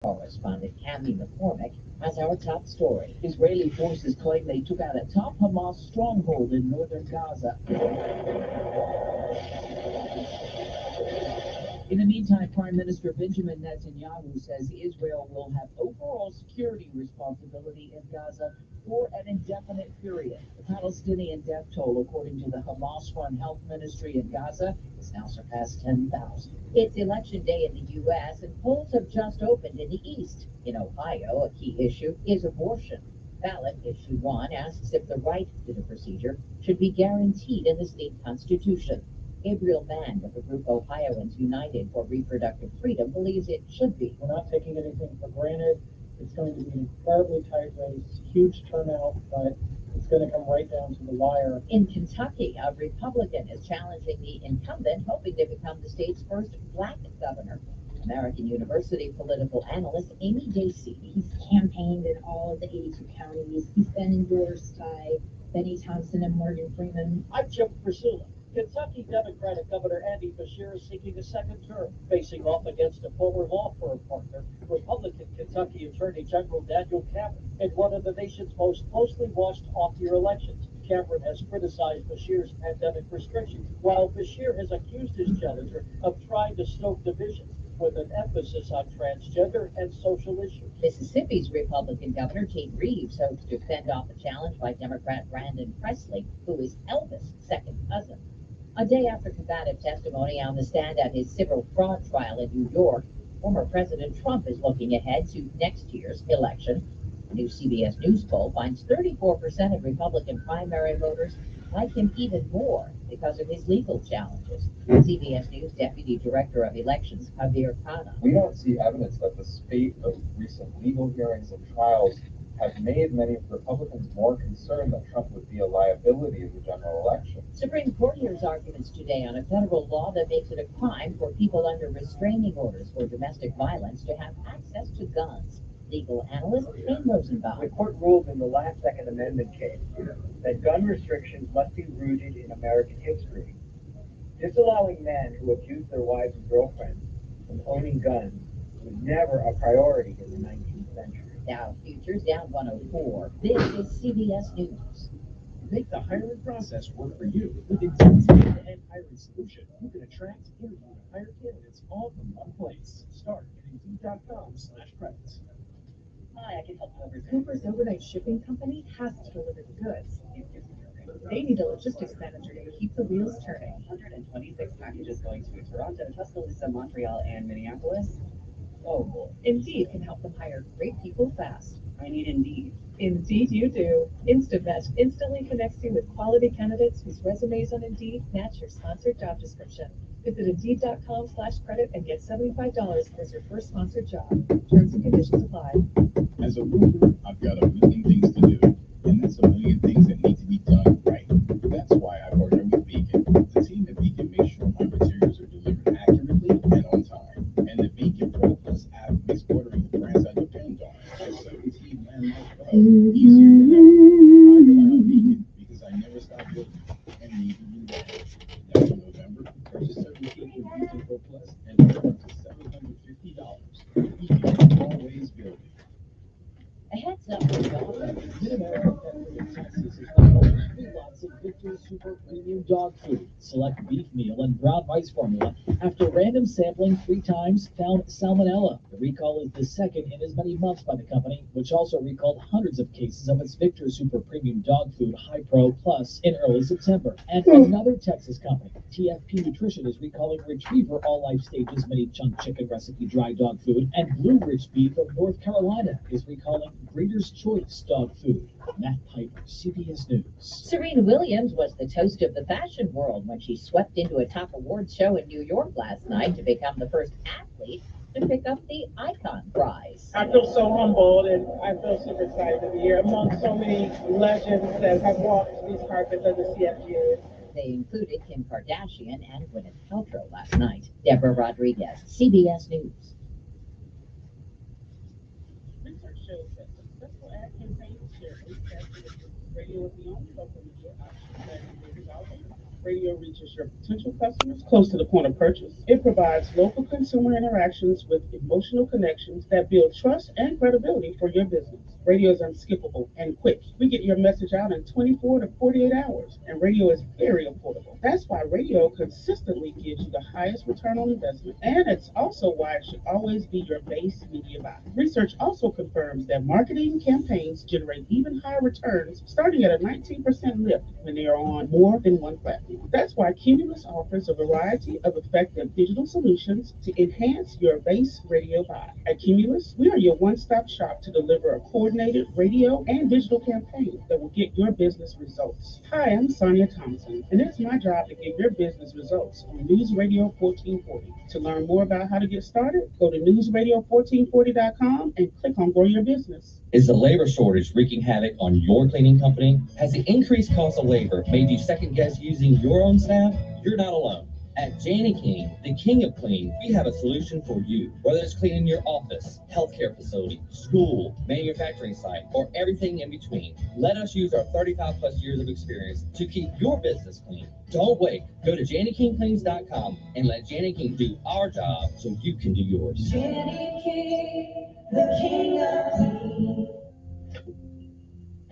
Correspondent Cami McCormick has our top story. Israeli forces claim they took out a top Hamas stronghold in northern Gaza. In the meantime, Prime Minister Benjamin Netanyahu says Israel will have overall security responsibility in Gaza for an indefinite period. The Palestinian death toll, according to the Hamas-run health ministry in Gaza, has now surpassed 10,000. It's election day in the U.S., and polls have just opened in the East. In Ohio, a key issue is abortion. Ballot issue 1 asks if the right to the procedure should be guaranteed in the state constitution. Gabriel Mann with the group Ohioans United for Reproductive Freedom believes it should be. We're not taking anything for granted. It's going to be an incredibly tight race, huge turnout, but it's going to come right down to the wire. In Kentucky, a Republican is challenging the incumbent, hoping to become the state's first black governor. American University political analyst Amy Dacey. He's campaigned in all of the 82 counties. He's been endorsed by Benny Thompson and Morgan Freeman. I'm Jim Priscilla. Kentucky Democratic Governor Andy Beshear is seeking a second term, facing off against a former law firm partner, Republican Kentucky Attorney General Daniel Cameron, in one of the nation's most closely watched off-year elections. Cameron has criticized Beshear's pandemic restrictions, while Beshear has accused his challenger of trying to stoke divisions with an emphasis on transgender and social issues. Mississippi's Republican Governor Tate Reeves hopes to fend off a challenge by Democrat Brandon Presley, who is Elvis' second cousin. A day after combative testimony on the stand at his civil fraud trial in New York, former President Trump is looking ahead to next year's election. A new CBS News poll finds 34% of Republican primary voters like him even more because of his legal challenges. CBS News Deputy Director of Elections, Javier Pana. We don't see evidence that the spate of recent legal hearings and trials have made many Republicans more concerned that Trump would be a liability in the general election. Supreme Court hears arguments today on a federal law that makes it a crime for people under restraining orders for domestic violence to have access to guns. Legal analyst Ken Rosenbaum. The court ruled in the last Second Amendment case that gun restrictions must be rooted in American history. Disallowing men who abuse their wives and girlfriends from owning guns was never a priority in the 19th century. Dow futures down 104. This is CBS News. Make the hiring process work for you with Indeed's end-to-end hiring solution. You can attract, interview, and hire candidates all from one place. Start at Indeed.com/credits. Hi, I can help you over. Cooper's overnight shipping company has to deliver the goods. They need a logistics manager to keep the wheels turning. 126 packages going to Toronto, Tuscaloosa, Montreal, and Minneapolis. Oh boy. Indeed can help them hire great people fast. I need Indeed. Indeed you do. InstaMatch instantly connects you with quality candidates whose resumes on Indeed match your sponsored job description. Visit Indeed.com/credit and get $75 towards your first sponsored job. Terms and conditions apply. As a roofer, I've got a million things to do, and that's a million things that need to be done right. That's why I partner with Beacon. The team at Beacon makes sure my materials are delivered accurately and on time. And the Beacon Pro Plus app makes ordering the brands I depend on just 17 landmark pro easier than ever. I rely on Beacon because I never stop building, and neither do they. Now in November, purchase 17 with Beacon Pro Plus and earn up to $750. Beacon, always building. A heads up for golfers. Mid-American Pet Food in Texas is offering 3 lots of Victory Super Premium Dog Food, select beef meal, and brown rice formula. After random sampling 3 times, found salmonella. The recall is the second in as many months by the company, which also recalled hundreds of cases of its Victory Super Premium Dog Food High Pro Plus in early September. And another Texas company, TFP Nutrition, is recalling Retriever All Life Stages Mini Chunk Chicken Recipe Dry Dog Food, and Blue Ridge Beef of North Carolina is recalling Breeder's Choice Dog Food. Matt Piper, CBS News. Serena Williams was the toast of the fashion world when she swept into a top awards show in New York last night to become the first athlete to pick up the Icon Prize. I feel so humbled and I feel super excited to be here among so many legends that have walked these carpets of the CFGA. They included Kim Kardashian and Gwyneth Paltrow last night. Deborah Rodriguez, CBS News. Research shows that successful ad campaigns share 8 tests with radio as the only local media option that is out there. Radio reaches your potential customers close to the point of purchase. It provides local consumer interactions with emotional connections that build trust and credibility for your business. Radio is unskippable and quick. We get your message out in 24 to 48 hours, and radio is very affordable. That's why radio consistently gives you the highest return on investment, and it's also why it should always be your base media buy. Research also confirms that marketing campaigns generate even higher returns, starting at a 19% lift when they are on more than one platform. That's why Cumulus offers a variety of effective digital solutions to enhance your base radio buy. At Cumulus, we are your one-stop shop to deliver a coordinated radio and digital campaign that will get your business results. Hi, I'm Sonia Thompson, and it's my job to get your business results on News Radio 1440. To learn more about how to get started, go to newsradio1440.com and click on Grow Your Business. Is the labor shortage wreaking havoc on your cleaning company? Has the increased cost of labor made you second guess using your own staff? You're not alone. At Janie King, the king of clean, we have a solution for you. Whether it's cleaning your office, healthcare facility, school, manufacturing site, or everything in between, let us use our 35 plus years of experience to keep your business clean. Don't wait. Go to JannieKingCleans.com and let Janie King do our job so you can do yours. Janie King, the king of clean.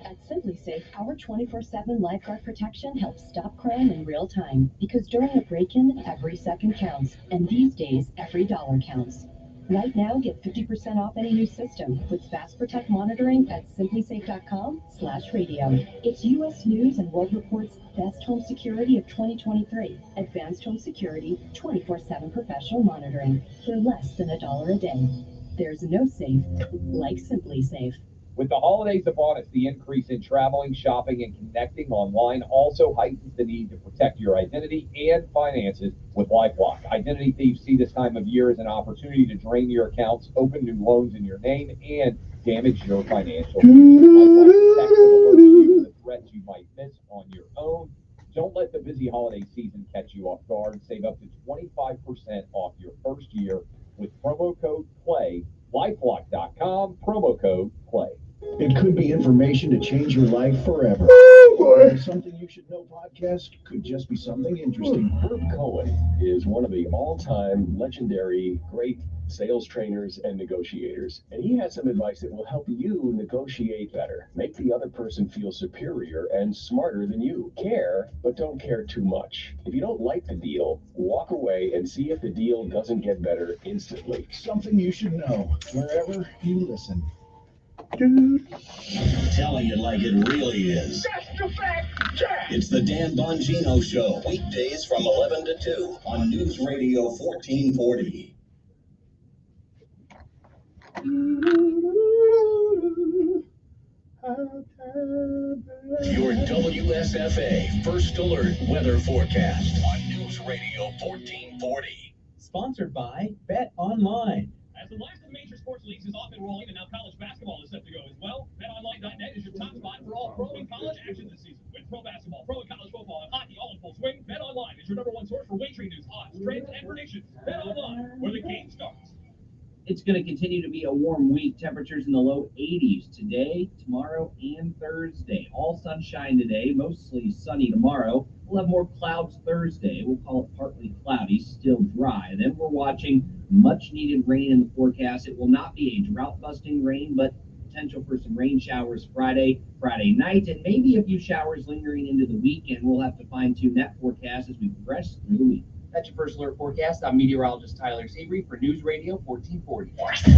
At Simply Safe, our 24/7 lifeguard protection helps stop crime in real time. Because during a break-in, every second counts, and these days, every dollar counts. Right now, get 50% off any new system with Fast Protect monitoring at simplysafe.com/radio. It's U.S. News and World Report's Best Home Security of 2023. Advanced home security, 24/7 professional monitoring for less than $1 a day. There's no safe like Simply Safe. With the holidays upon us, the increase in traveling, shopping, and connecting online also heightens the need to protect your identity and finances with LifeLock. Identity thieves see this time of year as an opportunity to drain your accounts, open new loans in your name, and damage your financial future. LifeLock protects and alerts you to the threats you might miss on your own. Don't let the busy holiday season catch you off guard. Save up to 25% off your first year with promo code PLAY. LifeLock.com, promo code PLAY. It could be information to change your life forever. Something You Should Know podcast could just be something interesting. Herb Cohen is one of the all-time legendary great sales trainers and negotiators, and he has some advice that will help you negotiate better, make the other person feel superior and smarter than you. Care, but don't care too much. If you don't like the deal, walk away and see if the deal doesn't get better instantly. Something You Should Know, wherever you listen. Telling it like it really is. That's the fact. It's the Dan Bongino Show, weekdays from 11 to 2 on News Radio 1440. Your WSFA First Alert Weather Forecast on News Radio 1440. Sponsored by Bet Online. As the last of the major sports leagues is off and rolling, and now college basketball is set to go as well, BetOnline.net is your top spot for all pro and college action this season. With pro basketball, pro and college football, and hockey all in full swing, BetOnline is your #1 source for wagering news, odds, trends, and predictions. BetOnline, where the game starts. It's going to continue to be a warm week. Temperatures in the low 80s today, tomorrow, and Thursday. All sunshine today, mostly sunny tomorrow. We'll have more clouds Thursday. We'll call it partly cloudy, still dry. Then we're watching much needed rain in the forecast. It will not be a drought-busting rain, but potential for some rain showers Friday night, and maybe a few showers lingering into the weekend. We'll have to fine-tune that forecast as we progress through the week. That's your First Alert forecast. I'm meteorologist Tyler Seabury for News Radio 1440.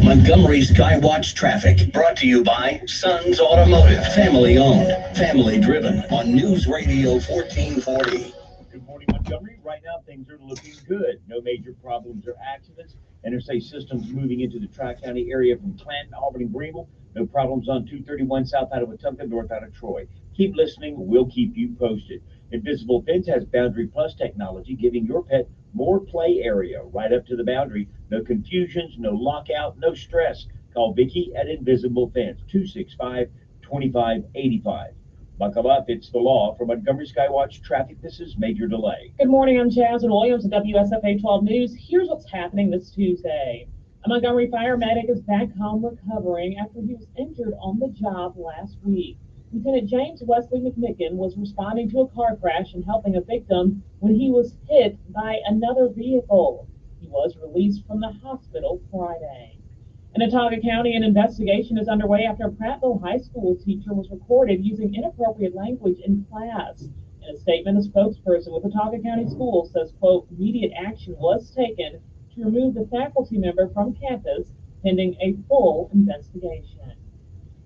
Montgomery Skywatch traffic brought to you by Sons Automotive. Family owned, family driven on News Radio 1440. Good morning, Montgomery. Right now, things are looking good. No major problems or accidents. Interstate systems moving into the Tri-County area from Clanton, Albany, Greenville. No problems on 231 south out of Wetumpka, north out of Troy. Keep listening. We'll keep you posted. Invisible Fence has Boundary Plus technology, giving your pet more play area right up to the boundary. No confusions, no lockout, no stress. Call Vicki at Invisible Fence, 265-2585. Buckle up, it's the law. For Montgomery Skywatch Traffic, this is Major Delay. Good morning, I'm Jasmine Williams at WSFA 12 News. Here's what's happening this Tuesday. A Montgomery fire medic is back home recovering after he was injured on the job last week. Lieutenant James Wesley McMicken was responding to a car crash and helping a victim when he was hit by another vehicle. He was released from the hospital Friday. In Autauga County, an investigation is underway after a Prattville High School teacher was recorded using inappropriate language in class. In a statement, a spokesperson with Autauga County Schools says, quote, immediate action was taken to remove the faculty member from campus pending a full investigation.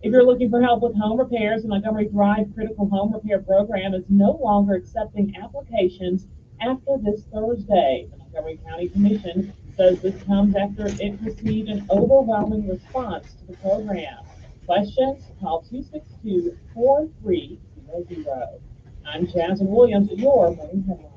If you're looking for help with home repairs, the Montgomery Thrive Critical Home Repair Program is no longer accepting applications after this Thursday. The Montgomery County Commission says this comes after it received an overwhelming response to the program. Questions? Call 262-4300. I'm Jasmine Williams, your morning headline.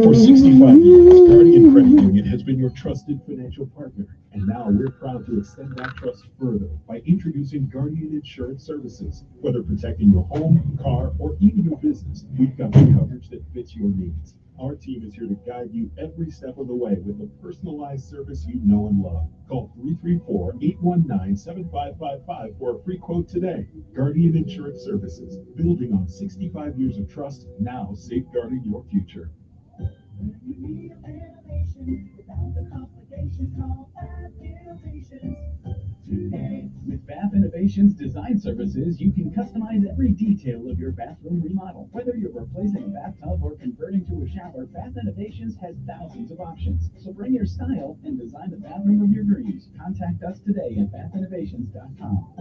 For 65 years, Guardian Credit Union has been your trusted financial partner. And now we're proud to extend that trust further by introducing Guardian Insurance Services. Whether protecting your home, car, or even your business, we've got the coverage that fits your needs. Our team is here to guide you every step of the way with the personalized service you know and love. Call 334-819-7555 for a free quote today. Guardian Insurance Services, building on 65 years of trust, now safeguarding your future. With Bath Innovations Design Services, you can customize every detail of your bathroom remodel. Whether you're replacing a bathtub or converting to a shower, Bath Innovations has thousands of options. So bring your style and design the bathroom of your dreams. Contact us today at bathinnovations.com.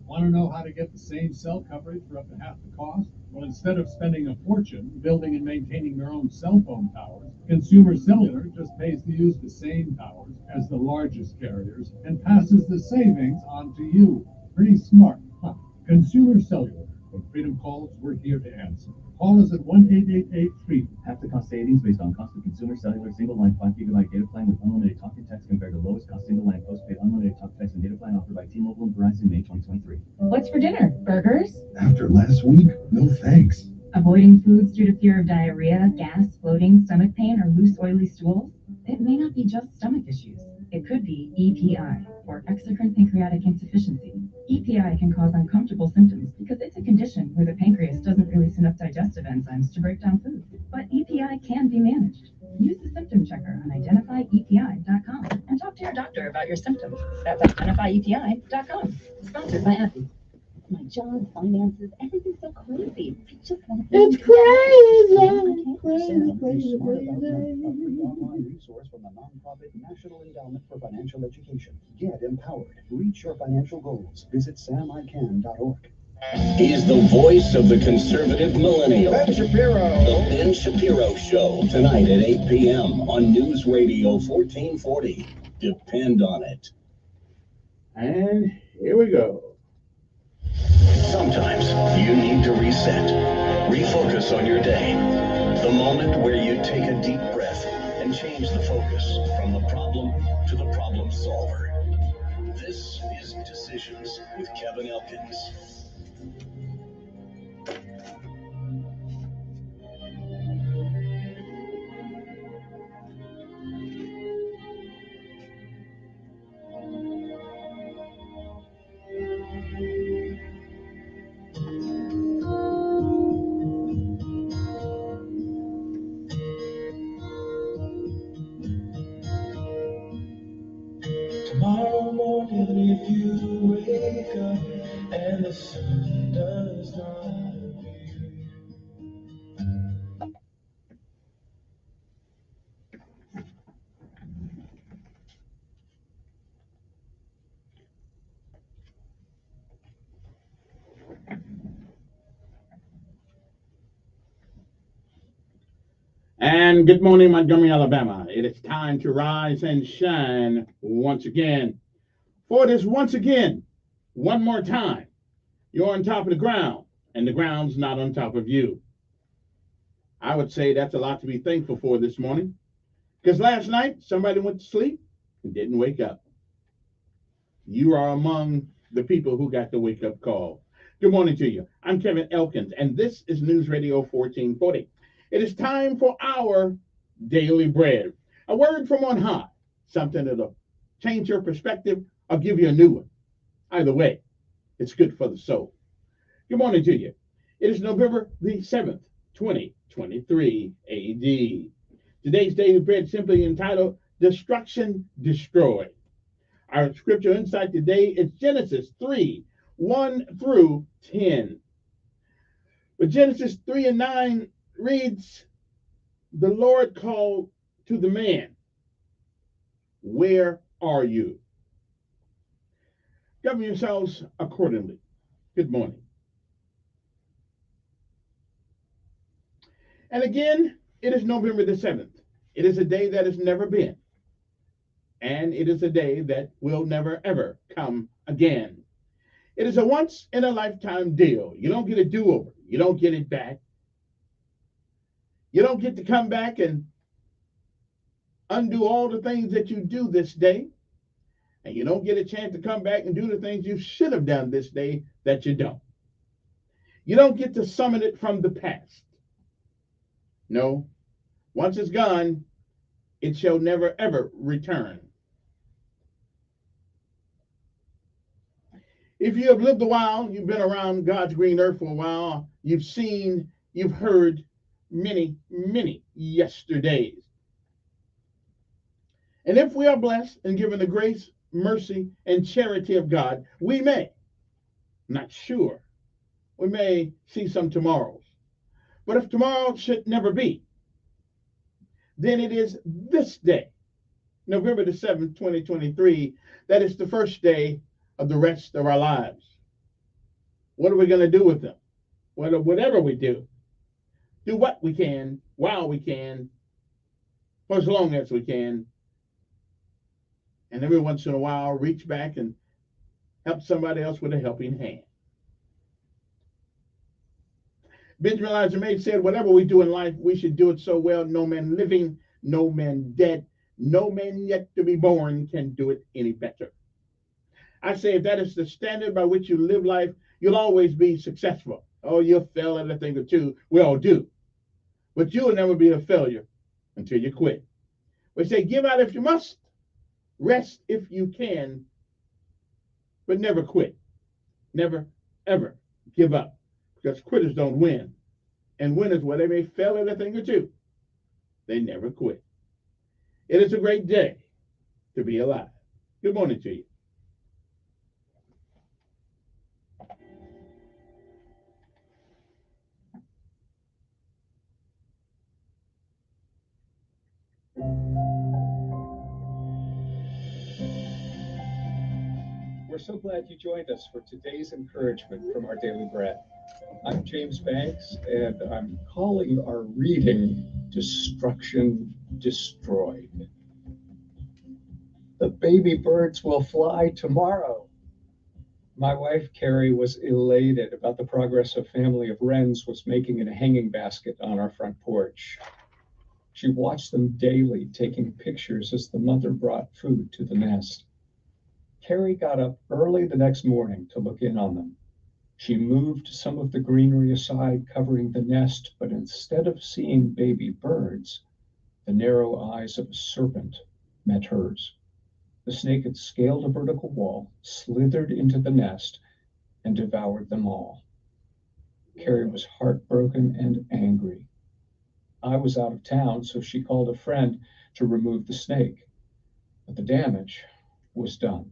Want to know how to get the same cell coverage for up to half the cost? Well, instead of spending a fortune building and maintaining their own cell phone towers, Consumer Cellular just pays to use the same towers as the largest carriers and passes the savings on to you. Pretty smart, huh? Consumer Cellular. When freedom calls, we're here to answer. Call us at 1-888-FREEDOM. Half the cost savings based on cost of Consumer Cellular single line 5 gigabyte data plan with unlimited talk and text compared to lowest cost single line postpaid unlimited talk, text, and data plan offered by T-Mobile and Verizon May 2023. What's for dinner? Burgers? After last week, no thanks. Avoiding foods due to fear of diarrhea, gas, bloating, stomach pain, or loose, oily stools? It may not be just stomach issues. It could be EPI, or exocrine pancreatic insufficiency. EPI can cause uncomfortable symptoms because it's a condition where the pancreas doesn't release enough digestive enzymes to break down food. But EPI can be managed. Use the symptom checker on identifyepi.com and talk to your doctor about your symptoms. That's identifyepi.com. Sponsored by Effie. My job, finances, everything's so crazy. I just want to. It's crazy. Online resource from the nonprofit National Endowment for Financial Education. Get empowered. Reach your financial goals. Visit samican.org. He's the voice of the conservative millennial. Ben Shapiro. The Ben Shapiro Show, tonight at 8 p.m. on News Radio 1440. Depend on it. And here we go. Sometimes you need to reset, refocus on your day. The moment where you take a deep breath and change the focus from the problem to the problem solver. This is Decisions with Kevin Elkins. Tomorrow morning, if you wake up and the sun does not appear. And good morning, Montgomery, Alabama. It is time to rise and shine once again. For it is once again, one more time, you're on top of the ground, and the ground's not on top of you. I would say that's a lot to be thankful for this morning, because last night somebody went to sleep and didn't wake up. You are among the people who got the wake-up call. Good morning to you. I'm Kevin Elkins, and this is News Radio 1440. It is time for our daily bread, a word from on high, something that'll change your perspective or give you a new one. Either way, it's good for the soul. Good morning to you. It is November the 7th, 2023 AD. Today's daily bread simply entitled Destruction Destroyed. Our scripture insight today is Genesis 3, 1 through 10. But Genesis 3 and 9 reads, the Lord called to the man, where are you? Govern yourselves accordingly. Good morning. And again, it is November the 7th. It is a day that has never been. And it is a day that will never, ever come again. It is a once-in-a-lifetime deal. You don't get a do-over. You don't get it back. You don't get to come back and undo all the things that you do this day. And you don't get a chance to come back and do the things you should have done this day that you don't. You don't get to summon it from the past. No, once it's gone, it shall never, ever return. If you have lived a while, you've been around God's green earth for a while, you've seen, you've heard many, many yesterdays. And if we are blessed and given the grace, mercy, and charity of God, we may, not sure, we may see some tomorrows. But if tomorrow should never be, then it is this day, November the 7th, 2023, that is the first day of the rest of our lives. What are we going to do with them? Whatever we do what we can, while we can, for as long as we can. And every once in a while, reach back and help somebody else with a helping hand. Benjamin Elijah May said, whatever we do in life, we should do it so well, no man living, no man dead, no man yet to be born can do it any better. I say if that is the standard by which you live life, you'll always be successful. Oh, you'll fail at a thing or two. We all do. But you'll never be a failure until you quit. We say give out if you must, rest if you can, but never quit. Never, ever give up. Because quitters don't win. And winners, well, they may fail at a thing or two, they never quit. It is a great day to be alive. Good morning to you. We're so glad you joined us for today's encouragement from our Daily Bread. I'm James Banks, and I'm calling our reading Destruction Destroyed. The baby birds will fly tomorrow. My wife, Carrie, was elated about the progress a family of wrens was making in a hanging basket on our front porch. She watched them daily, taking pictures as the mother brought food to the nest. Carrie got up early the next morning to look in on them. She moved some of the greenery aside, covering the nest, but instead of seeing baby birds, the narrow eyes of a serpent met hers. The snake had scaled a vertical wall, slithered into the nest, and devoured them all. Carrie was heartbroken and angry. I was out of town, so she called a friend to remove the snake, but the damage was done.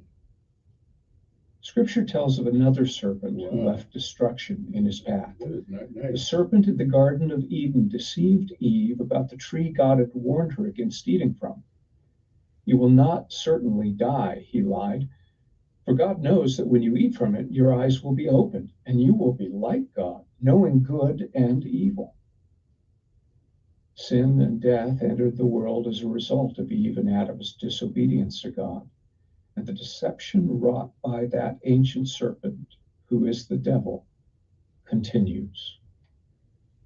Scripture tells of another serpent who left destruction in his path. The serpent in the Garden of Eden deceived Eve about the tree God had warned her against eating from. You will not certainly die, he lied, for God knows that when you eat from it, your eyes will be opened, and you will be like God, knowing good and evil. Sin and death entered the world as a result of Eve and Adam's disobedience to God. And the deception wrought by that ancient serpent, who is the devil, continues.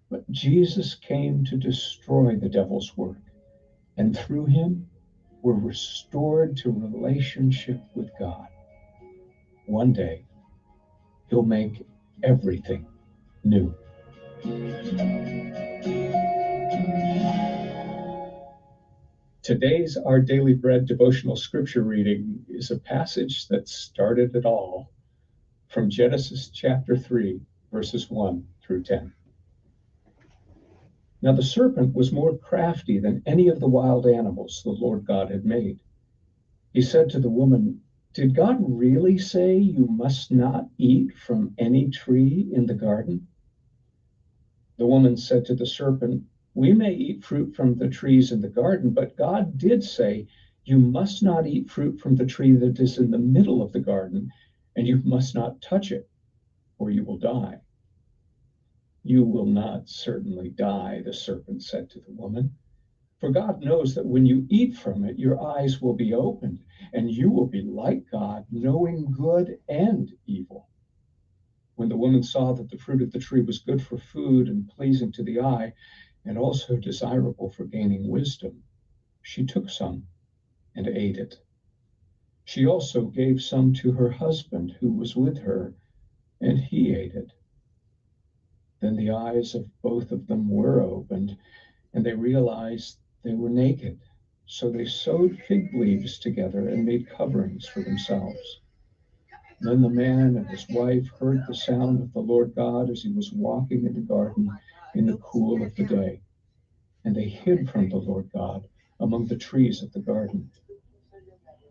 But Jesus came to destroy the devil's work, and through him, we're restored to relationship with God. One day, he'll make everything new. Today's Our Daily Bread devotional scripture reading is a passage that started it all, from Genesis chapter 3, verses 1 through 10. Now the serpent was more crafty than any of the wild animals the Lord God had made. He said to the woman, "Did God really say you must not eat from any tree in the garden?" The woman said to the serpent, "We may eat fruit from the trees in the garden, but God did say, you must not eat fruit from the tree that is in the middle of the garden, and you must not touch it, or you will die." "You will not certainly die," the serpent said to the woman, "for God knows that when you eat from it, your eyes will be opened, and you will be like God, knowing good and evil." When the woman saw that the fruit of the tree was good for food and pleasing to the eye, and also desirable for gaining wisdom, she took some and ate it. She also gave some to her husband who was with her, and he ate it. Then the eyes of both of them were opened, and they realized they were naked. So they sewed fig leaves together and made coverings for themselves. Then the man and his wife heard the sound of the Lord God as he was walking in the garden in the cool of the day. And they hid from the Lord God among the trees of the garden.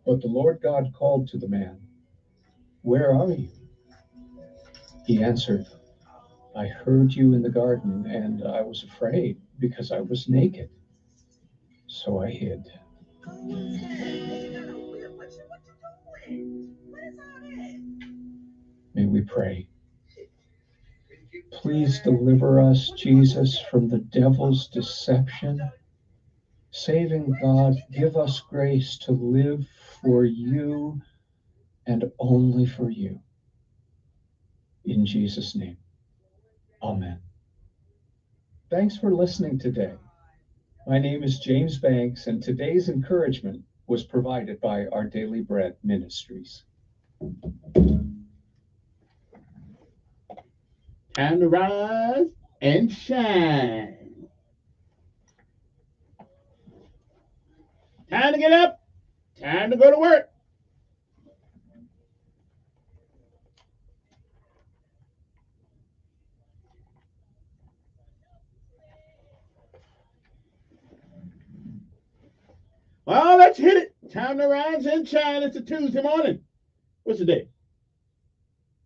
But the Lord God called to the man, "Where are you?" He answered, "I heard you in the garden, and I was afraid because I was naked. So I hid." May we pray. Please deliver us, Jesus, from the devil's deception. Saving God, give us grace to live for you and only for you. In Jesus' name, amen. Thanks for listening today. My name is James Banks, and today's encouragement was provided by Our Daily Bread Ministries. Time to rise and shine. Time to get up. Time to go to work. Well, let's hit it. Time to rise and shine. It's a Tuesday morning. What's the day?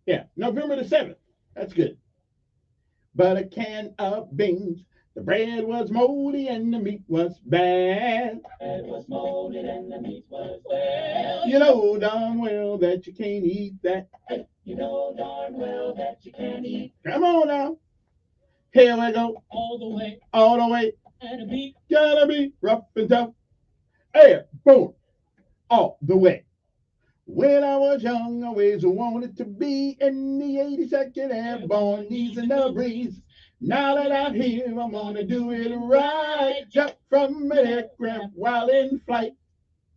Yeah, November the 7th. That's good. But a can of beans. The bread was moldy and the meat was bad. It was molded and the meat was well. You know darn well that you can't eat that. You know darn well that you can't eat. Come on now. Here we go. All the way. All the way. And a beat. Gotta be rough and tough. Airborne. All the way. When I was young, I always wanted to be in the 82nd Airborne, easing the breeze. Now that I'm here, I'm gonna do it right. Jump from an aircraft while in flight.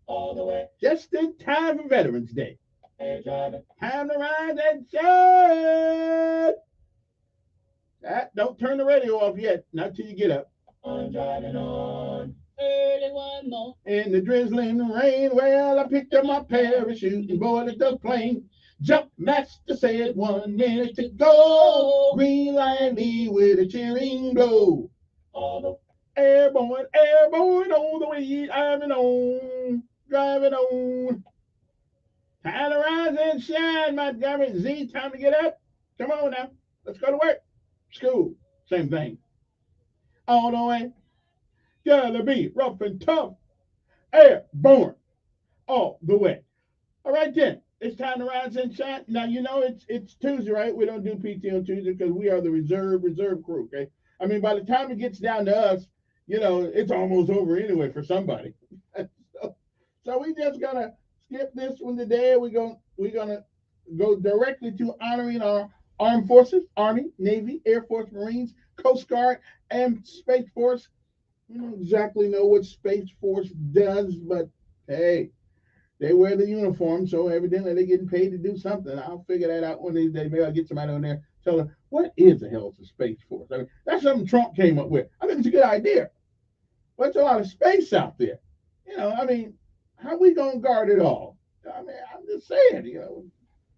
All the way. Just in time for Veterans Day. Hey, driver. Time to rise and shine. Don't turn the radio off yet, not till you get up. I'm driving on. Early one more. In the drizzling rain, well, I picked up my parachute and boarded the plane. Jump master said 1 minute to go. Green light lead with a cheering blow. All the airborne, airborne, all the way, driving on, driving on. Time to rise and shine, my driver. Z, time to get up. Come on now, let's go to work. School, same thing. All the way, gotta be rough and tough. Airborne, all the way. All right then, it's time to rise and shine. Now you know it's Tuesday, right? We don't do PT on Tuesday because we are the reserve crew. Okay, I mean by the time it gets down to us, you know it's almost over anyway for somebody. so we just gonna skip this one today. We're gonna go directly to honoring our armed forces: Army, Navy, Air Force, Marines, Coast Guard, and Space Force. We don't exactly know what Space Force does, but hey, they wear the uniform, so evidently they're getting paid to do something. I'll figure that out one of these days. Maybe I'll get somebody on there tell them what is the hell is a Space Force. I mean, that's something Trump came up with. I think it's a good idea. But there's a lot of space out there. I mean, how we gonna guard it all? I mean, I'm just saying,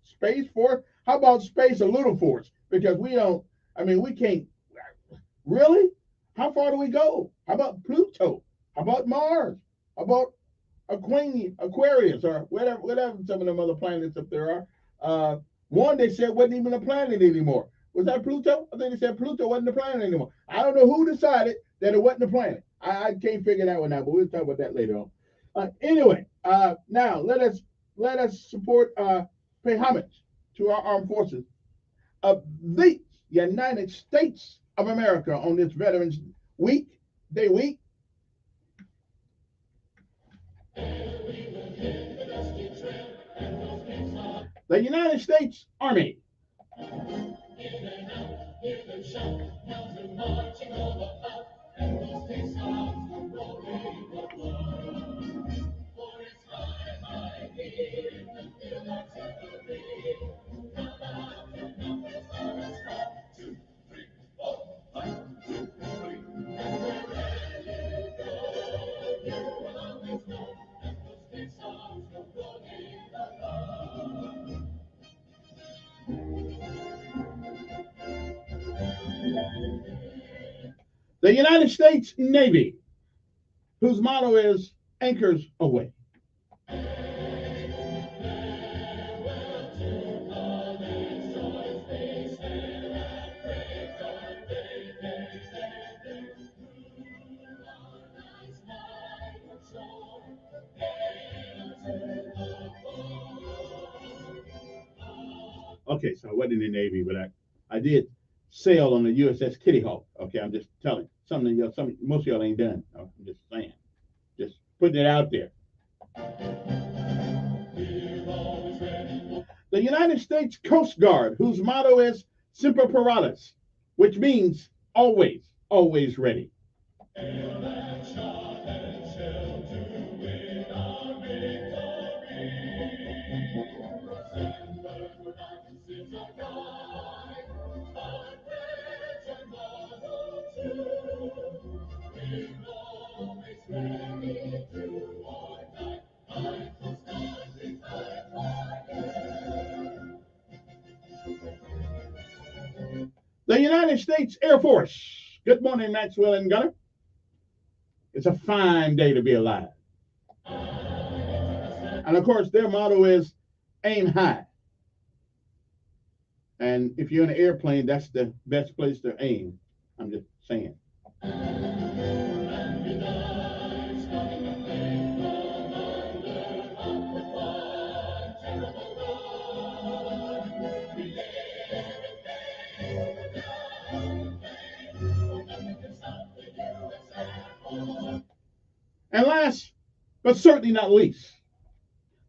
Space Force. How about Space a little force? Because we don't. I mean, we can't. Really? How far do we go? How about Pluto? How about Mars? How about Aquarius, or whatever some of them other planets up there are. One they said wasn't even a planet anymore. Was that Pluto? I think they said Pluto wasn't a planet anymore. I don't know who decided that it wasn't a planet. I can't figure that one out, but we'll talk about that later on. Anyway, now let us support, pay homage to our armed forces of the United States of America on this Veterans Day week. The United States Army. The United States Navy, whose motto is anchors away. Okay, so I wasn't in the Navy, but I did sail on the USS Kitty Hawk. Okay, I'm just telling you. Most of y'all ain't done. I'm just saying. Just putting it out there. The United States Coast Guard, whose motto is Semper Paratus, which means always, always ready. The United States Air Force. Good morning, Maxwell and Gunner. It's a fine day to be alive. And of course, their motto is aim high. And if you're in an airplane, that's the best place to aim. I'm just saying. And last, but certainly not least,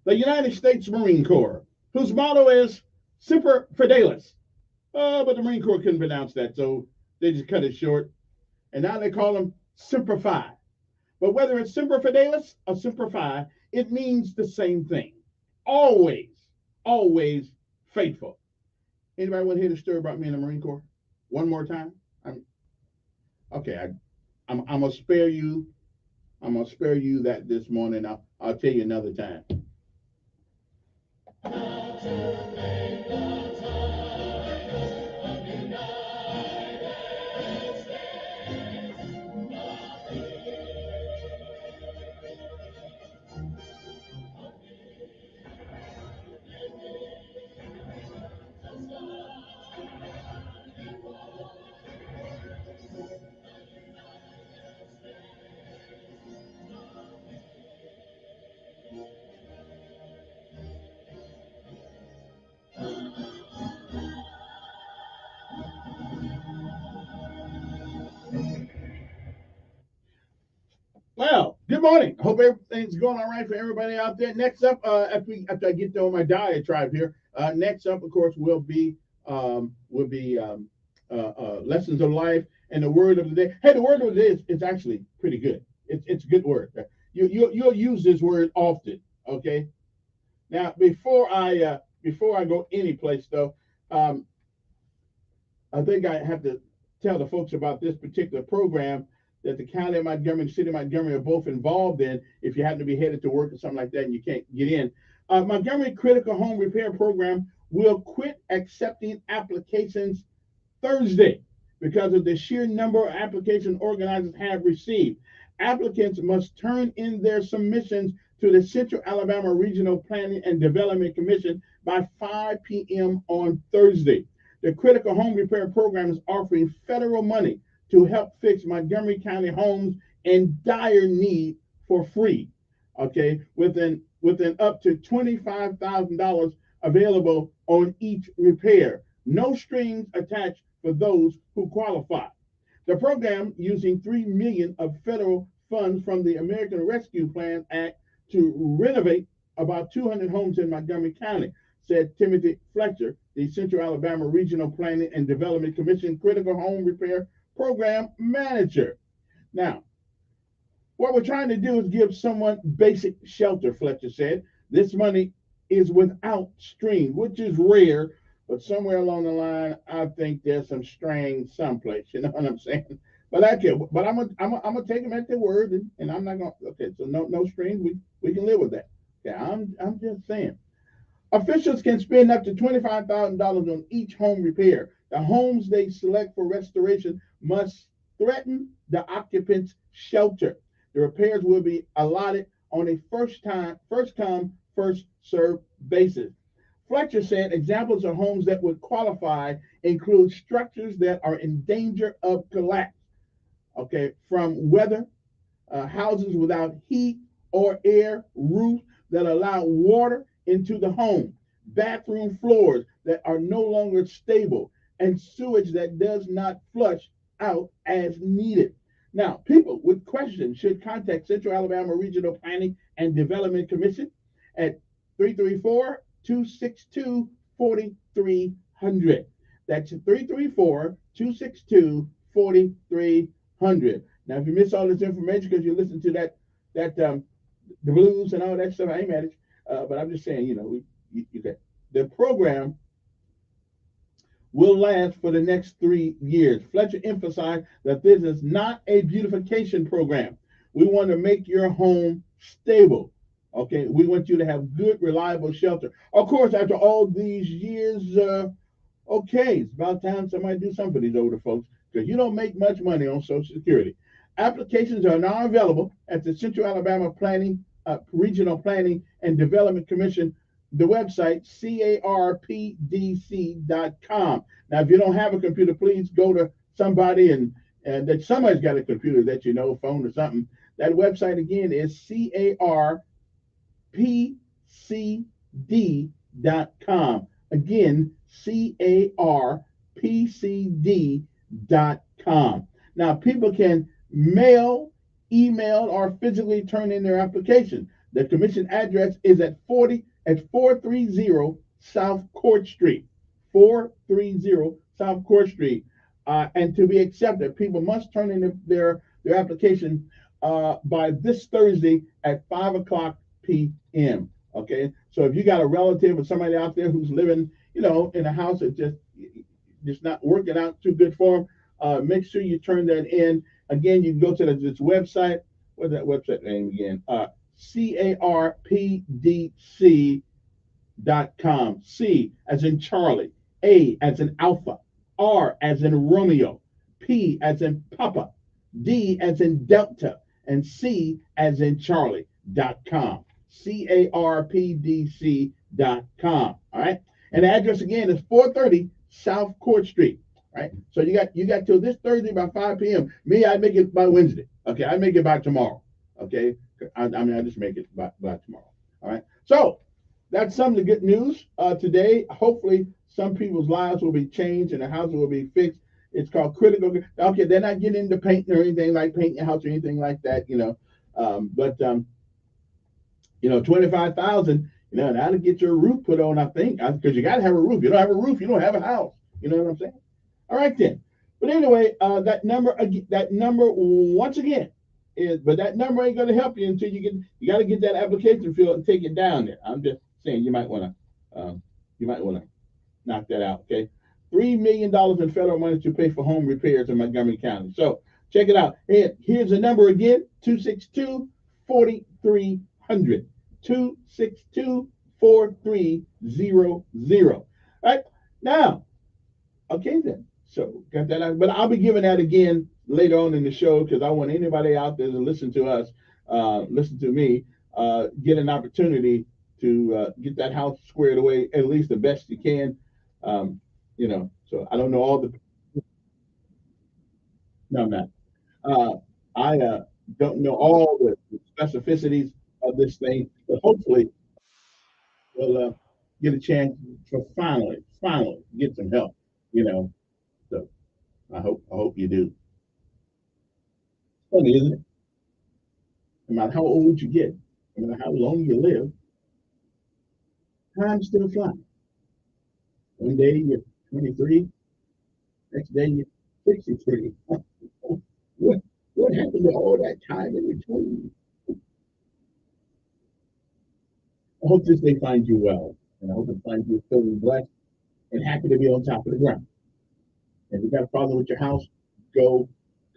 the United States Marine Corps, whose motto is Semper Fidelis. Oh, but the Marine Corps couldn't pronounce that, so they just cut it short. And now they call them Semper Fi. But whether it's Semper Fidelis or Semper Fi, it means the same thing. Always, always faithful. Anybody want to hear the story about me in the Marine Corps? One more time? I'm gonna spare you. I'm gonna spare you that this morning. I'll tell you another time. Well, good morning. Hope everything's going all right for everybody out there. Next up, after I get on my diatribe here, next up, of course, will be lessons of life and the word of the day. Hey, the word of the day is actually pretty good. It's a good word. You'll use this word often. Okay. Now, before I go any place though, I think I have to tell the folks about this particular program that the county of Montgomery and the city of Montgomery are both involved in if you happen to be headed to work or something like that and you can't get in. Montgomery Critical Home Repair Program will quit accepting applications Thursday because of the sheer number of applications organizers have received. Applicants must turn in their submissions to the Central Alabama Regional Planning and Development Commission by 5 p.m. on Thursday. The Critical Home Repair Program is offering federal money to help fix Montgomery County homes in dire need for free, okay, within up to $25,000 available on each repair. No strings attached for those who qualify. The program, using $3 million of federal funds from the American Rescue Plan Act to renovate about 200 homes in Montgomery County, said Timothy Fletcher, the Central Alabama Regional Planning and Development Commission Critical Home Repair Program Manager. Now, what we're trying to do is give someone basic shelter, Fletcher said. This money is without strings, which is rare, but somewhere along the line, I think there's some strings someplace. You know what I'm saying? But I'm gonna take them at their word, and I'm not gonna. Okay, so no strings. We can live with that. Okay, I'm just saying. Officials can spend up to $25,000 on each home repair. The homes they select for restoration must threaten the occupant's shelter. The repairs will be allotted on a first come, first served basis. Fletcher said examples of homes that would qualify include structures that are in danger of collapse, okay, from weather, houses without heat or air, roofs that allow water into the home, bathroom floors that are no longer stable, and sewage that does not flush out as needed. Now, people with questions should contact Central Alabama Regional Planning and Development Commission at 334-262-4300. That's 334-262-4300. Now, if you miss all this information because you listen to that the blues and all that stuff, I ain't mad at you. But I'm just saying, the program will last for the next 3 years. Fletcher emphasized that this is not a beautification program. We want to make your home stable. Okay, we want you to have good, reliable shelter. Of course, after all these years, okay, it's about time somebody do something for these older folks because you don't make much money on Social Security. Applications are now available at the Central Alabama Regional Planning and Development Commission, the website carpdc.com. Now, if you don't have a computer, please go to somebody and that somebody's got a computer that you know, phone or something. That website again is carpcd.com. Again, carpcd.com. Now, people can mail, email, or physically turn in their application. The commission address is at 430 South Court Street. 430 South Court Street. And to be accepted, people must turn in their application by this Thursday at 5 o'clock p.m. Okay, so if you got a relative or somebody out there who's living, in a house that just not working out too good for them, make sure you turn that in. Again, you can go to this website. What's that website name again? carpdc.com. C as in Charlie, A as in Alpha, R as in Romeo, P as in Papa, D as in Delta, and C as in Charlie.com. carpdc.com. All right. And the address again is 430 South Court Street. Right. So you got till this Thursday by 5 p.m. Me, I make it by Wednesday. Okay, I make it by tomorrow. Okay. I just make it by tomorrow. All right. So that's some of the good news today. Hopefully some people's lives will be changed and the house will be fixed. It's called critical. Okay, they're not getting into painting or anything like painting your house or anything like that, but 25,000, that'll get your roof put on, I think, because you got to have a roof. You don't have a roof, you don't have a house. You know what I'm saying? All right then. But anyway, that number once again but that number ain't going to help you until you got to get that application filled and take it down there. I'm just saying you might want to knock that out. Okay, $3 million in federal money to pay for home repairs in Montgomery County. So Check it out. And here's the number again, 262-4300. 262-4300. All right. Now, okay then. So got that out. But I'll be giving that again later on in the show because I want anybody out there to listen to us, listen to me, get an opportunity to get that house squared away at least the best you can. So I don't know all the. No, I'm not. I don't know all the specificities of this thing, but hopefully we'll get a chance to finally get some help. So I hope you do. Funny, isn't it? No matter how old you get, no matter how long you live, time still flies. One day you're 23, next day you're 63. What happened to all that time in between? I hope this day finds you well, and I hope it finds you feeling blessed and happy to be on top of the ground. If you got a problem with your house, go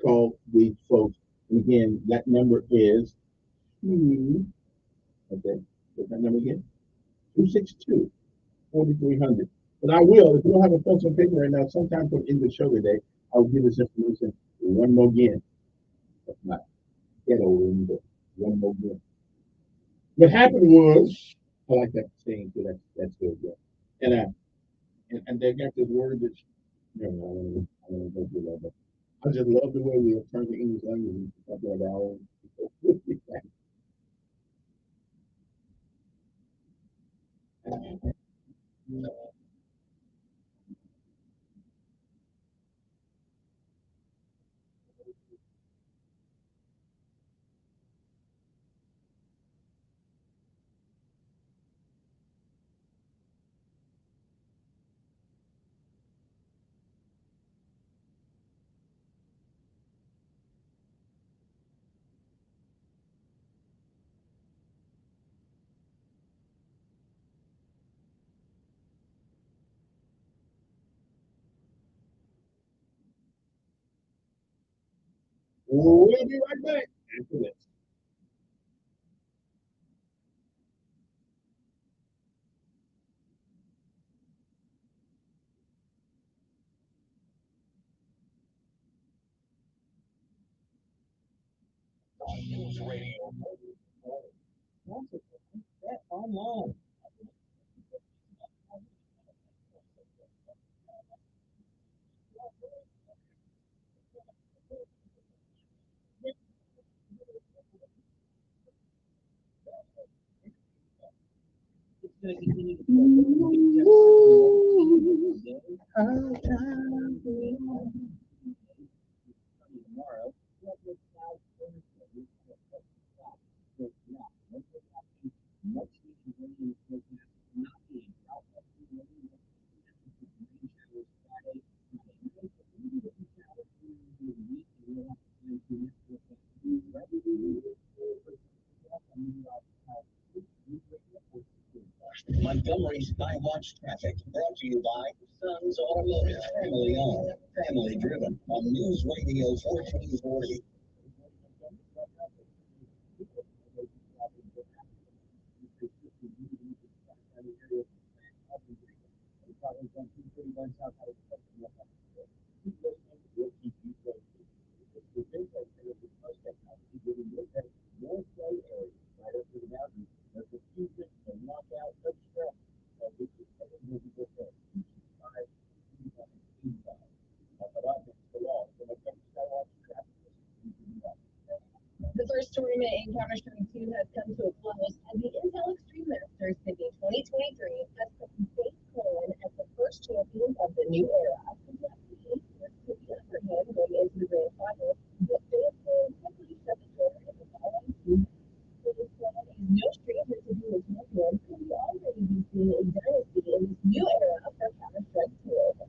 call these folks. And again, that number is okay. Get that number again. 262-4300. But I will, if you don't have a pencil and paper right now, sometime for the end of the show today, I'll give this information one more again. That's not ghetto anymore. One more again. What happened was, I like that saying too. That's good. Yeah. And they got this word that's, I don't know, go through that, but I just love the way we have turned the English language into something of our own. We'll be right back after this. News Radio. Online. It's going to continue to be tomorrow. Montgomery Skywatch Traffic, brought to you by Sons Automotive, family owned, family driven, on News Radio 1440. The first tournament in Counter-Strike 2 has come to a close, and the Intel Extreme Masters Sydney 2023 has put Base Cohen as the first champion of the new era. The upper hand going into the grand final, but Base Cohen quickly shut the door in the following two. Base Cohen is no stranger to being a champion, who we already be seeing a dynasty in this new era for Counter-Strike 2.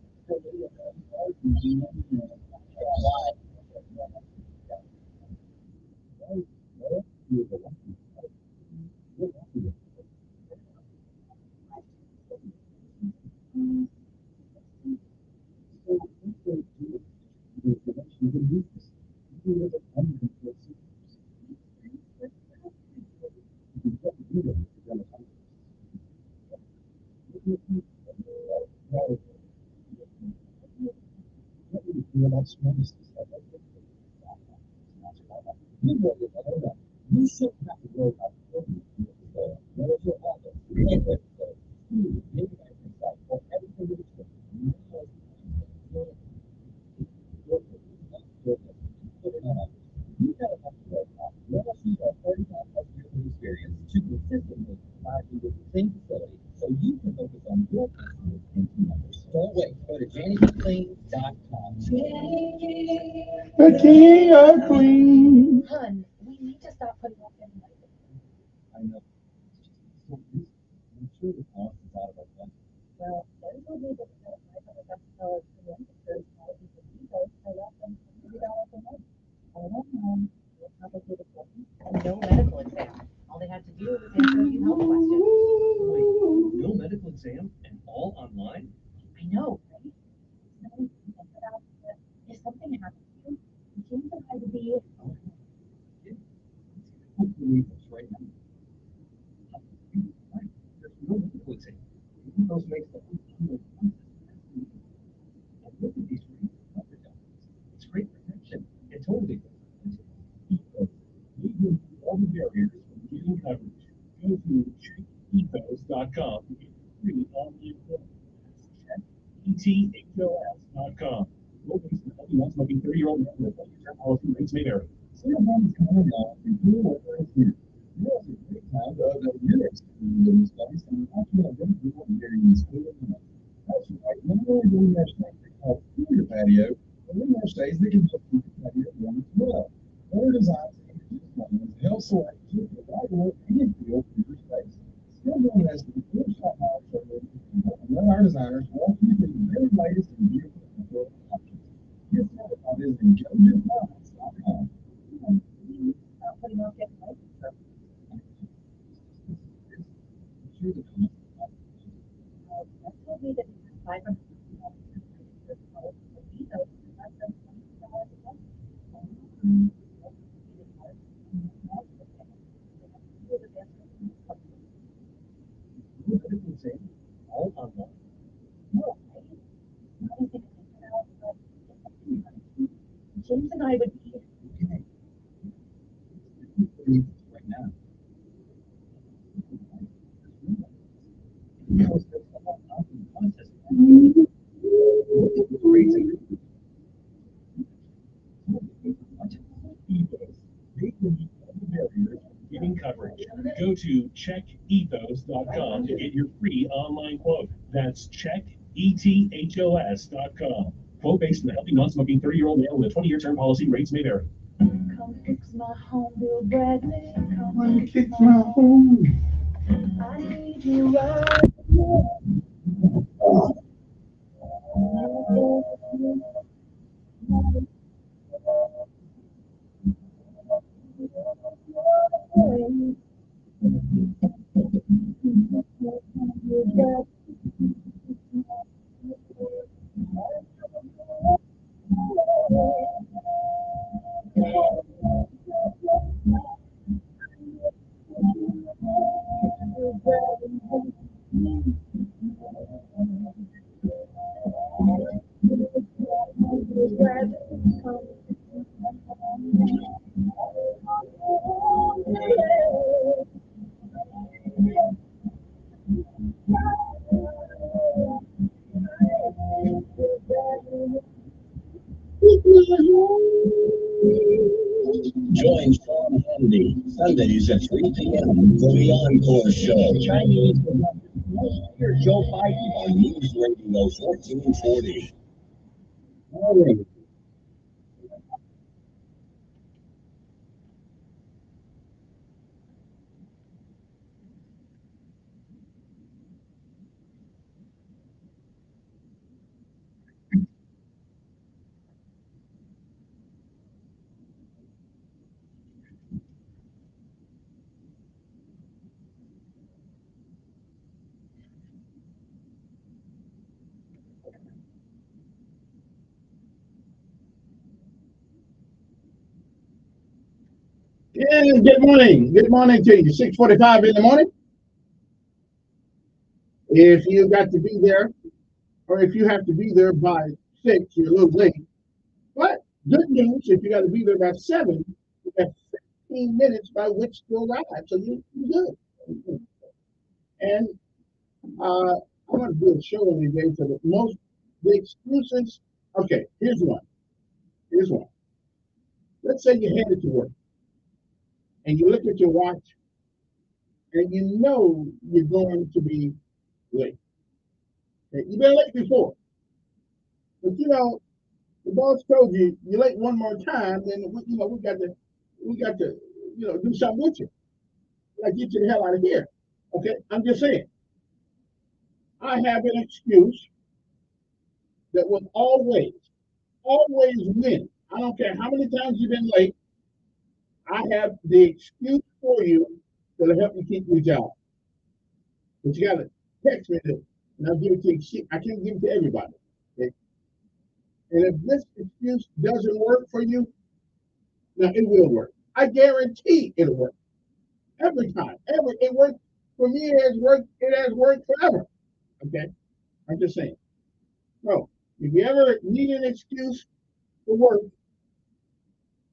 The king of queens. Hun, we need to stop putting off getting married. Well, Ben told me that the $500 premium secures policies with details for less than $50 a month. I don't know. No complicated questions and no medical exam. All they had to do was answer a few health questions. Wait, no medical exam and all online? I know, right? No one can figure it out, but if something happens to you, the chances are high to be. Right now. There's no medical exam. Those makes the and look at these rings. It's great protection. It totally does. All the barriers from getting coverage. Go to checkethos.com to get free online quote. ETHOS.com. Locations in healthy non-smoking 30-year-old men with long-term policy rates may vary. Sale home is coming out and cool weather is here. Now is a great time to update your experience in this place and actually identify people during this cool weather. That's right. Not only do we have stays that can help cool your patio, but we have stays that can help keep your patio warm as well. Better designs and introduced plans help select keep the right look and feel for your space. Skillzone has the full shop house service and let our designers walk you through the very latest and beautiful control options. Get started by visiting joejoedesigns.com. Stop putting off getting married. Sure the comments. Ben told me that $500 policy with details for less than $20 a month. Medical exam all online. No, right? Not easy to figure out, but if something happens to you, James and I would be. Right now. Because there's a lot of contest. Rates and Ethos. They can meet all the barriers from getting coverage. Go to checkethos.com to get your free online quote. That's checkethos.com. Quote based on the healthy, non-smoking 30-year-old male with a 20-year term policy. Rates may vary. Come fix my home, Bill Bradley. Come fix my home. I need you right. Join Sean Hannity Sundays at 3 p.m. for the Encore Show. Chinese. Here's Joe Biden on News Radio 1440. again, good morning. Good morning to you. 6:45 in the morning. If you got to be there, or if you have to be there by 6, you're a little late. But good news, if you got to be there by 7, you got 15 minutes by which to arrive. So you're good. And I'm going to do a show every day for the excuses. Okay, here's one. Let's say you're headed to work and you look at your watch and you know you're going to be late. Okay? You've been late before. But the boss told you you're late one more time, then we got to do something with you. Like get you the hell out of here. Okay? I'm just saying. I have an excuse that will always win. I don't care how many times you've been late. I have the excuse for you that'll help you keep your job. But you gotta text me this, and I'll give it to you. I can't give it to everybody. Okay? And if this excuse doesn't work for you, now it will work. I guarantee it'll work. Every time. It works for me, it has worked forever. Okay? I'm just saying. So if you ever need an excuse for work,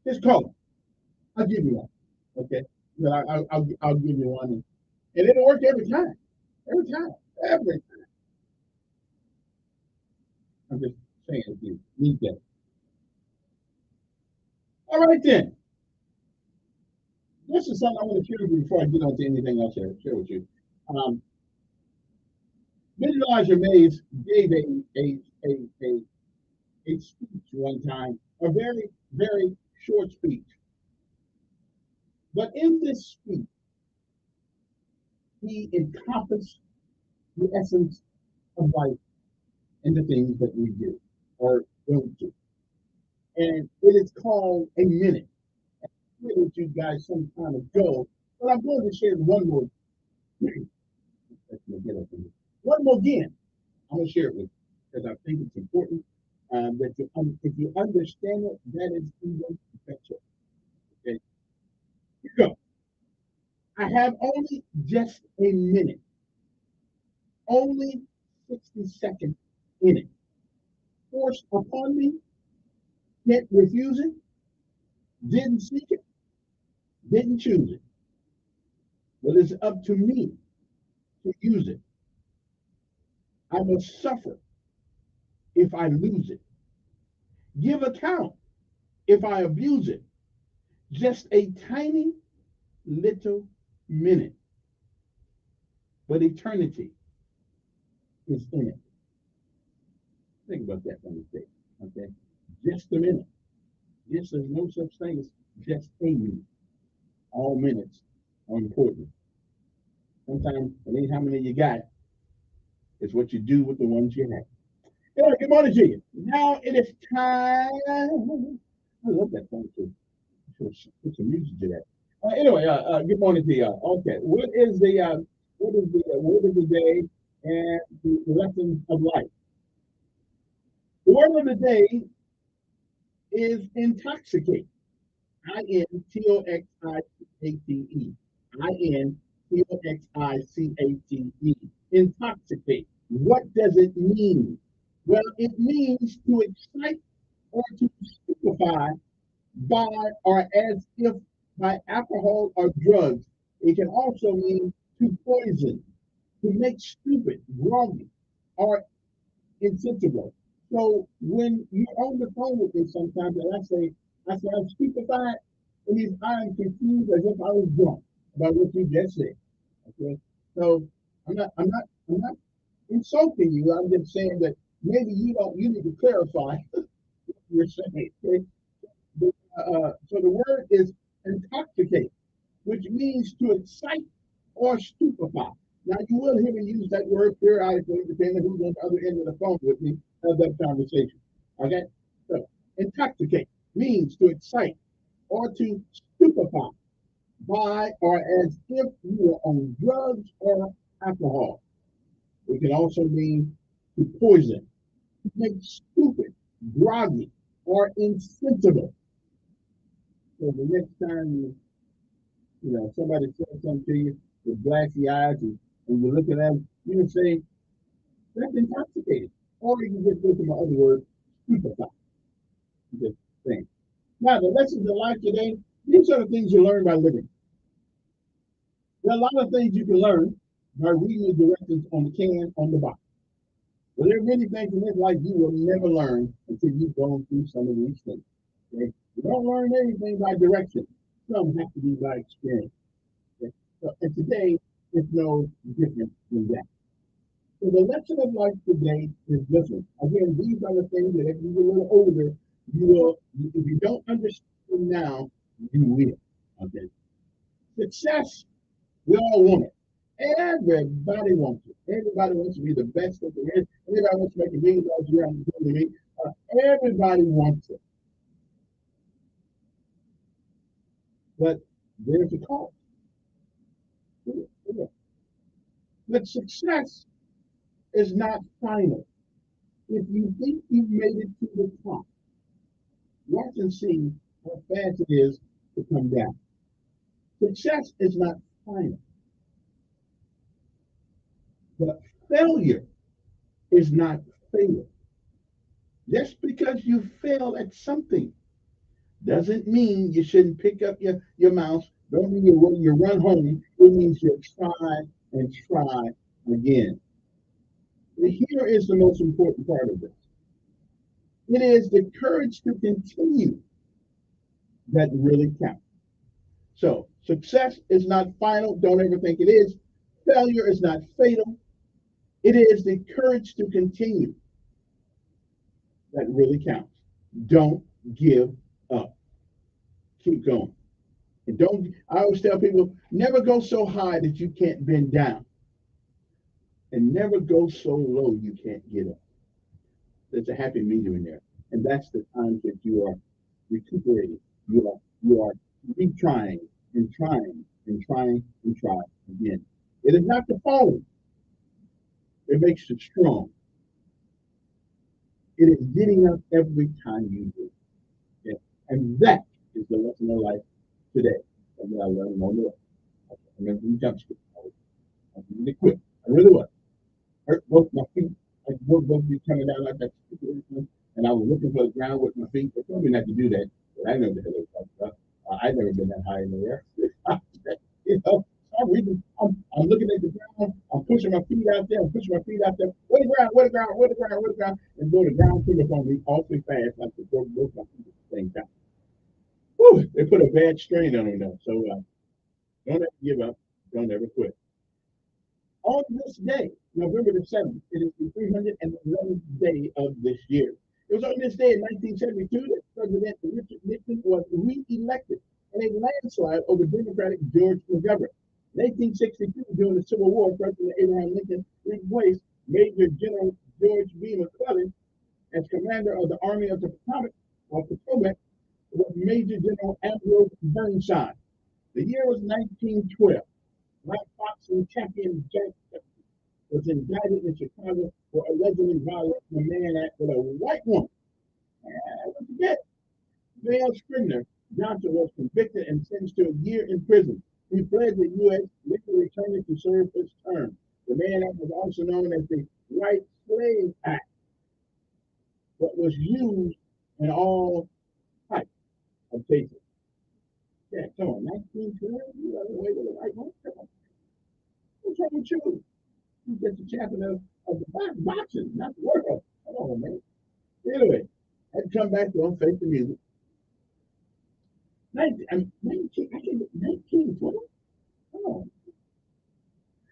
just call me. I'll give you one. Okay? But I'll give you one. And it'll work every time. Every time. I'm just saying if you need that. All right then. This is something I want to share with you before I get on to anything else here. Share with you. Elijah Mays gave a speech one time, a very, very short speech. But in this speech, he encompassed the essence of life and the things that we do or don't do. And it is called A Minute. I shared with you guys some time ago, but I'm going to share one more. One more again. I'm going to share it with you because I think it's important that if you understand it, that is even better. Okay, here we go. I have only just a minute, only 60 seconds in it. Forced upon me, can't refuse it, didn't seek it, didn't choose it. But it's up to me to use it. I must suffer if I lose it. Give account if I abuse it. Just a tiny little minute. But eternity is in it. Think about that for a minute. Okay? Just a minute. Yes, there's no such thing as just a minute. All minutes are important. Sometimes it ain't how many you got, it's what you do with the ones you have. Anyway, good morning to you. Now it is time. I love that song too. Put some music to that. Anyway, good morning to you. Okay, what is the word of the day and the lesson of life? The word of the day is intoxicate. Intoxicate. Intoxicate. Intoxicate. What does it mean? Well, it means to excite or to stupefy by or as if by alcohol or drugs. It can also mean to poison, to make stupid, groggy, or insensible. So when you're on the phone with me sometimes and I say I'm stupefied, it means I'm confused as if I was drunk about what you just said. Okay. So I'm not insulting you. I'm just saying that maybe you need to clarify what you're saying. Okay? So the word is intoxicate, which means to excite or stupefy. Now you will hear me use that word periodically, depending on who's on the other end of the phone with me of that conversation. Okay? So intoxicate means to excite or to stupefy by or as if you were on drugs or alcohol. It can also mean to poison, to make stupid, groggy, or insensible. So the next time You know, somebody says something to you with glassy eyes, and you look at them, you can say, that's intoxicated. Or you can just go to my other word, stupefied. Just saying. Now, the lessons of life today, these are the things you learn by living. There are a lot of things you can learn by reading the directions on the can on the box. But there are many things in this life you will never learn until you've gone through some of these things. Okay? You don't learn anything by direction. Some have to be by experience. Okay? So, and today is no different than that. So the lesson of life today is listen. Again, these are the things that if you get a little older, you will, if you don't understand them now, you will. Okay. Success, we all want it. Everybody wants it. Everybody wants to be the best that there is. Everybody wants to make $1 million a year. I'm telling you, everybody wants it. But there's a cost. But success is not final. If you think you've made it to the top, watch and see how fast it is to come down. Success is not final. But failure is not failure. Just because you fail at something doesn't mean you shouldn't pick up your mouse. Don't mean you run home. It means you try and try again. Here is the most important part of this. It is the courage to continue that really counts. So success is not final. Don't ever think it is. Failure is not fatal. It is the courage to continue that really counts. Don't give up. Keep going. And don't, I always tell people, never go so high that you can't bend down. And never go so low you can't get up. There's a happy medium in there. And that's the time that you are recuperating. You are retrying and trying and trying and trying again. It is not the falling that makes you strong. It is getting up every time you do. Yeah. And that is the lesson of life today. And I learned on the way. I remember from jump school. I was really quick. I really was. Hurt both my feet. I both be coming down like that. And I was looking for the ground with my feet. They told me not to do that. But I know the hell they talking about. I've never been that high in the air. You know, I'm looking at the ground. I'm pushing my feet out there. I'm pushing my feet out there. Where the ground? Where the ground? Where the ground? Where the ground? And go the ground took up on me awfully fast, like the both my feet at the same time. Whew, they put a bad strain on them now. So don't ever give up. Don't ever quit. On this day, November the 7th, it is the 311th day of this year. It was on this day in 1972 that President Richard Nixon was re-elected in a landslide over Democratic George McGovern. In 1862, during the Civil War, President Abraham Lincoln replaced Major General George B. McClellan as commander of the Army of the Potomac with Major General Ambrose Burnside. The year was 1912. Black boxing champion Jack was indicted in Chicago for allegedly violating a Mann Act with a white woman. And don't forget, Dale Scribner Johnson was convicted and sentenced to a year in prison. He fled the U.S., later returning to serve his term. The Mann Act was also known as the White Slave Act, but was used in all types of cases. Yeah, come on, 1912, you got away with a white woman? Come on. What's wrong with you? You get the champion of the boxing, not the world. Come on, man. Anyway, I had to come back to unfake the music. 1920? Come on.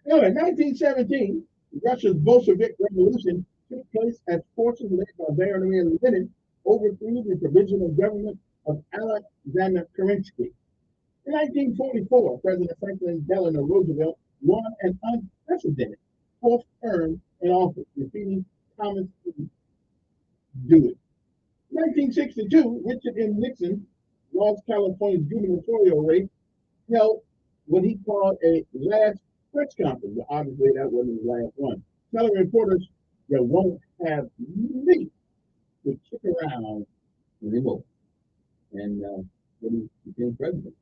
Anyway, 1917, Russia's Bolshevik Revolution took place as forces led by Vladimir Lenin overthrew the provisional government of Alexander Kerensky. In 1944, President Franklin Delano Roosevelt won an unprecedented fourth term in office, defeating Thomas Dewey. In 1962, Richard M. Nixon lost California's gubernatorial race, held what he called a last press conference. But obviously, that wasn't his last one. Telling reporters they won't have me to kick around anymore. And then he became president.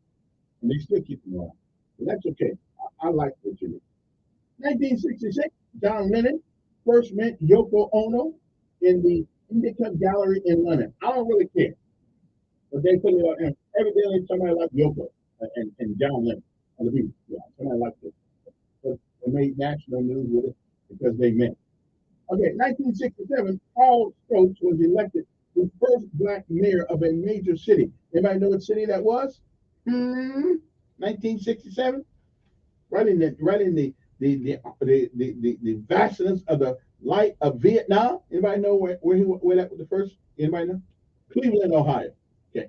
and they still keep them around. But that's okay. I like Virginia. 1966, John Lennon first met Yoko Ono in the Indica Gallery in London. I don't really care, but they put it on and evidently somebody like Yoko and John Lennon on the Beatles. Yeah, somebody like this. But they made national news with it because they met. Okay, 1967, Paul Stokes was elected the first black mayor of a major city. Anybody know what city that was? 1967, right in the vastness of the light of Vietnam. Anybody know where that was the first? Anybody know? Cleveland, Ohio. Okay.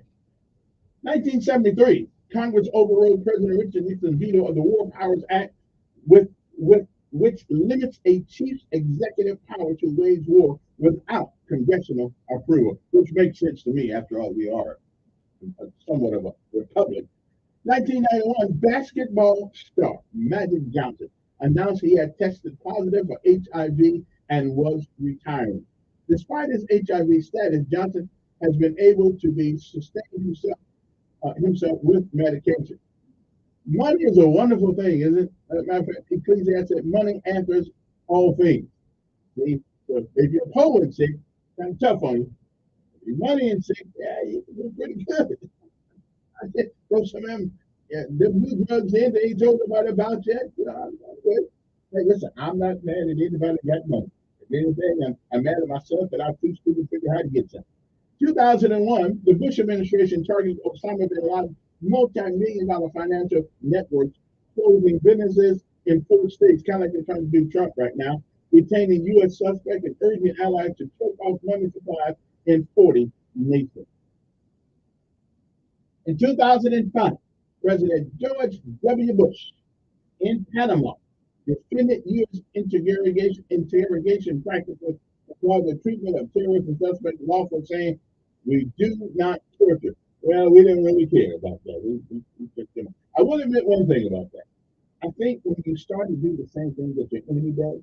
1973, Congress overrode President Richard Nixon's veto of the War Powers Act, with which limits a chief's executive power to wage war without congressional approval, which makes sense to me. After all, we are somewhat of a republic. 1991, basketball star Magic Johnson announced he had tested positive for HIV and was retiring. Despite his HIV status, Johnson has been able to sustain himself with medication. Money is a wonderful thing, isn't it? Matter of fact, Ecclesiastes said, money answers all things. See? So if you're poor and sick, kind of tough on you. If you're money and sick, yeah, you can do pretty good. I said, throw some of them, yeah, them new drugs in, they ain't told nobody about yet. You know, I'm good. Hey, listen, I'm not mad at anybody that got money. If anything, I'm mad at myself that I'm too stupid to figure out how to get some. 2001, the Bush administration targeted Osama bin Laden's multi-million-dollar financial networks, closing businesses in 4 states, kind of like they're trying to do Trump right now, detaining U.S. suspects and urging allies to choke off money supplies in 40 nations. In 2005, President George W. Bush in Panama defended U.S. interrogation practices for the treatment of terrorists and suspects lawful, saying, we do not torture. Well, we didn't really care about that. We took them. I will admit one thing about that. I think when you start to do the same thing that your enemy does,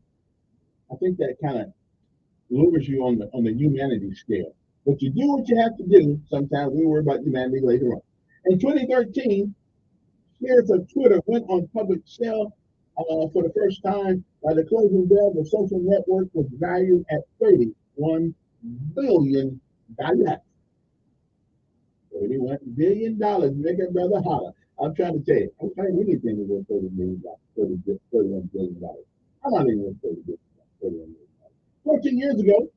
I think that kind of lowers you on the humanity scale. But you do what you have to do. Sometimes we worry about humanity later on. In 2013, shares of Twitter went on public sale for the first time. By the closing bell, the social network was valued at $31 billion. $31 billion. Make it brother holler. I'm trying to tell you, I'm trying anything to win $31 billion. I'm not even worth $31 billion. 14 years ago,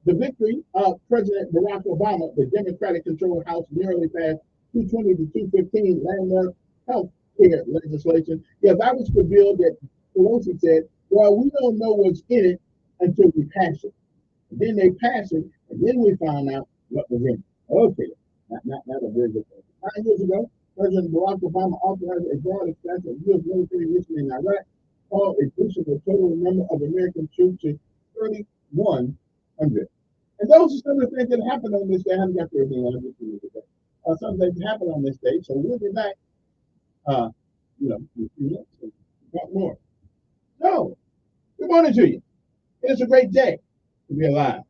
the victory of President Barack Obama, the Democratic-controlled House narrowly passed 220 to 215 landmark health care legislation. Yeah, that was the bill that Pelosi said, well, we don't know what's in it until we pass it. And then they pass it, and then we found out what was in it. Okay, not a very good thing. 9 years ago, President Barack Obama authorized a broad expansion of U.S. military mission in Iraq, called increasing the total number of American troops to 3,100. And those are some of the things that happened on this day. I haven't got to everything on this day. Some things happened on this day, so we'll be back. Got more. So, good morning to you. It's a great day to be alive.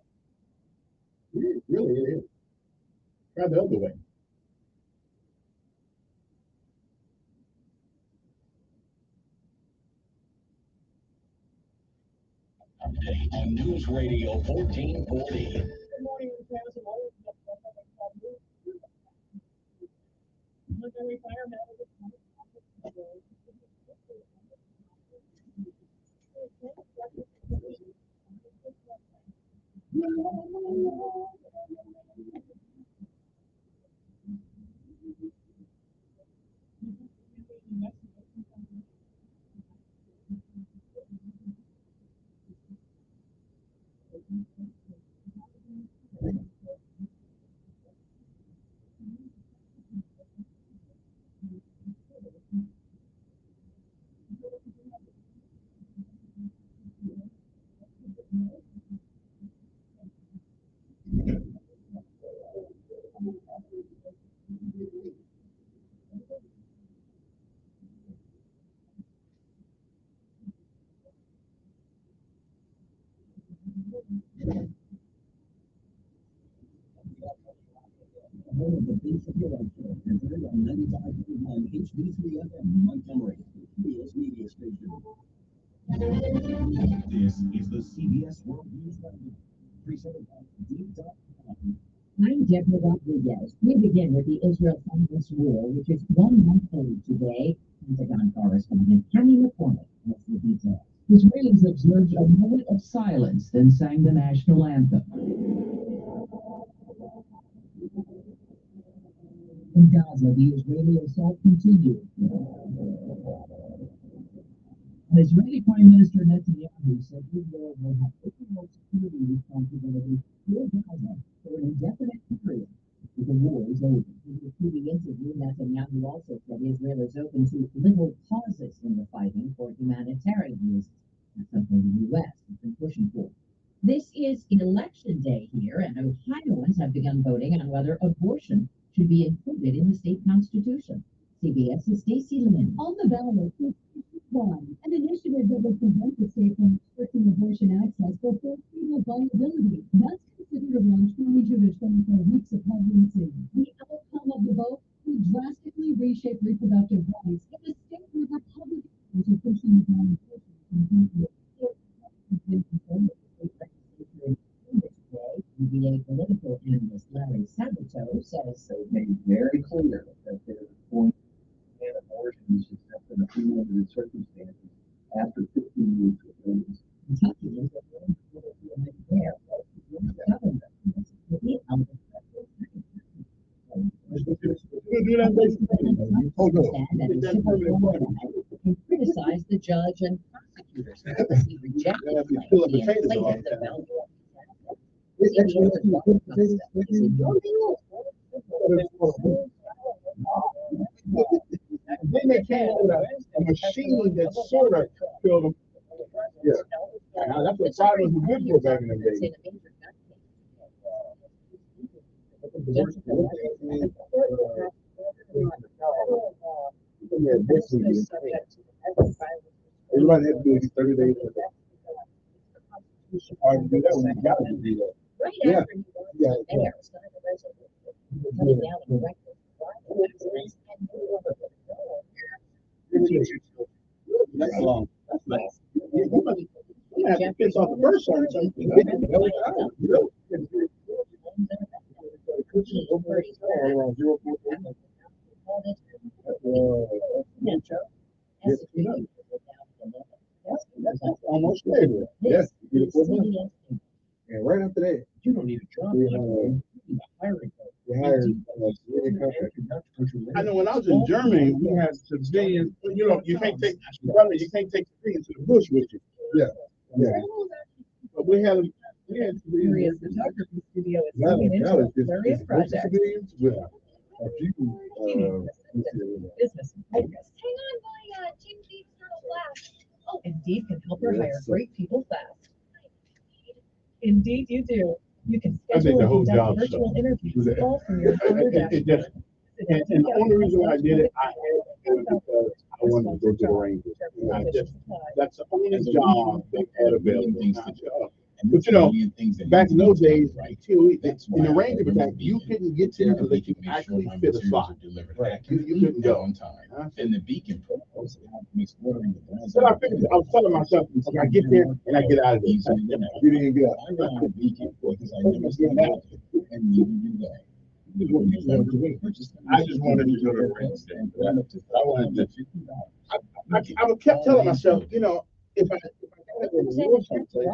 It really is. Try the other way. On News Radio 1440. Good morning, and heard on 95.1 HD3 FM Montgomery, Wheels Media Station. This is the CBS World News Roundup, presented by Deep.com. I'm Deborah Rodriguez. We begin with the Israel-Hamas war, which is 1 month old today. Pentagon correspondent Kenny McCormick has the details. Israelis observed a moment of silence, then sang the national anthem. In Gaza, the Israeli assault continued. Israeli Prime Minister Netanyahu said Israel will have overall security responsibility for Gaza for an indefinite period until the war is over. In a repeating interview, Netanyahu also said Israel is open to liberal pauses in the fighting for humanitarian reasons. That's something the U.S. has been pushing for. This is election day here, and Ohioans have begun voting on whether abortion should be included in the state constitution. CBS's Stacey Lynn. On the ballot is one, an initiative that would prevent the state from restricting abortion access for foreseeable viability. That's considered around 22 to 24 weeks of pregnancy. The outcome of the vote would drastically reshape reproductive rights in a state where Republicans are pushing down abortion. UVA political analyst Larry Sabato says they've made very clear that they're going to ban abortions except in a few limited circumstances after 15 weeks of pregnancy. Kentucky is a very there. And criticized the judge and prosecutors because he rejected the inflated the value. Then they came out with a machine that sort of killed them. Yeah. Now, that's what silence was good for back in the day. Everybody had to do it 30 days. Hard to do that when you got to do that. Yeah. Yeah. That's long. That's nice. You have to piss off the first one. So you can get it. That's almost there. Yes. And right after that, you don't need a job. I know when I was in Germany, we had civilians. You know, you can't take civilians to the bush with you. Yeah, yeah. But we had civilians. The photography studio is moving into various projects. With a few business focus. Hang on, my Jim Deep started last. Oh, Indeed can help her hire great people fast. Indeed, you do. You can schedule and conduct virtual interviews all from your employer dashboard. And the only reason why I did it, I had it because I wanted to go to the Rangers. That's the only job that had available. But you know, back in those days, in the Ranger battalion, you couldn't get there unless you actually fit a slot. Right. You couldn't go on time. And the Beacon proposed exploring the brand. So I was telling myself, I get there and I get out of there. You didn't get out. I got on the Beacon because I never started out and you didn't go. I just wanted to go to the Rangers. I wanted to. I kept telling myself, you know, if I gotta go to war someplace,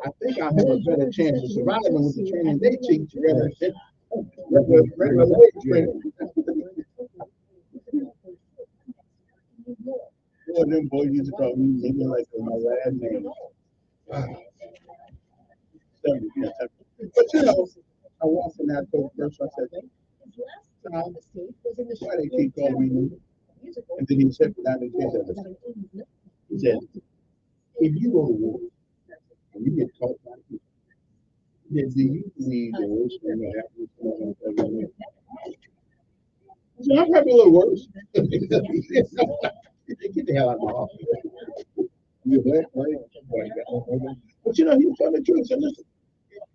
I think I have a better chance of surviving with the training they teach rather than regular training. Boy, them boys used to call me maybe like my last name. But you know, I walked in that door first. I said, Tom, why they keep calling me? And then he said, down and said, he said, if you go to war and you get caught by people, then do you believe the worst thing that happens to everyone? So I'm probably a little worse. Get the hell out of my office. You're black, right? But you know, he was telling the truth. So listen,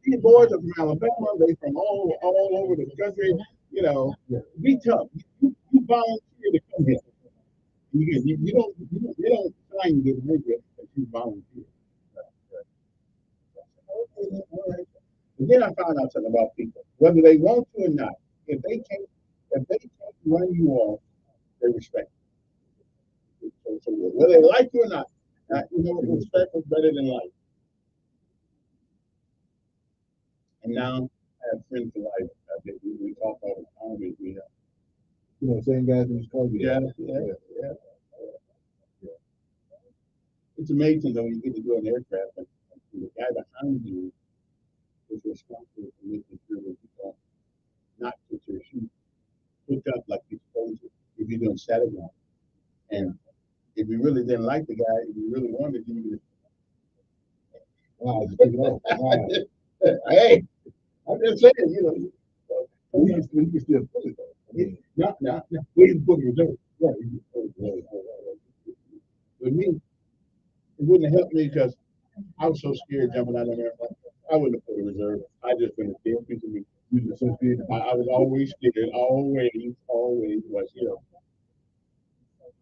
these boys are from Alabama, they from all over the country. You know, be tough. volunteer to come here. They don't sign you to make it if you volunteer. Okay, all right. And then I found out something about people, whether they want to or not. If they can't run you off, they respect you. So whether they like you or not, respect is better than life. And now I have friends for life. I think we talk all the time. Same guys in this car. Yeah. It's amazing though you get to go in aircraft and the guy behind you is responsible for making sure that you don't not put your shoes hook up like you're supposed to if you're doing static ground. And if you really didn't like the guy, if you really wanted to, you would. Hey, I'm just saying, we can still put it though. No, we can put it reserve. Right. With me, it wouldn't have helped me because I was so scared jumping out of there. I wouldn't have put a reserve. I just been a scared piece of me. You were so scared. I was always scared. Always was.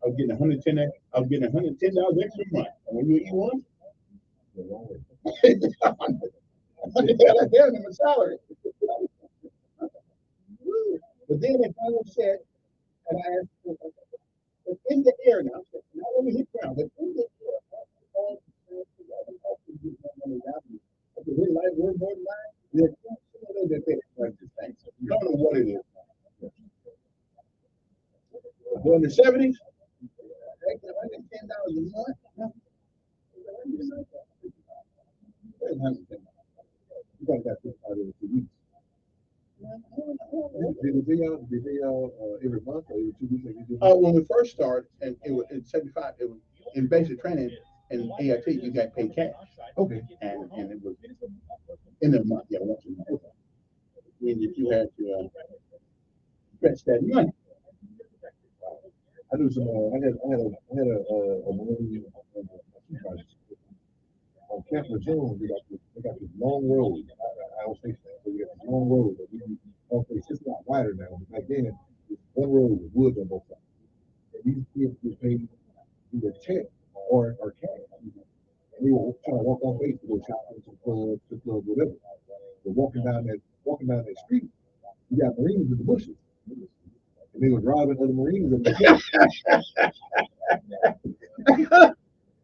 I was getting $110. I was getting $110 extra a month. And when you eat one, that's my salary. But then they finally said, and I asked, it's in the air now, not only hit ground, but in the air. You don't know what it is. But in the 70s, $110 a month. You got that out of the weeks. Did they every month or every 2 weeks? When we first started, and it was in 75, it was in basic training and AIT, you got paid cash. Okay. And it was in the month, once a month. Means that you had to fetch that money. I do some. I had a Marine on Camp Lejeune. They got this long road. I was thinking that we got this long road. It's just a lot wider now. Back then, one road with woods on both sides. And these kids were paid either check or cash. And they were trying to walk off base to go shopping to clubs, whatever. But walking down that street, you got Marines in the bushes. And they were driving other Marines in the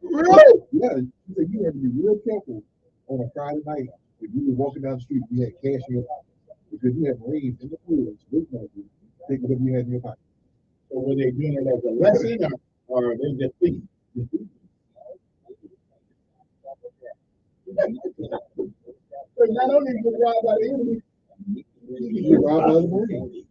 Really? Yeah. He said you had to be real careful on a Friday night if you were walking down the street and you had cash in your pocket. Because you had Marines in the woods looking at you, take whatever you had in your pocket. So were they doing it as a lesson or they just thinking? So not only did you rob by the enemy, you rob by the Marines.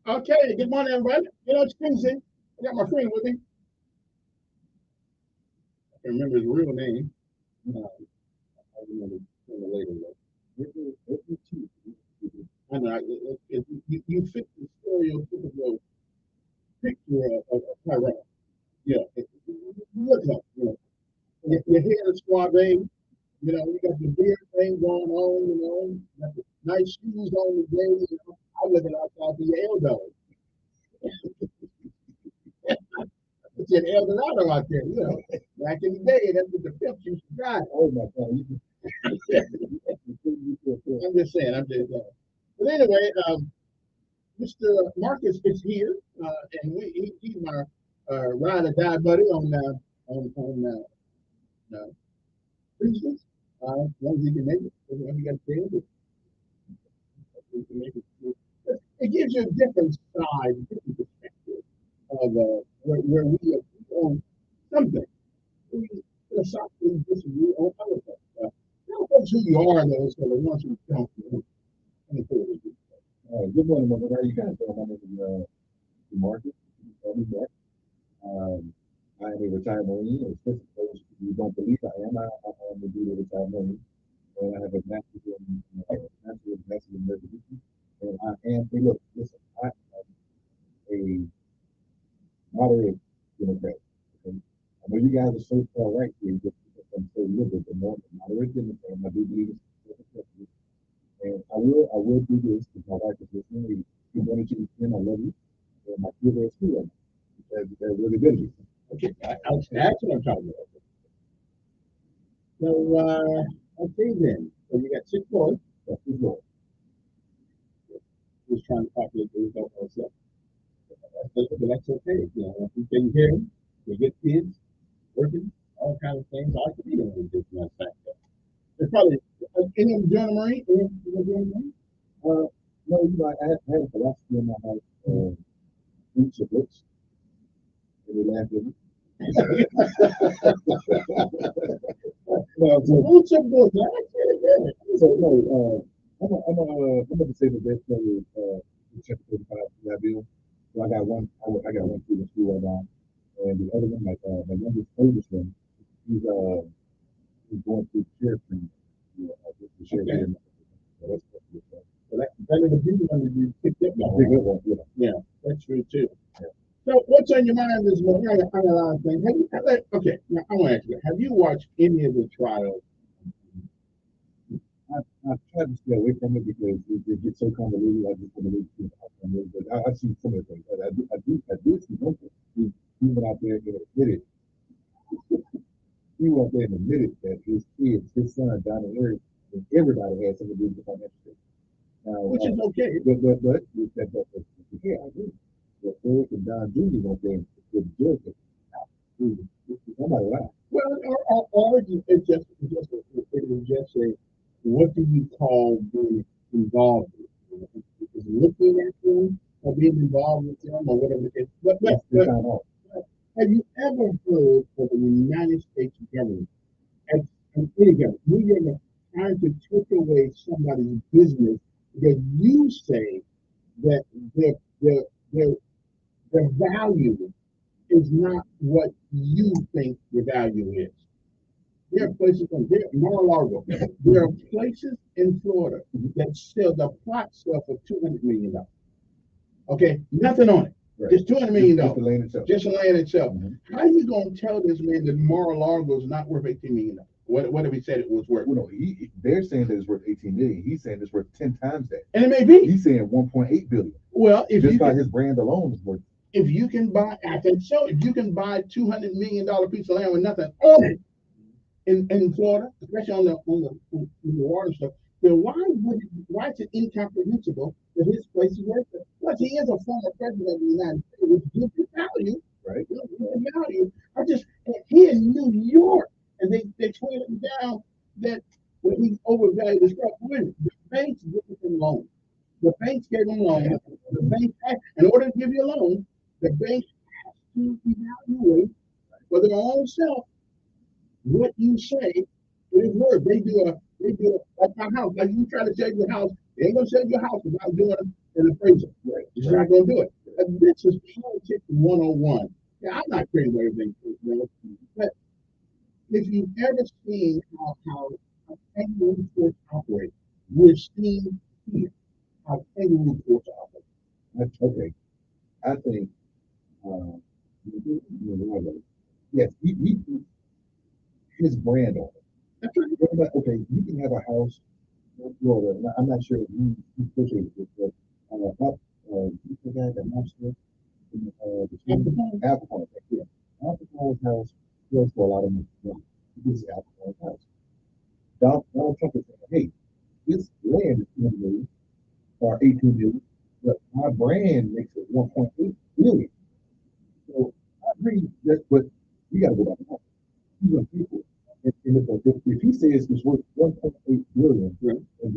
Okay, good morning, everybody. It's Tuesday. I got my friend with me. I can remember his real name. I remember later. I know you fit the stereotypical picture of Tyrone. Yeah, look up. Your hair is suave. You got the beard thing going on. You got the nice shoes on today. I'm looking outside for your elbow. It's an Eldorado out there, Back in the day, that's what the pimps used to drive. Oh my God. I'm just saying. But anyway, Mr. Marcus is here, and he's my ride or die buddy on Christmas. As long as he can make it, he got paid. It gives you a different side, different perspective of where we are on something. We philosophically disagree on other things. Tell folks who you are, though, so the ones who don't know. Good morning, mother. How are you guys doing? My name is Marcus. I am a retired Marine. As you don't believe I am, I am indeed a retired Marine. And I have a master's in medicine. And I am, hey, look, listen, I am moderate Democrat. Okay? I know you guys are so far right here, just because I'm so liberal, but more moderate Democrat. I do believe it's and I will do this because my wife is listening. She's going to the I love you. And my kids are at school right now. They're really good at me. Okay, that's what I'm talking about. So, okay then. So you got 6 boys. That's 6 boys. Just trying to populate the result myself. But that's okay. You know, if you can hear them, they get kids, working, all kinds of things. I can be doing this matter of fact. It's probably any of them join the Marine? Any of them join the Marine? No, I had a philosophy in my house, each of books. And they laughed at me. So no, I'm going to say the best player is Chapter 35 bill. So I got one kid in school right now, and the other one, my oldest one, he's going through sheriff training. The sheriff training. So that is a big one that you picked up. Big one, yeah. Yeah, that's true too. Yeah. So what's on your mind this morning? I got a lot of things. Okay, now I want to ask you, have you watched any of the trials? I've tried to stay away from it because it gets so convoluted. I just want to leave it. But I've seen some of the things. I do see one thing. He went out there and admitted. He went out there and admitted that his kids, his son, down in there, and everybody had something to do with the financial state. Which is okay. But yeah, I agree. But Eric and Don Jr. went there and judge it. Somebody lied. Well, or it was just a, what do you call being involved with? Is looking at them or being involved with them or whatever it is. But have you ever heard of the United States government and any government, we are trying to take away somebody's business because you say that their value is not what you think the value is. There are places Mar-a-Lago. There are places in Florida that sell the plot sell for $200 million. Okay, nothing on it. Right. Just $200 million. Just the land itself. Just the land itself. Mm-hmm. How are you going to tell this man that Mar-a-Lago is not worth $18 million? What have we said it was worth? Well, no, they're saying that it's worth $18 million. He's saying it's worth 10 times that. And it may be. He's saying $1.8 billion. Well, if just by his brand alone is worth. If you can buy, I think so. If you can buy $200 million piece of land with nothing on it in Florida, especially on the water stuff, then why is it incomprehensible that his place is worth it? Plus, he is a former president of the United States, which gives you value, right? Value. He in New York, and they tweeted him down that when he overvalued his stuff. The banks gave him loans. The banks gave him loans. The bank, in order to give you a loan, the bank has to evaluate for their own self what you say is worth. They do like my house. Like you try to sell your house, they ain't gonna sell your house without doing an appraisal. Right. They're not gonna do it. And this is politics 101. Yeah, I'm not crazy about everything, but if you've ever seen how kangaroo courts operate, we've seen here how kangaroo courts operate. Okay, I think yes, he his brand on it. That's right. Okay, you can have a house in Florida. I'm not sure if you associated with it, but you forgot that monster in Alcohol. Yeah, Alcohol's house goes for a lot of money. This is Alcohol's house. Donald Trump is saying, hey, this land is 200 million or 18 million, but my brand makes it 1.8 billion. So I agree that, but you got to go back and he's going to pay for it. If he says it's worth 1.8 billion, right, and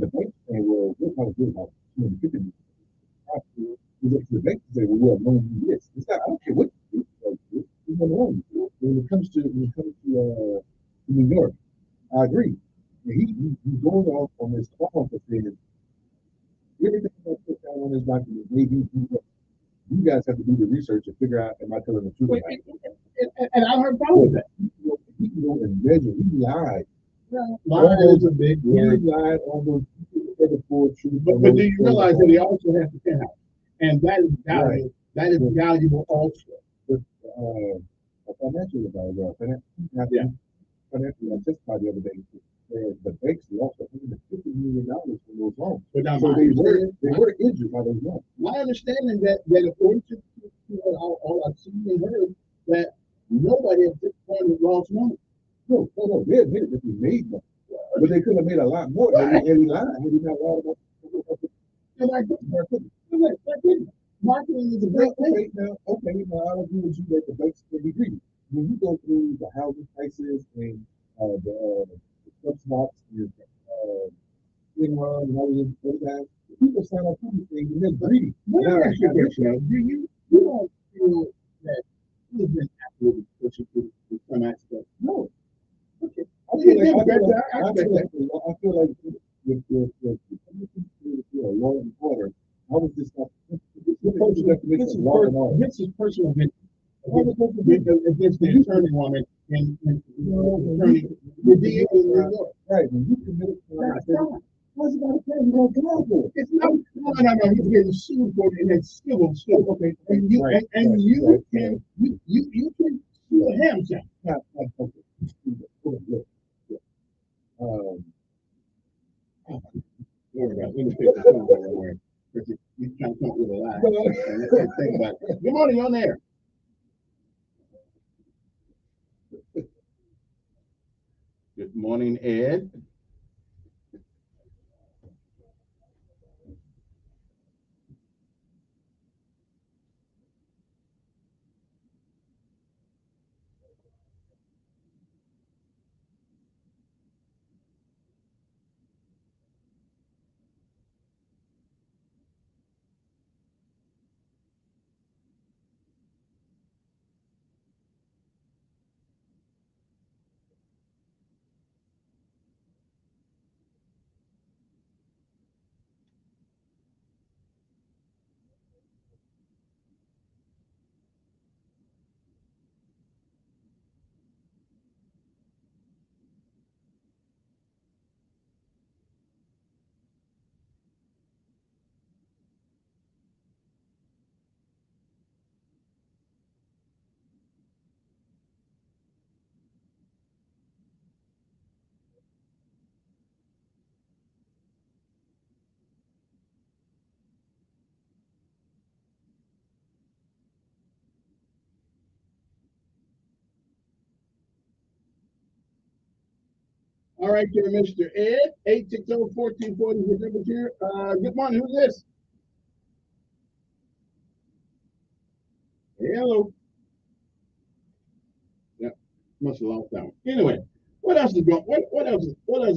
the bank saying, well, we're probably good about 250 million. The bank say, well, we'll loan you this. It's not, I don't care what you're going to loan you. When it comes to New York, I agree. He goes off on this clause that says everything I put down on this document, maybe you guys have to do the research and figure out, am I telling the truth? And I heard about with that. He can go and measure. He lied. Lying is a big word. He lied on those truth. But do you realize that he also has the penthouse? And that is value That is valuable also. But, a financial advisor, Yeah. financial, I testified the other day, the banks lost $150 million from those loans. But now So my they were injured by those loans. my understanding that according to all I've seen and heard, that nobody at this point has lost money. No, they admitted that we made money. But they could have made a lot more had he lied. Had he not lied about Marketing is a great thing. now, I'll agree with you that the banks can be greedy. When you go through the housing prices and the subspots and Enron and all those guys, people sign up for these things and they're greedy. Let me ask you a question. Do you don't feel that he's been absolutely pushing to some aspect? No. Okay. I feel like if you're a law and order, how was this not? This is personal against the attorney woman and attorney the DA in New York. Right. When you commit what's it got to pay? You don't get out there. It's not. No. He's getting sued for it, and it's civil suit. Okay. And you can sue him, sir. Let me take this phone somewhere. You can't come with a lie. Think about it. Good morning, on there. Good morning, Ed. All right, dear Mr. Ed, 860-1440 is the number here. Good morning, who's this? Hello. Yeah, must have lost that one. Anyway, what else is going is going on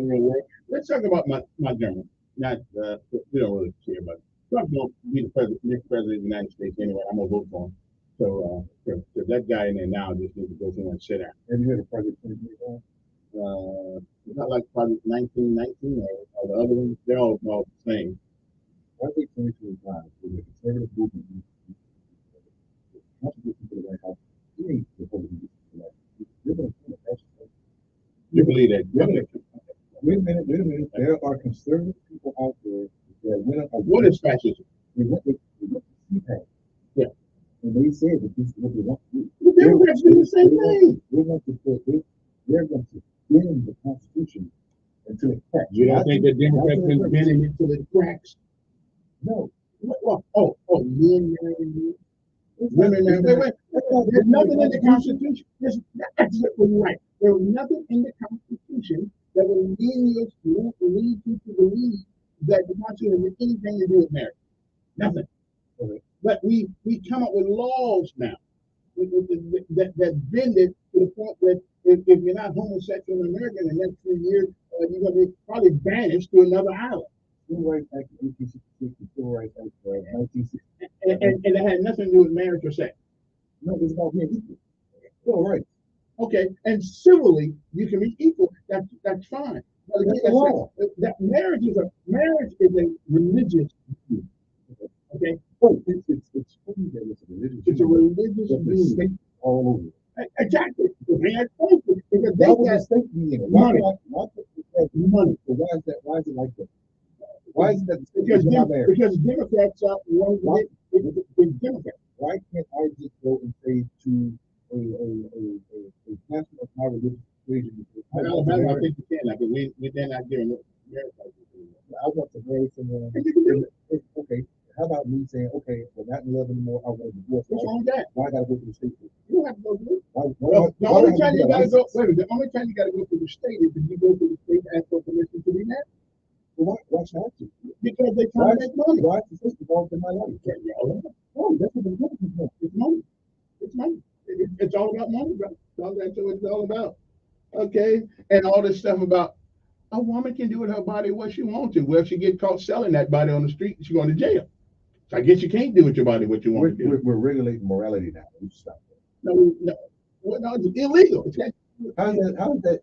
in your world? Let's talk about my German. Not we don't really care about it. Trump don't be the next president of the United States anyway. I'm gonna vote for him. So that guy in there now just needs to go somewhere and sit down. Have you heard of Project 2025? It's not like Project 1919 or the other ones. They're all the same. Project 2025 is a conservative movement. Not to get people to the White House. You believe that? Wait a minute. There are conservative people out there that went up. What is fascism? They went to CPAC. Yeah. And they said that this is what they want to do. The Democrats do the same thing. They're going to bend the Constitution until it cracks. You don't think the Democrats can bend it until it cracks? No. Men marrying men. Women marrying. Wait. There's nothing in the Constitution. That's exactly right. There was nothing in the Constitution that would lead you to believe that the Constitution has anything to do with marriage. Nothing. Okay. But we come up with laws now that bend it to the point that if you're not homosexual in America in the next few years, you're going to be probably banished to another island. Civil Rights Act of 1866, the Civil Rights Act of 1960. And it had nothing to do with marriage or sex. No, it's about being equal. Civil rights. Okay, and civilly you can be equal. That's fine. But again, that marriage is a religious view. Okay. Oh, it's funny that it's a religious. It's a religious view. State all over. Exactly. Because they got state meaning money. Money. So why is it like that? Why is it that because Democrats want It's Democrat. Why can't I just go and say to a pastor of my religious persuasion, In Alabama, I think you can, but they're not giving it. I want to marry someone. Okay, how about me saying, okay, we're not in love anymore, I want to divorce. What's wrong with that? Why I gotta go to the state? You don't have to go through it. The why only do I time have to you get a gotta go, license? wait, the only time you gotta go to the state is if you go to the state and ask for permission to be married. Well, why should I have to? Because they try to make money. Why is the system involved in my life? No, that's what the government wants. It's money. It's money. It's all about money, bro. That's what it's all about. Okay, and all this stuff about a woman can do with her body what she wants to. Well, if she get caught selling that body on the street, she's going to jail. So I guess you can't do with your body what you want to do. We're regulating morality now. We should stop that. No, it's illegal. How is that?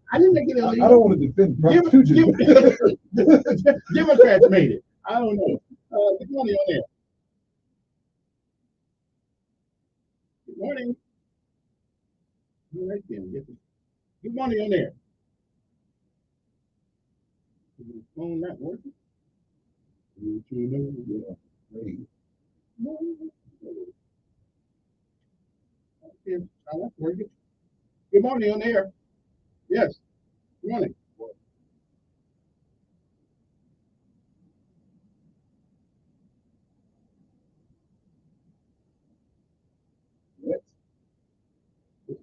I didn't make it illegal. I don't want to defend prostitution. Democrats made it. I don't know. Good morning on there. Good morning. All right then. Good morning on there. Is the phone not working? Yeah. Hey. Okay, that's working. Good morning on there. Yes. Good morning. What? It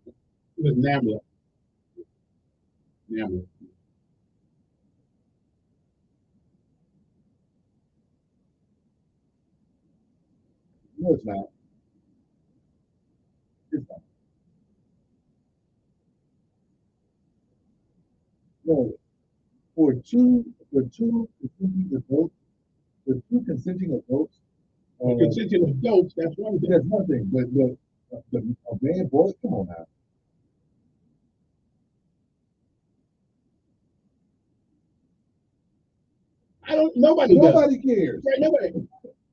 was Namla. Namla. No, it's not. It's not. No. For two consenting adults, Consenting adults, that's one thing. that's one thing. But a man, boy, come on now. Nobody cares. Right, nobody.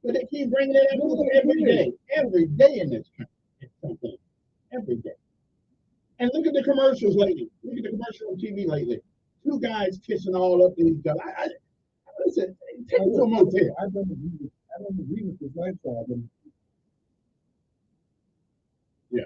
But they keep bringing it up every day. Every day in this country. Every day. And look at the commercials lately. Look at the commercial on TV lately. Two guys kissing all up in each other. Listen, take it to a motel. I don't agree with this lifestyle. But yeah.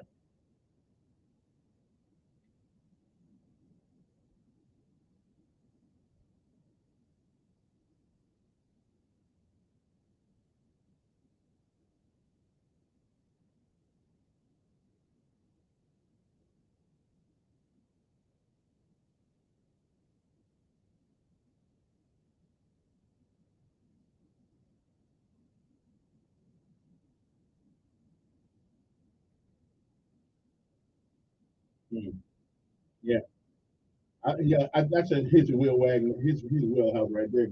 Yeah. That's his wheel wagon, his wheelhouse right there.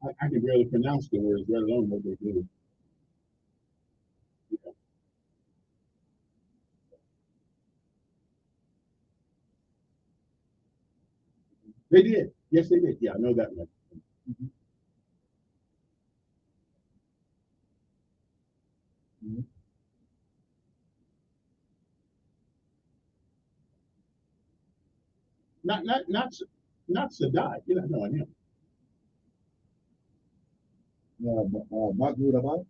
I can barely pronounce the words, let alone what they do. Yeah. They did. Yes, they did. Yeah, I know that much. mm-hmm. Mm-hmm. Not Sadat. You're not knowing him. Mahmoud Ahmad.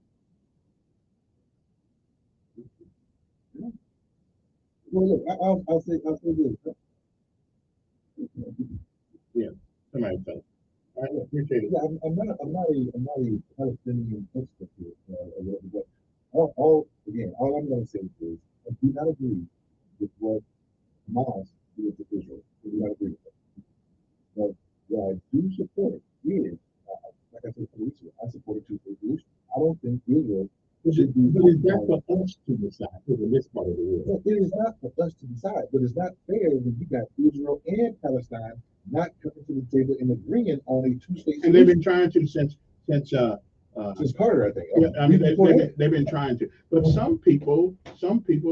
Yeah. Well, look, I'll say this. Yeah, somebody tell it. I appreciate it. Yeah, I'm not a Palestinian expert here, but all I'm going to say is I do not agree with what Hamas did to Israel. I do not agree with that. But what I do support is, like I said a few weeks ago, I support a two-state solution. I don't think Israel should be. But is that for us to decide in this part of the world? It is not for us to decide, but it's not fair when you got Israel and Palestine not coming to the table and agreeing on a two-state solution. And they've been trying to since Carter, I think. Yeah, I mean, they've been trying to, but some people,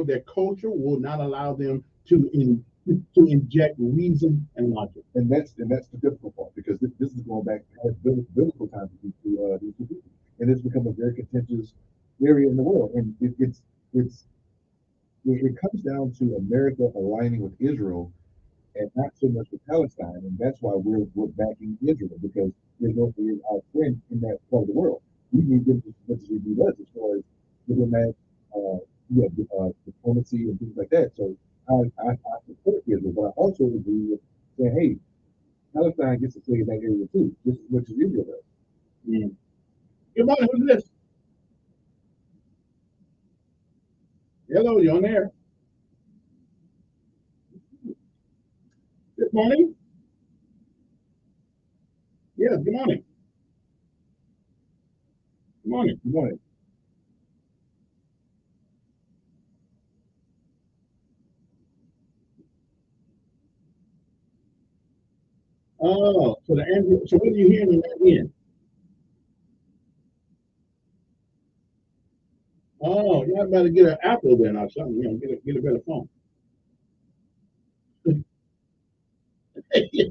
their culture will not allow them to inject reason and logic. And that's the difficult part, because this is going back to biblical times to these two people, and it's become a very contentious area in the world, and it comes down to America aligning with Israel and not so much with Palestine, and that's why we're backing Israel, because Israel is our friend in that part of the world. we need them as much as we do us as far as diplomat, diplomacy and things like that. So I support Israel, but I also agree with saying, hey, Palestine gets to stay in that area too, just as much as Israel does. Mm. Good morning, who's this? Hello, you on there? Good morning. Yes, good morning. Good morning. Good morning. Oh, so the Andrew, so what are you hearing in that end? Oh, you better get an Apple then or something, you know, get a better phone. Yeah.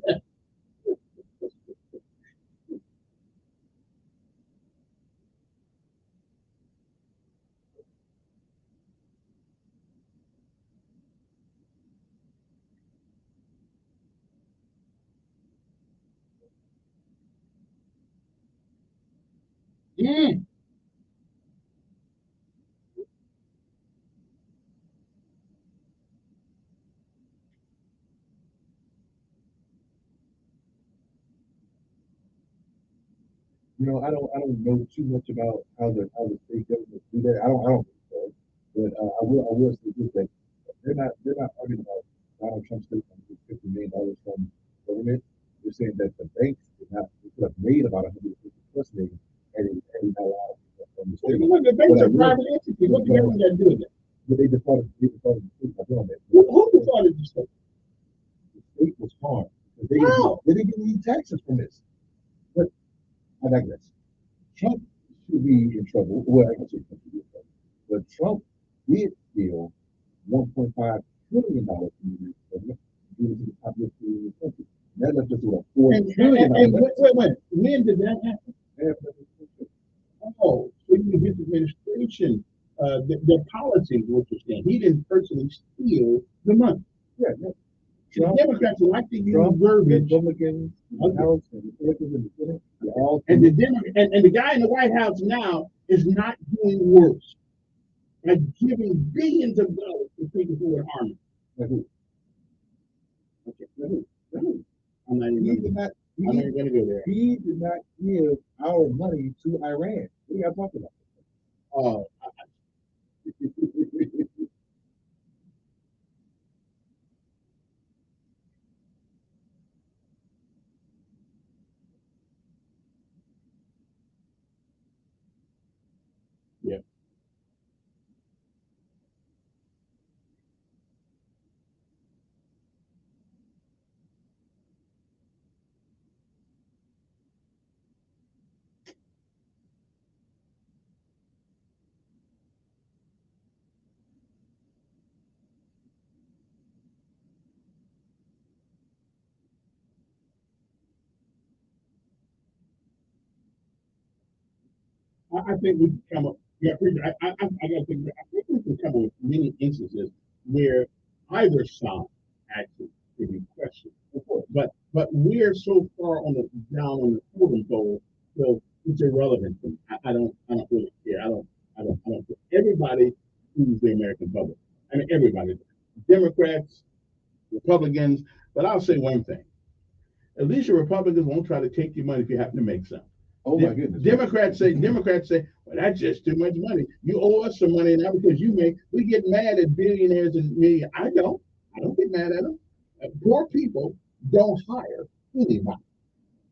Mm. I don't know too much about how the state governments do that. I don't think so. But I will say this that they're not arguing about Donald Trump's taking $50 million from government. They're saying that the banks they could have made about 150 plus million and it allowed from the Well, state. you know, the banks are private entities. What the government got to do with that? But they defrauded the state by doing that. Who defrauded the state? The state was harmed. No. They didn't get any taxes from this. But I digress. Trump should be in trouble. Well, I can say Trump should be in trouble. But Trump did steal $1.5 trillion from the government due to the population of the country. That left us with a $4 trillion. Wait. When did that happen? Oh, so you his administration, the policies, what you're saying. He didn't personally steal the money. Yeah. The Democrats like to use Trump, verbiage. Republicans in the House and Republicans in the Senate, they're all And the guy in the White House now is not doing worse. Like giving billions of dollars to people who are harming. Like who? Okay, who? I'm not even going to go there. He did not give our money to Iran. What are y'all talking about? Oh, yeah. I think we can come up. Yeah, I got to think. I think we can come up with many instances where either side actually could be questioned. But we're so far on the down on the totem pole, so it's irrelevant to me. I don't really care. I don't. Everybody who's the American public. I mean, everybody, Democrats, Republicans. But I'll say one thing: at least your Republicans won't try to take your money if you happen to make some. Oh my goodness. Democrats say, well, that's just too much money. You owe us some money now because you make. We get mad at billionaires and millions. I don't get mad at them. Poor people don't hire anybody.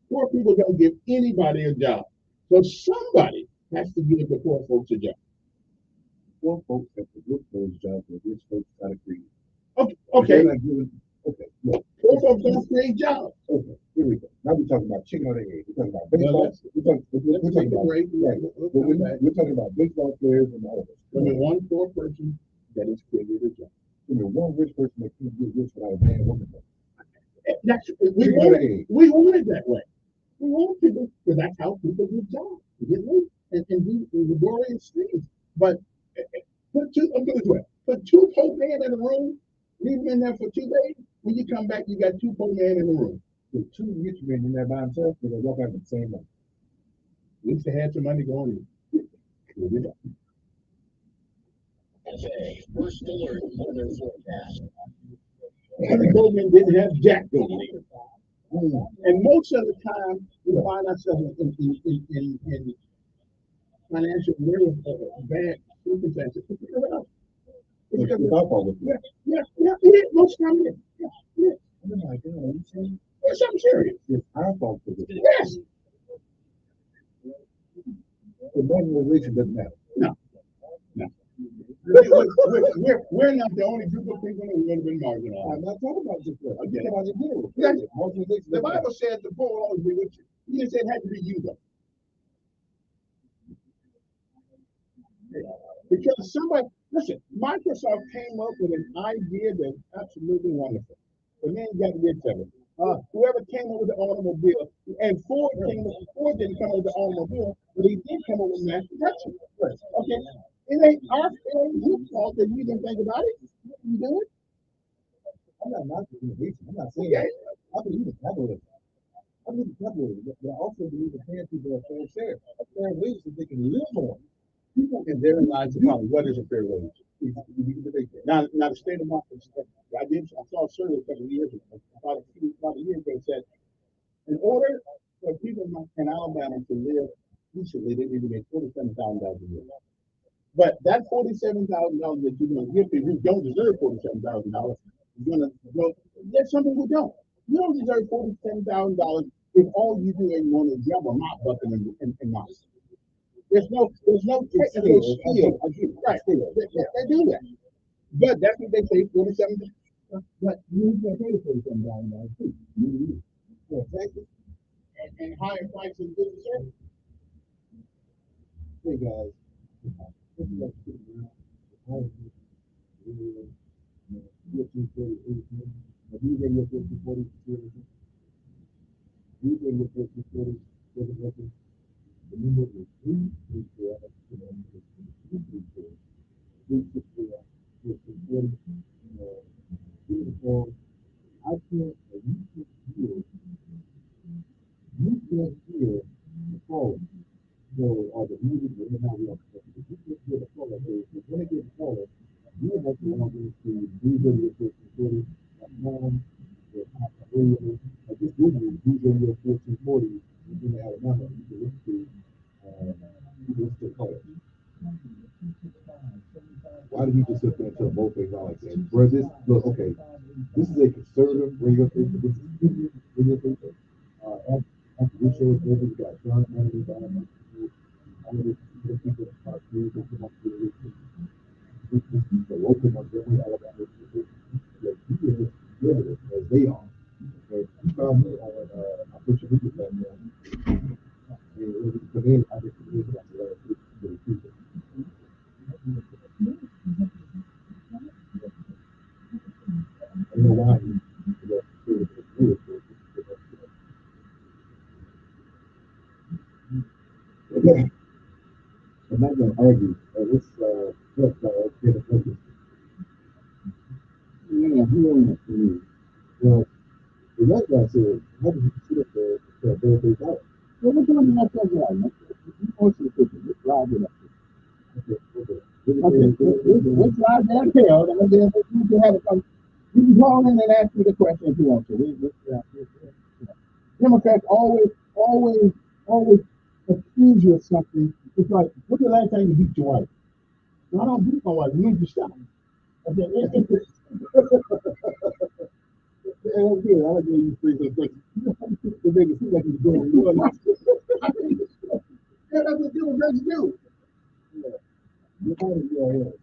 Poor people don't give anybody a job. So somebody has to give the poor folks a job. Poor folks have to look for those jobs that rich folks try to create. Okay. Look. Poor folks don't create jobs. Okay, here we go. Now we're talking about chicken or the egg. We're talking about baseball. We're talking about baseball players and all of this. Give me one poor person that is created a job. Give me one rich person that can't get rich without a man woman. We want it that way. We want people because that's how people get jobs, to get rich and do laborious things. But put two poor men in a room, leave them in there for 2 days. When you come back, you got two poor men in the room. With two rich men in there by themselves, they're gonna walk out with the same money. least they had some money going in. FA First Alert Weather Forecast. Henry Goldman didn't have Jack going. And most of the time, we find ourselves in financial very bad circumstances. It's our fault. Yeah, most of the time, yeah. Oh my God, are you saying? It's something serious. It's our fault for this. Yes. The marginalization doesn't matter. No. We're not the only group of people who would have been marginalized. I'm not talking about just that. I'm talking about it here. Yes. Marginalization. The Bible says the poor will always be with you. He didn't say it had to be you, though. Because somebody, listen, Microsoft came up with an idea that's absolutely wonderful. The man got rich of it. Whoever came up with the automobile, and Ford didn't come up with the automobile, but he did come up with mass production. Okay, it ain't his fault that we didn't think about it. You do it. I'm not knocking innovation. I'm not saying that. I believe in capitalism. I believe in capitalism, but I also believe in paying people a fair share, a fair wage so they can live more. And therein lies the problem. What is a fair wage? Now the state of market. I saw a survey a couple of years ago, about a year ago, said in order for people in Alabama to live decently, they need to make $47,000 a year. But that $47,000 that you're going to give people who don't deserve $47,000 is going to go. There's some people who don't. You don't deserve $47,000 if all you do is want to jump a mop bucket and mop. There's no technical skill. Right. They do that. But that's what they say, 47. But you can pay $47,000 too. Yeah, exactly. And higher prices and good service. Hey guys, this is like sitting around. I can't, you can't hear the phone. So, or the music, or how we are. You can't hear the phone. So, when it gets phone, you have to log into DJ1440. This Google DJ 1440 in Alabama. You can listen to color. Why did he just sit there and tell both things all like that? Whereas this, look, okay, this is a conservative radio station. This is a radio station. After this show is over, we got John Kennedy down. All of this people about news and come up to the local Montgomery, Alabama. As they are. And he found me on my social media platform. And when he come in, I just believe that the people. I don't know why he I'm not going to argue. This Kevin Elkins. Yeah, he owned it. Well, the white guy said, how did you sit up there and tell things out? Well, what time did I tell you? You want to put the drive in up there. Let's drive down tail, and then you can have a conversation. You can call in and ask me the question if you want to. Democrats always accuse you of something. It's like, what's the last time you beat your wife? No, I don't beat my wife. You need to stop. Okay. I don't give you three good questions. The nigga seems like he's doing it. That's what Democrats do. Yeah. You're out of your head.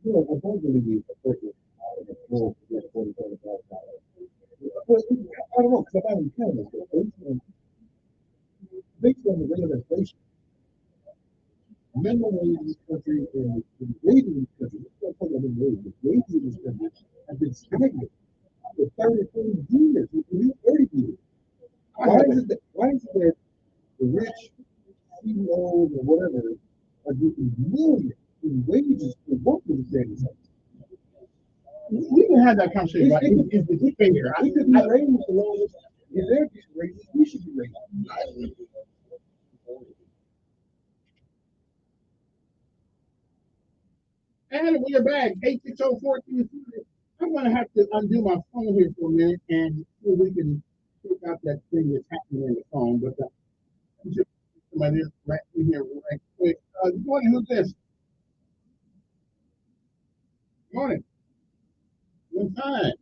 You know, I don't believe you a person out of the floor to get $47,000. I don't know, because I'm not even this. Based on the rate of inflation, minimum wage in this country and the wages in this country, let's talk about minimum wage, the wages in this country have been stagnant for 30 or 40 years, maybe 30 years. Why is it that the rich CEOs or whatever are getting millions in wages for working things? We can have that conversation. Right? It's the fair. We could be raised along with, if they're getting raised, we should be raised. And we are back. 860-14. I'm gonna have to undo my phone here for a minute and see if we can pick out that thing that's happening on the phone. But I'm just somebody right in here right quick. Good morning. Who's this? Good morning. Good time.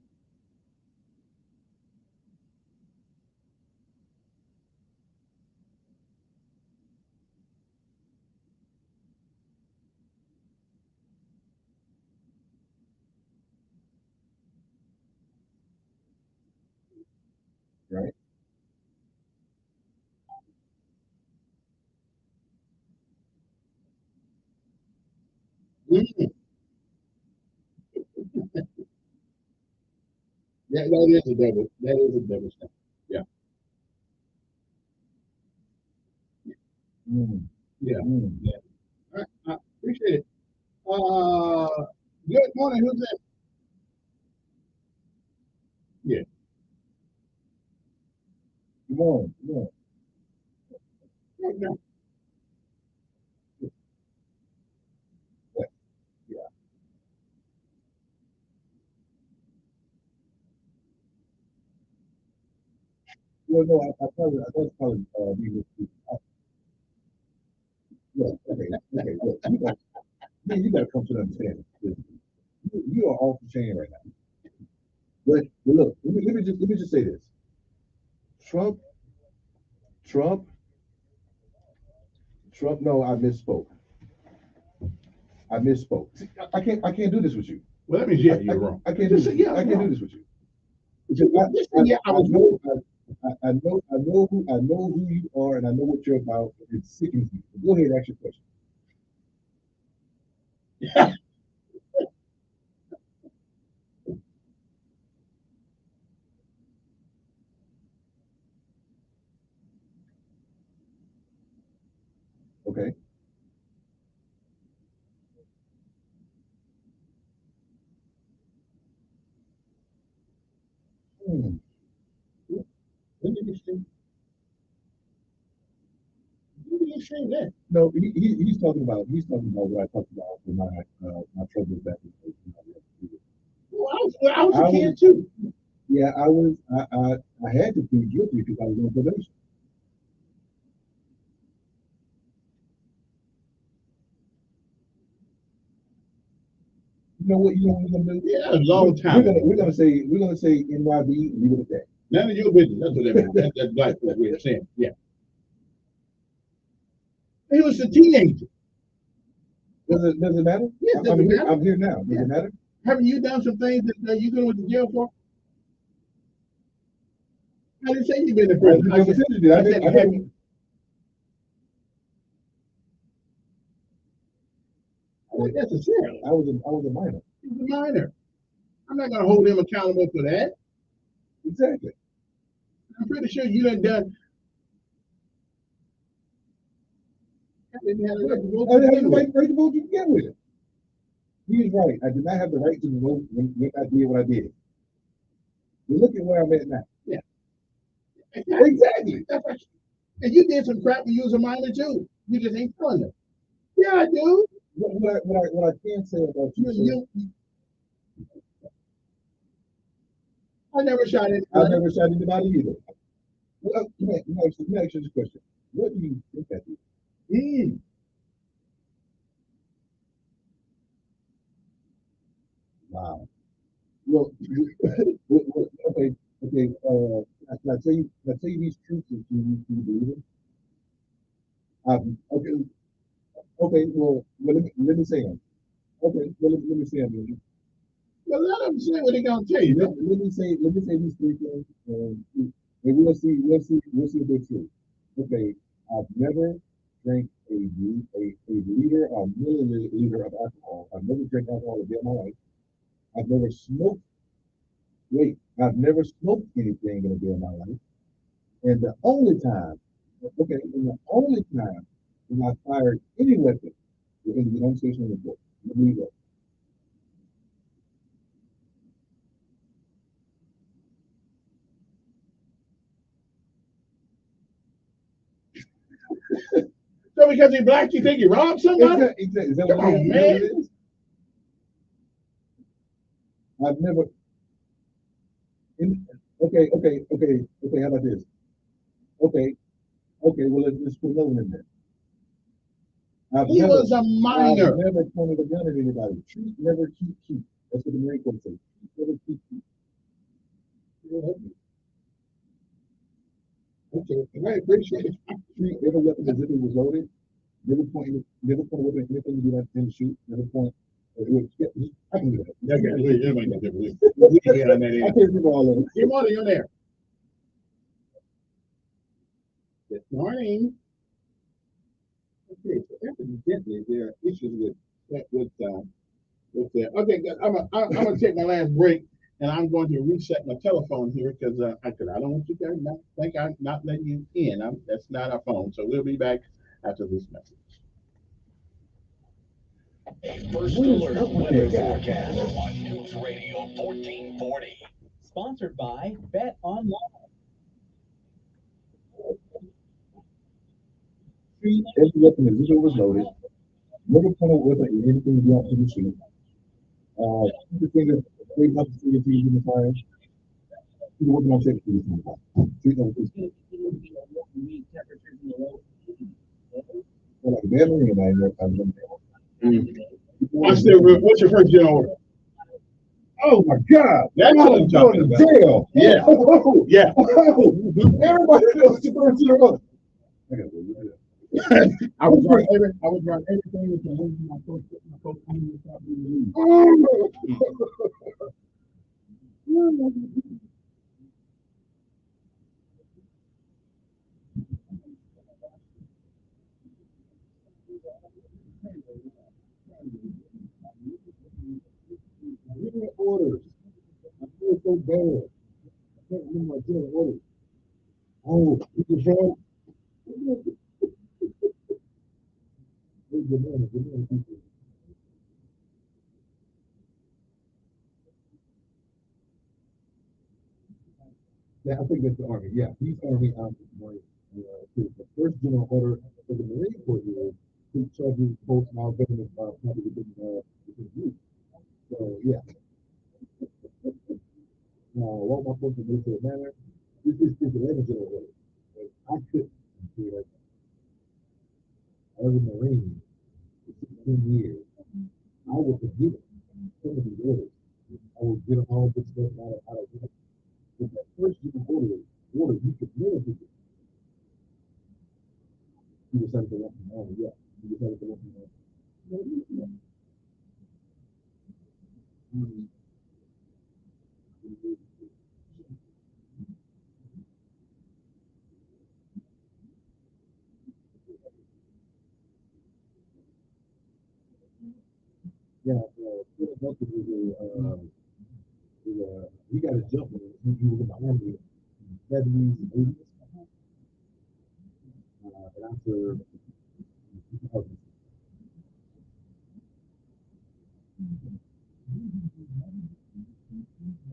Right. Mm. That is a double. That is a double step. Yeah. Yeah. Yeah. All right. I appreciate it. Good morning. Who's that? Yeah. Good morning. Good morning. Okay. Yeah. Well, no, I probably be with you. Yeah, okay, okay, look, you gotta come to an understanding. You are off the chain right now. But look, let me just say this. Trump, Trump, Trump. No, I misspoke. I misspoke. See, I can't do this with you. Well, that means yeah, you're wrong. I can't do this. Yeah, I can't do this with you. Because I know who you are, and I know what you're about. It sickens me. Go ahead, ask your question. Okay. Hmm. Interesting. Interesting that. No, he's talking about what I talked about in my troubles back in the day. I was a kid too. Yeah, I had to plead guilty because I was on probation. You know what we're gonna do? Yeah, a long time. We're gonna say NYB and leave it at that. None of your business. That's what that means. That's black folk way of saying. Yeah. He was a teenager. Does it matter? Yes, does I'm it here. matter? I'm here now. Does Yeah. it matter? Haven't you done some things that you going to jail for? I didn't say you've been in prison. I said, have you? Not necessarily. I was a minor. He was a minor. I'm not going to hold him accountable for that. Exactly. I'm pretty sure you done. I didn't have the right to vote. I didn't have the right to vote to begin with. He is right. I did not have the right to vote when I did what I did. But look at where I'm at now. Yeah. Exactly. And you did some crap when you was a minor too. You just ain't telling them. Yeah, I do. What I can say about you, I never shot anybody. I never shot anybody either. Well, let me ask you this question. What do you think I did? Wow. Well, okay. Can I tell you these truths that you believe in? Okay. Okay. Well, let me say them. Okay. Well, let me say them. Well, let them say what they're gonna tell you. Let me say these three things, and we'll see if they're true. Okay. I've never drank a liter or milliliter of alcohol. I've never drank alcohol a day in my life. I've never smoked. Wait, I've never smoked anything in a day in my life. And the only time, when I fired any weapon within the United States of the book, let me go. So because you're black, you think you robbed somebody? Exactly. Is that Come what on, man. it is? I've never. Okay. How about this? Okay. Well, let's put another one in there. He was a minor. I've never pointed a gun at anybody. Treat, never keep. That's what the Marine Corps says. Never keep. Okay, and I appreciate it. Treat every weapon as if it was loaded. Never point weapon at anything you do not intend to shoot. Never point. I can do that. Okay, everybody can do it. I can't do all of it. Good morning, you're there. Good morning. Okay, so evidently there are issues with Okay, good. I'm gonna take my last break, and I'm going to reset my telephone here because I don't want you guys to think I'm not letting you in. That's not our phone. So we'll be back after this message. First alert weather forecast on News Radio 1440. Sponsored by Bet Online. Treat every weapon as if it was loaded. Never point a weapon at anything you don't intend to shoot. Keep your finger straight up to your teeth in the fire. Keep the weapon on safety in the fire. Treat them with like a bad marine, What's your first general order? Oh my God! That's what I'm talking about. Jail. Yeah. Yeah. Everybody knows the first general order. I was running everything with the wind my coach Orders. I feel so bad. I can't remember my general orders. Oh, you can Good morning, people. Yeah, I think that's the Army. Yeah, he's Army. The first general order for the Marine Corps is to charge both now government property within you. So yeah. Now, what am I supposed to do to the manner? This is the 11th general order. But I couldn't do that. I was a Marine for 16 years. I would forget some of these orders. I would get all this stuff out of it. But that first general order, you could never do it. You decided to want to know, yeah. You decided to want to know. Yeah, Philadelphia he got a jump on it. He was in the Army in the 70s and 80s. And after 2000.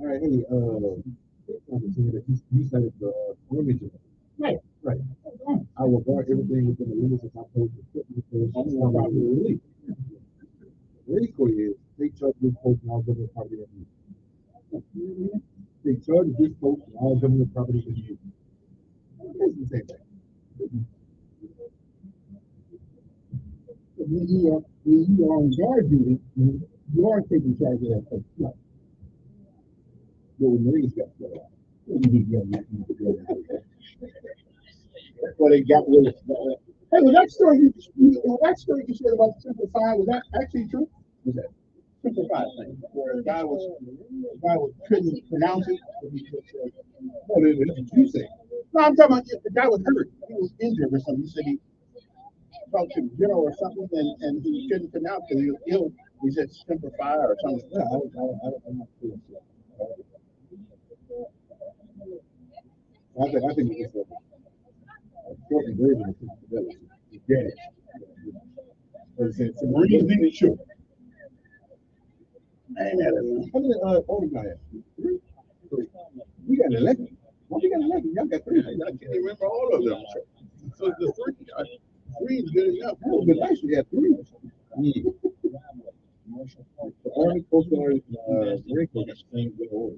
All right, hey, you said the Army general. Right. I will guard everything within the limits of my post equipment because I'm not property relief. The Marine Corps is take charge of this post and all government property that you. Take charge of this post and all government property that you. It's the same thing. When you are on guard duty, you are taking charge of that post. Right. But when Marines got to go out, well, they got rid of that. Hey, was that story you said about the Simple Five, was that actually true? Was that Simple Five thing, where a guy couldn't pronounce it? No, that's what you say. No, I'm talking about the guy was hurt. He was injured or something. He said he talked to the general or something, and he couldn't pronounce it. He was ill. He said Simple Five or something. Yeah, I'm not sure. I think it's a short version of Fidelity. Yeah. Marines being sure. How many older guys? We got 11. Why we got 11? Y'all got 3. I can't remember all of them. So the 3. 3 is good enough. That would be nice to have 3. The Army, Coast Guard, Marine Corps got the same good order.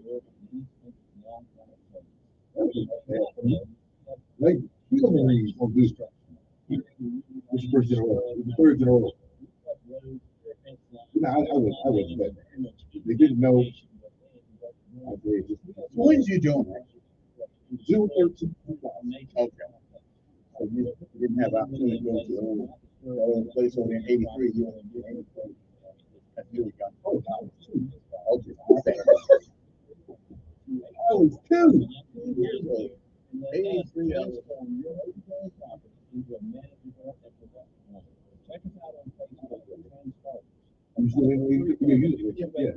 Like, you know, Marines won't do stuff. This is first in a row. Third in a row. You know, I wasn't that bad. They didn't know. When's you doing that? June 13th. Okay. So you didn't have opportunity to go to place over in 83. That's really got. Oh, okay. I was 2 years old. 83. I was I'm still in yeah.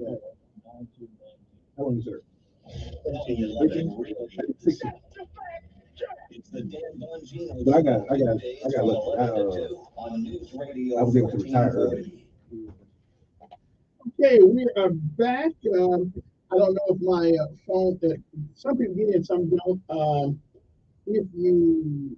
How long is there? But I got lucky. I was able to retire early. Okay, we are back. I don't know if my phone, some people get in, some don't. If you,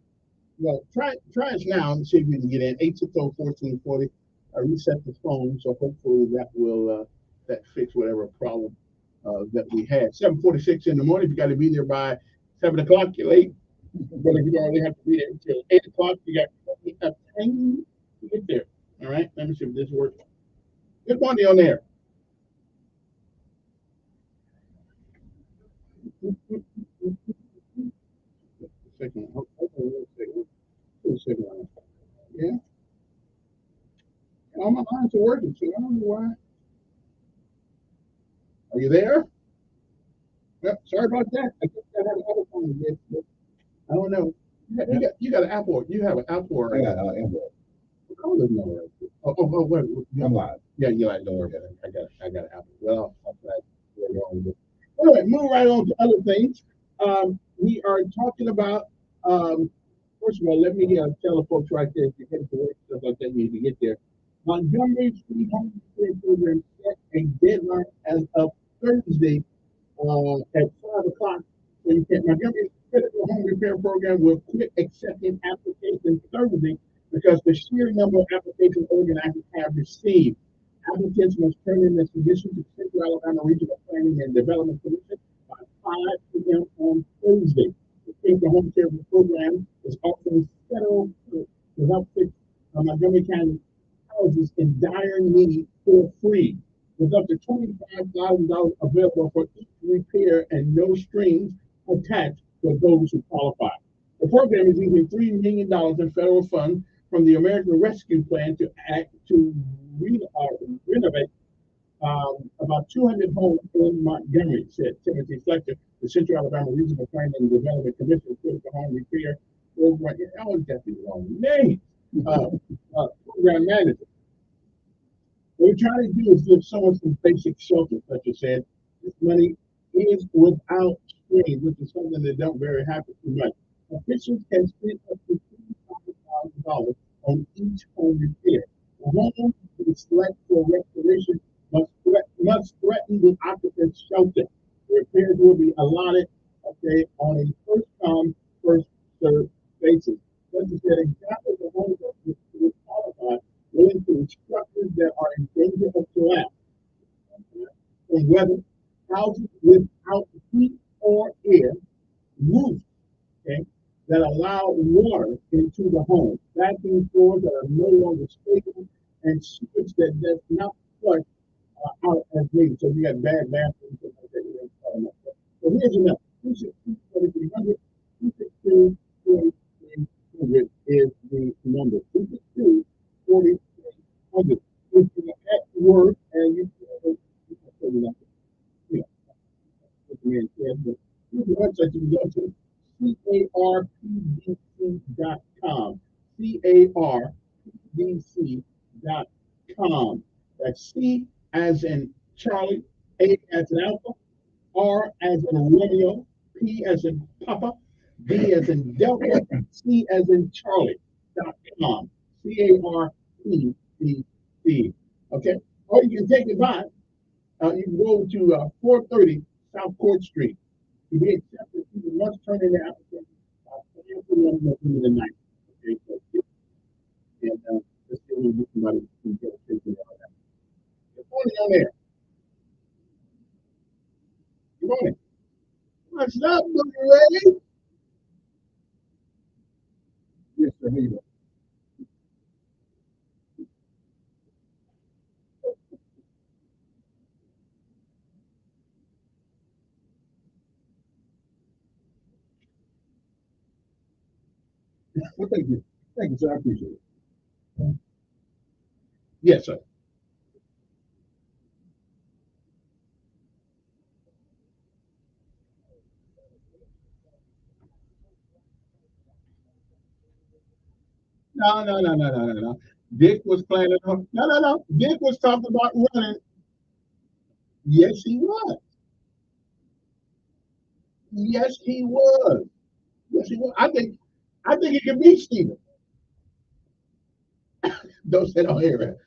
well, try us now and see if you can get in. 860-1440. I reset the phone, so hopefully that will that fix whatever problem that we had. 7:46 in the morning. If you got to be there by 7 o'clock, you're late. But if you don't really have to be there until 8 o'clock, you got time to get there. All right, let me see if this works. Good morning on there. Second one. Yeah. All my lines are working, so I don't know why. Are you there? Yep, sorry about that. I guess I had another phone. I don't know. You got an Apple. You have an Apple. Or I got Android. Oh, wait. I'm live. Yeah, you like don't worry about it. I got an Apple. Well, I'm glad we're going with it. Anyway, move right on to other things. We are talking about first of all, let me tell the folks right there if you head to work, stuff like that, you need to get there. Montgomery's free home care program set a deadline as of Thursday at 5 o'clock. So you can Montgomery's critical home repair program will quit accepting applications Thursday because the sheer number of applications organizers have received. Applicants must turn in their submission to Central Alabama Regional Planning and Development Commission by 5 p.m. on Thursday. The critical home care program is offering federal to help fix Montgomery County houses in dire need for free, with up to $25,000 available for each repair and no strings attached for those who qualify. The program is using $3 million in federal funds from the American Rescue Plan to renovate about 200 homes in Montgomery, said Timothy Fletcher, the Central Alabama Regional Planning and Development Commission Critical Home Repair Program. I always got the wrong name. Program manager. What we're trying to do is give someone some basic shelter, Fletcher said. This money is without strings, which is something that don't very happen too much. Officials can spend up to $2,000 on each home repair. The home to select for restoration must threaten the occupant's shelter. The repairs will be allotted, on a first come, first served basis. But said examples of homes that will qualify will include structures that are in danger of collapse, and whether houses without heat or air, roofs, that allow water into the home, vacuum floors that are no longer stable, and sewage that does not flush out as needed. So you got bad bathrooms. So here's enough. 262-4300, 262-4300 is the number. 262-4300. If you're at work and you here's the website you can go to, carpdc.com. carpdc.com. That's C as in Charlie, A as in Alpha, R as in Romeo, P as in Papa, D as in Delta, C as in Charlie.com. carpdc. Okay? Or you can take it by. You can go to 430 South Court Street. To be accepted, you must turn in the application by 4 p.m. in the night. Okay? So And just give me somebody who can get a picture of that. Good morning on there. Good morning. What's up, Boogie Ray? Yes, sir. Here you go. Well, thank you. Thank you, sir. I appreciate it. Yes, sir. No. Dick was planning on. No. Dick was talking about running. Yes, he was. Yes, he was. Yes, he was. I think he can beat Steven. Don't say don't hear it.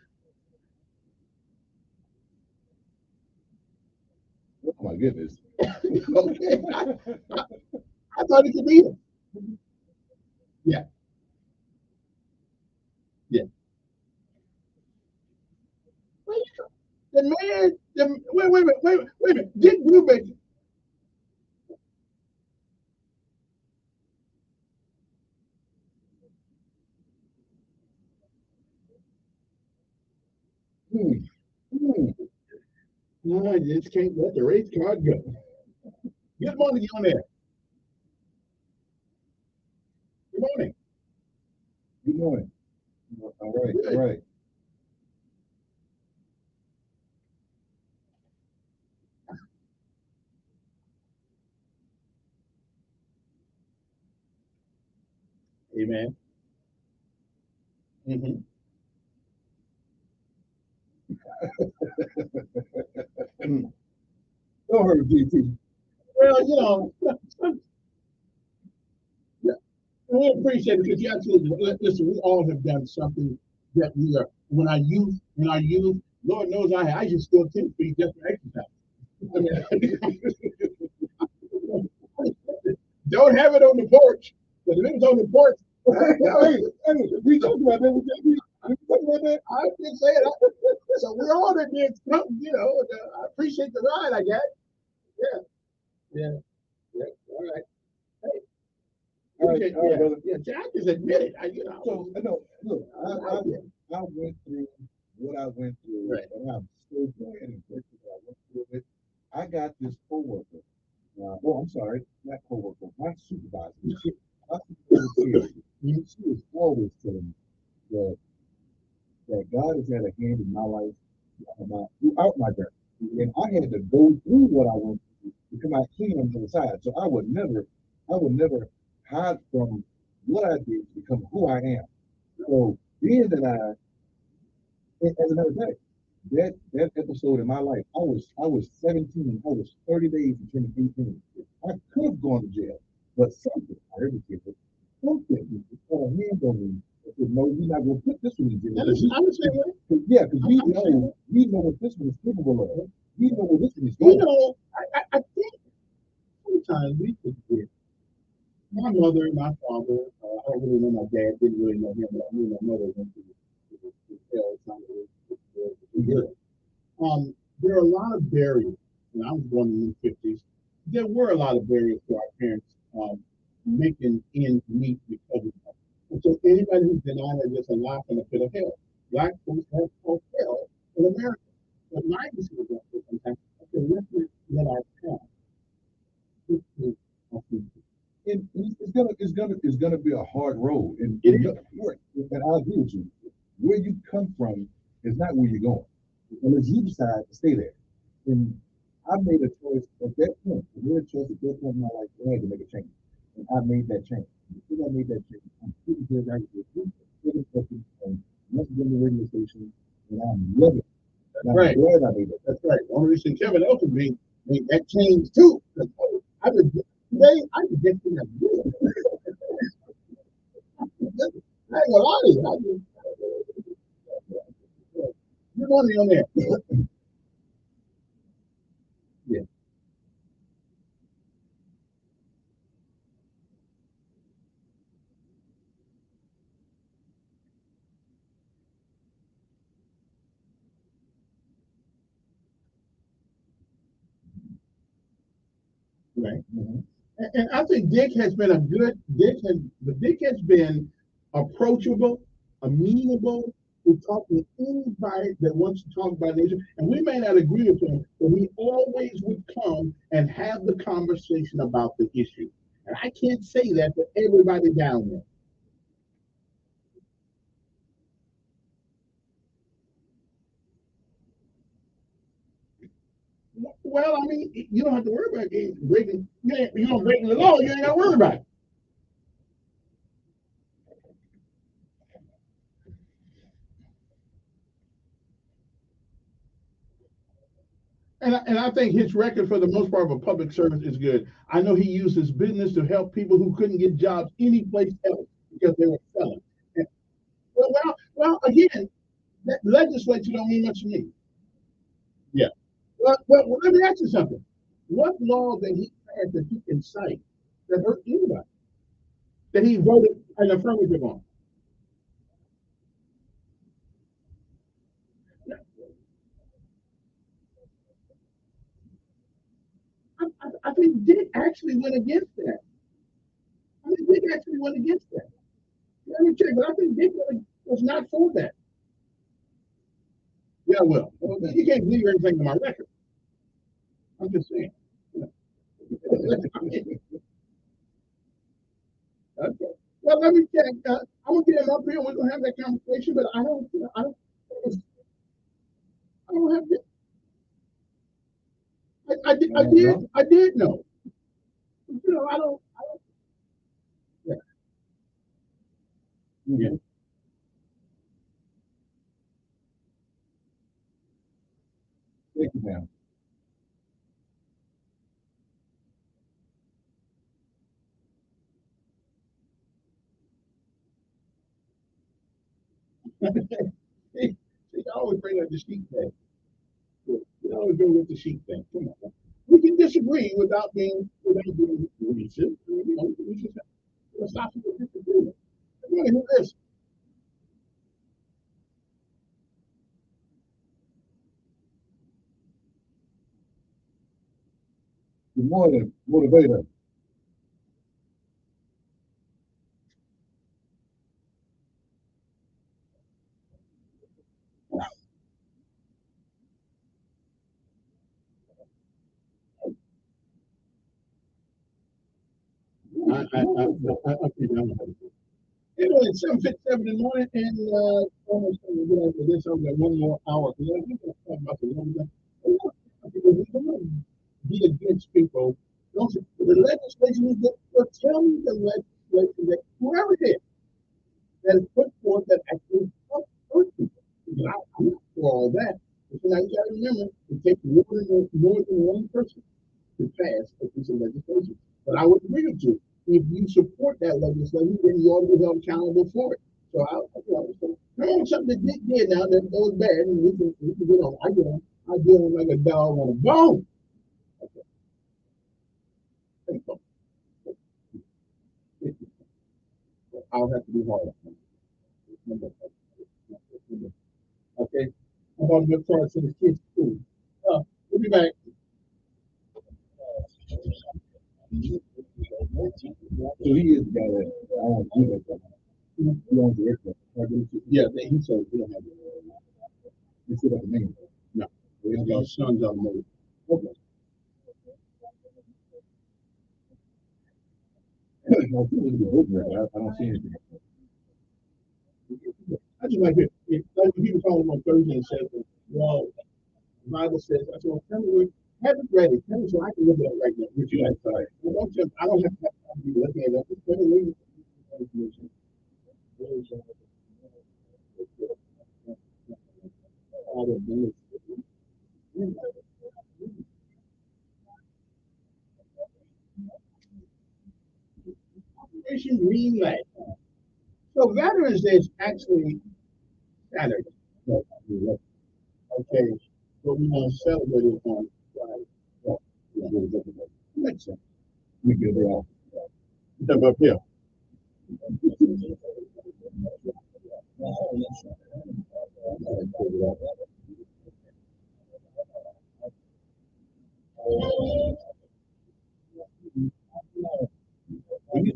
Oh my goodness. Okay. I thought he could beat him. Yeah. Yeah. The man, wait a minute. Dick Brubeck. No, I just can't let the race card go. Good morning on there. Good morning. Good morning. All right. Good. All right. Amen. Mm-hmm. Don't hurt GT. Well, yeah, we appreciate it because you absolutely listen. We all have done something that we are. When I use, Lord knows I used still 10 feet just for exercise. I mean, don't have it on the porch. But if it was on the porch, Hey, we talked about that. We talked about that. I didn't say it. So we're all that did something, I appreciate the ride I got. Yeah. Yeah. Yeah. All right. Hey, appreciate All right, brother. Yeah, Jack is admitted. So no, look, I went through what I went through, Right. and I'm so glad and grateful that I went through it. I got this coworker. I'm sorry, not coworker, my supervisor. My supervisor, she was always telling me that God has had a hand in my life throughout my journey, and I had to go through what I went through to come out clean on the other side. So I would never hide from what I did to become who I am. So being that as a matter of fact, that episode in my life, I was 17. I was 30 days from turning 18. I could have gone to jail, but something I heard it, something put a hand on me. I said, no, you're not going to put this one in jail. I understand that. Yeah, because we know what this one is capable of. We know what this one is going. I think sometimes we forget. My mother and my father, I don't really know my dad, didn't really know him, but I knew my mother went to hell trying to good. There are a lot of barriers, and I was born in the 50s. There were a lot of barriers to our parents making ends meet because of that. And so anybody who's denying that is a lie from the pit of hell. Black folks have called hell in America. But my decision was sometimes, okay, let's let our past dictate our future. It's gonna be a hard road, and I'll agree with you. Where you come from is not where you're going, unless you decide to stay there. And I made a choice at that point. I made a choice at that point in my life. I had to make a change, and I made that change. Because I made that change, I'm sitting here right here, and listening to the radio station, and I'm loving it. That's right. Glad I made it. That's right. One reason Kevin Elkins made that change too. I would today I could get to that. I ain't gonna lie to you. Good morning on there. Yeah. Right. And I think Dick has been Dick has been approachable, amenable. We talk to anybody that wants to talk about nature, and we may not agree with him, but he always would come and have the conversation about the issue. And I can't say that for everybody down there. Well, I mean, you don't have to worry about breaking. You don't breaking the law. You ain't got to worry about it. And I think his record, for the most part, of a public service is good. I know he used his business to help people who couldn't get jobs anyplace else because they were selling. And, well, again, that legislature don't mean much to me. Yeah. Well, let me ask you something. What law that he had that he can cite that hurt anybody that he voted an affirmative on? I think Dick actually went against that. I think Dick actually went against that. Let me check, but I think Dick was not for that. Yeah, well, you can't believe everything in my record. I'm just saying. Okay. Well, let me check. I'm gonna get him up here. We're gonna have that conversation, but I don't have this. I did know. I don't. Yeah. Yeah. Thank you, ma'am. See, I always bring up the sheep thing. We always go with the sheep thing. Come on. We can disagree without being racist. We just have philosophical disagreement. I want to hear this. Good morning, motivator. It's 7:57 in the morning, and almost going to get into this over one more hour. We're going to talk about the woman. We don't be against people. Don't you? The legislation is that. Tell me the legislation that whoever it is that is put forth that actually hurt people. I'm not for all that. But now you got to remember, it takes more than one person to pass a piece of legislation. But I would agree with you. If you support that legislation, then you ought to be held accountable for it. So I something that Dick did now that was bad, and we can get on. I deal with like a dog on a bone. Okay. I'll have to be hard. Okay. I'm going to get cards for the kids' school. We'll be back. So he is the guy that I want to do that. He owns the airport. Yeah, he said we don't have it. He said that name. No. We have our sons on the move. Okay. I don't see anything. I just like it. Like people call him on Thursday and say, well, the Bible says, I said, well, tell me, have it ready. Tell me so I can look at it right now. Which you sorry. I don't have to be looking at it. Just tell me Operation Green Light. So Veterans Day is actually Saturday. Okay, but we're going to celebrate it on Friday. Makes sense. We get it out. Step up here.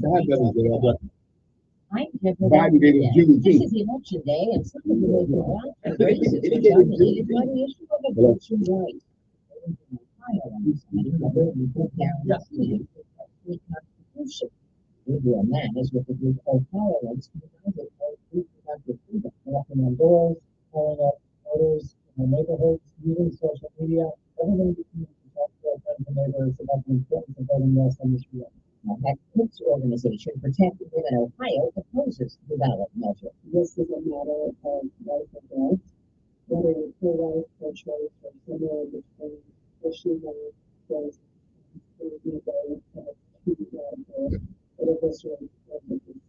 Hi, Venezuela. I'm Kevin Biden gave us Elkins. This Juneteenth. is election day, and some of you may be out for races which are related by the issue of abortion rights. Ohio, on Sunday, the bill would guarantee the Constitution. Gabriel Mann is with the group Ohioans who united for reproductive freedom, knocking on doors, calling up voters in the neighborhoods, using social media, everything you can to talk to our friends and neighbors about the importance of voting yes on this bill. Now, that groups organization Protecting Women Ohio opposes the ballot measure. This is a matter of life and death, whether you're pro-life, pro-choice, or somewhere in between. Issue one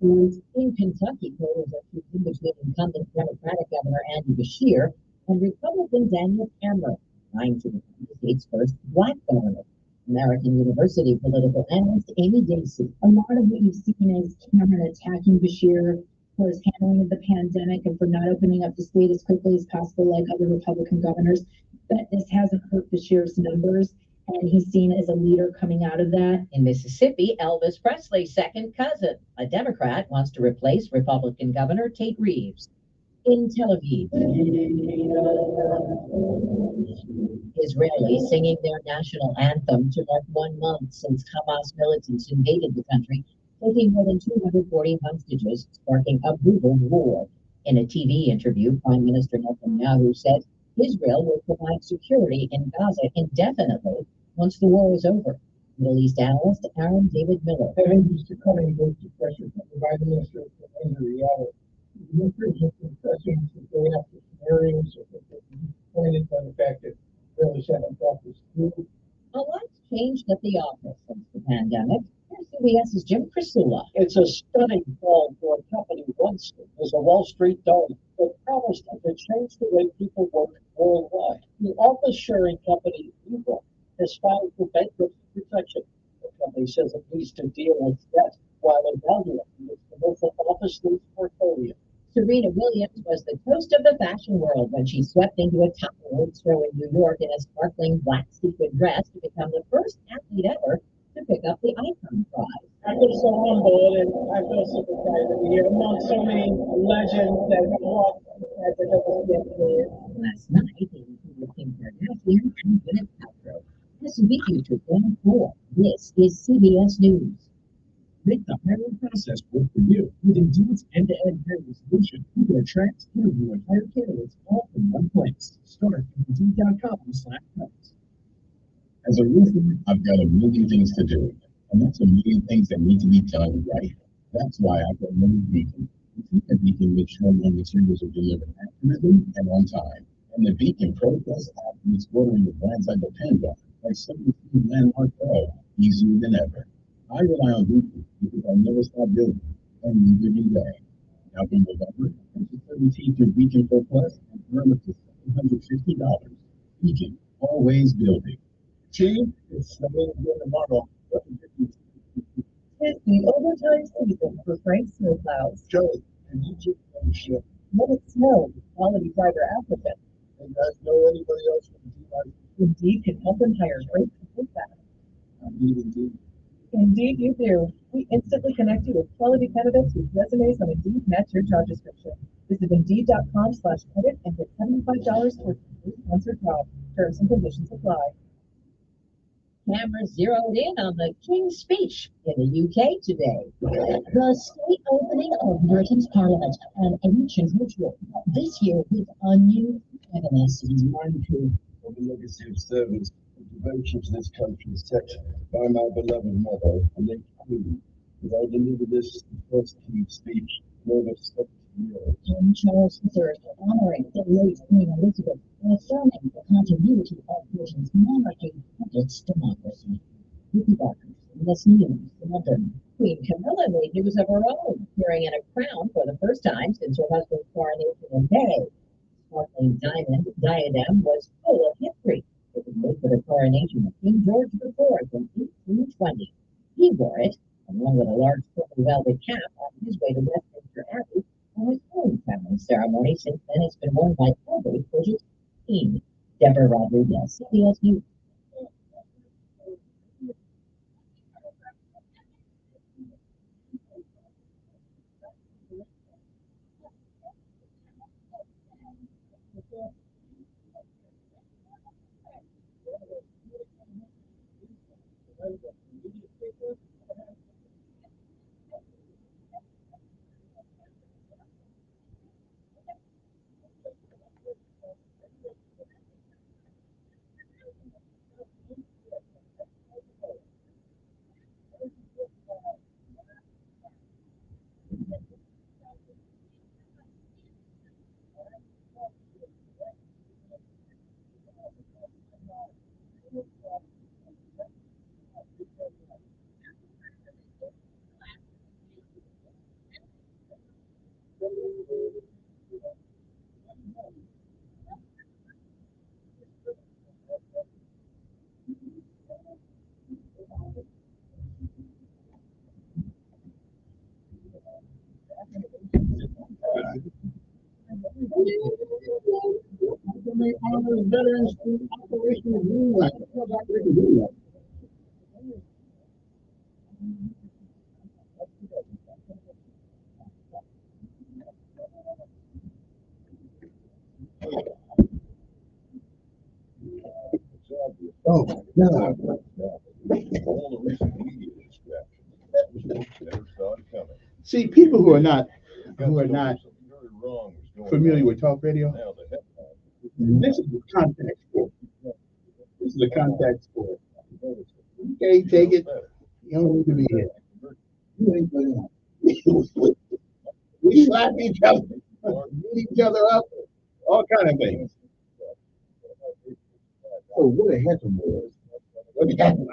was in Kentucky, voters are choosing between incumbent Democratic Governor Andy Beshear and Republican Daniel Cameron, trying to become the state's first black governor. American University political analyst Amy Dacey. A lot of what you've seen is Cameron attacking Beshear for his handling of the pandemic and for not opening up the state as quickly as possible like other Republican governors. But this hasn't hurt Beshear's numbers, and he's seen as a leader coming out of that. In Mississippi, Elvis Presley's second cousin, a Democrat, wants to replace Republican Governor Tate Reeves. In Tel Aviv, Israelis singing their national anthem to mark 1 month since Hamas militants invaded the country, taking more than 240 hostages, sparking a brutal war. In a TV interview, Prime Minister Netanyahu said Israel will provide security in Gaza indefinitely once the war is over. Middle East analyst Aaron David Miller. Mr. Cummings moved to pressure from the Prime Minister to end the reality. The questions that they have to scenarios pointed by the fact that really haven't got this through. A lot's changed at the office since the pandemic. Here's CBS's Jim Crisula. It's a stunning fall for a company once was a Wall Street donor that promised to change the way people work worldwide. The office-sharing company Uber has filed for bankruptcy protection. The company says it needs to deal with debt while evaluating its commercial office lease portfolio. Serena Williams was the toast of the fashion world when she swept into a top-load show in New York in a sparkling black sequin dress to become the first athlete ever to pick up the Icon Prize. I feel so humbled and I feel super proud to be here among so many legends that have walked at the Last night, they included Kim Kardashian and Gwyneth Paltrow. SUV featured Dan 4. This is CBS News. Make the hiring process work for you. With Indeed's end-to-end hiring solution, you can attract, interview, and hire candidates all from one place. Start at Indeed.com/points. As a roofer, I've got a million things to do, and that's a million things that need to be done right. That's why I've got one Beacon. The Beacon makes sure my materials are delivered accurately and on time. And the Beacon Pro Plus app makes ordering the brands I depend on, like 73 Landmark Pro, easier than ever. I rely on Beacon because I never stop building, and neither do they. Now from November, purchase 17 through Beacon Pro Plus and earn up to $750. Beacon, always building. Team, it's the main game tomorrow. It's the overtime season for Frank Snowplows. Joey, and you just ship. Let it snow with quality driver applicants. And guys know anybody else from Indeed? Indeed can help them hire great people fast. I need Indeed. Indeed you do. We instantly connect you with quality candidates whose resumes on Indeed match your job description. Visit Indeed.com/edit and get $75 towards the sponsored job. Terms and conditions apply. Cameras zeroed in on the King's speech in the UK today. The state opening of Britain's Parliament, an ancient ritual, this year with a new evidence. It is mindful of the legacy of service and devotion to this country set by my beloved mother, the late Queen, as I deliver this first King's speech in over 70 years. King Charles III honoring the late Queen Elizabeth and affirming the continuity of Britain's monarchy and its democracy. Vicky Barker, CBS News, London. Queen Camilla made news of her own, appearing in a crown for the first time since her husband's coronation in May. Sparkling diamond diadem was full of history. It was made for the coronation of King George IV in 1820. He wore it, along with a large purple velvet cap, on his way to Westminster Abbey for his own crowning ceremony. Since then, it's been worn by every British queen. Deborah Rodriguez, CBS News. Army honors veterans through Operation Greenlight. What about Operation Greenlight? Oh, God. All the recent media distractions never saw it coming. See, people who are not Something very wrong was going familiar on. with talk radio, Now the headline. this is the contact sport. This is a contact sport. Okay, take it. You don't need to be here. You ain't doing that. We slap each other, beat each other up, all kind of things. Oh, what a handsome was. What happened?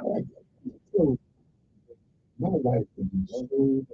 So, my wife would be so.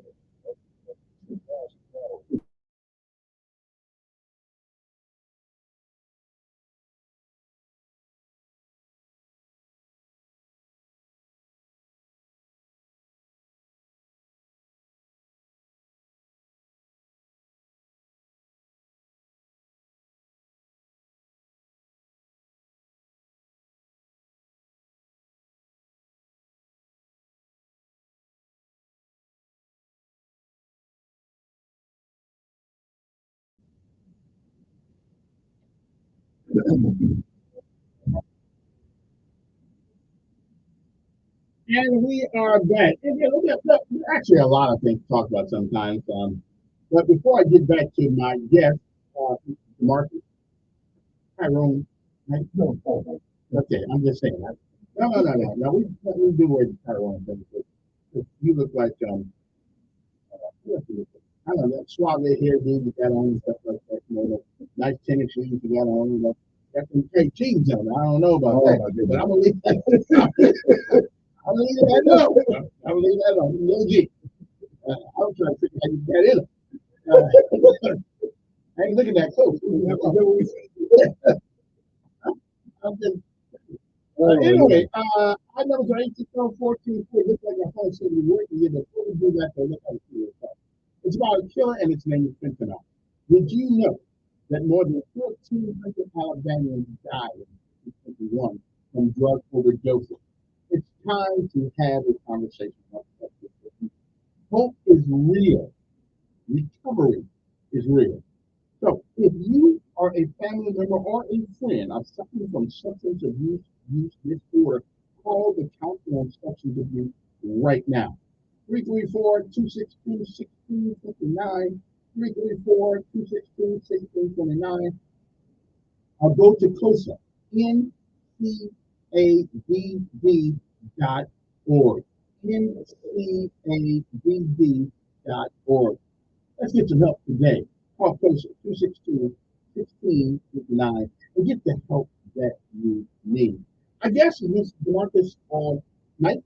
And we are back. And, you know, there's actually a lot of things to talk about sometimes. But before I get back to my guest, Marcus, Tyrone, right? No, okay, I'm just saying that. No. We do where Tyrone thing. You look like I don't know, that suave hair dude you got on and stuff like that. You know, the nice tennis shoes you got on. You know, got some great jeans on. I don't know about that, but I'm gonna leave that. I'm gonna leave that alone. I'm gonna leave that alone. No G. I was trying to figure out how you got in it. I ain't looking that close. I'm just, anyway, I know the 18, 14, it looks like a whole city working here. Before we do that, they look like it's about a killer, and its name is fentanyl. Did you know that more than 1,400 Alabamians died in 2021 from drug overdoses? It's time to have a conversation about that. Hope is real. Recovery is real. So, if you are a family member or a friend of suffering from substance abuse disorder, call the Council on Substance Abuse right now. 334-262-1629, 334-262-1629, or go to COSA, NCABB.org, NCABB.org. Let's get some help today. Call COSA, 262-1659, and get the help that you need. I guess Ms. Demarcus Knight,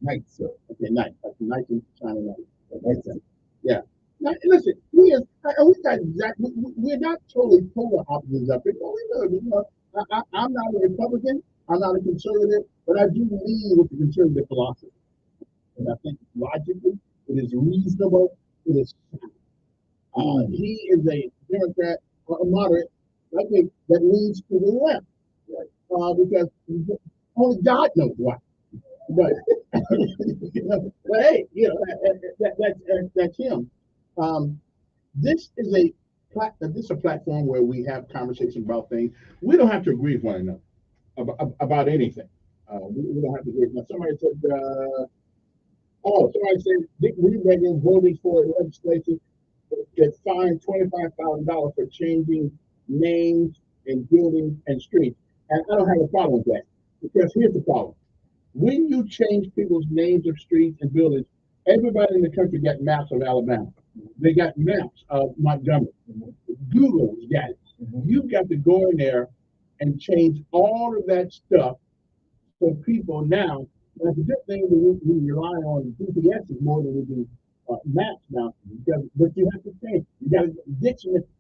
Night, sir. Okay, night. Like the night in China night. Night, sir. Yeah. Now, listen, we got exactly. We're not totally polar opposites up here. I'm not a Republican. I'm not a conservative, but I do lean with the conservative philosophy. And I think logically, it is reasonable. It is sound. He is a Democrat, a moderate, I think, that leans to the left, right? Because only God knows why. But, but hey, that's him. This is a platform where we have conversations about things. We don't have to agree with one another about anything. We don't have to agree. Now, somebody said, Dick Regan voted for legislation that fined $25,000 for changing names and buildings and streets. And I don't have a problem with that, because here's the problem. When you change people's names of streets and buildings, everybody in the country got maps of Alabama. They got maps of Montgomery. Google's got it. You've got to go in there and change all of that stuff so people now, that's a good thing that we rely on GPS more than we do maps now, but you have to change. You got to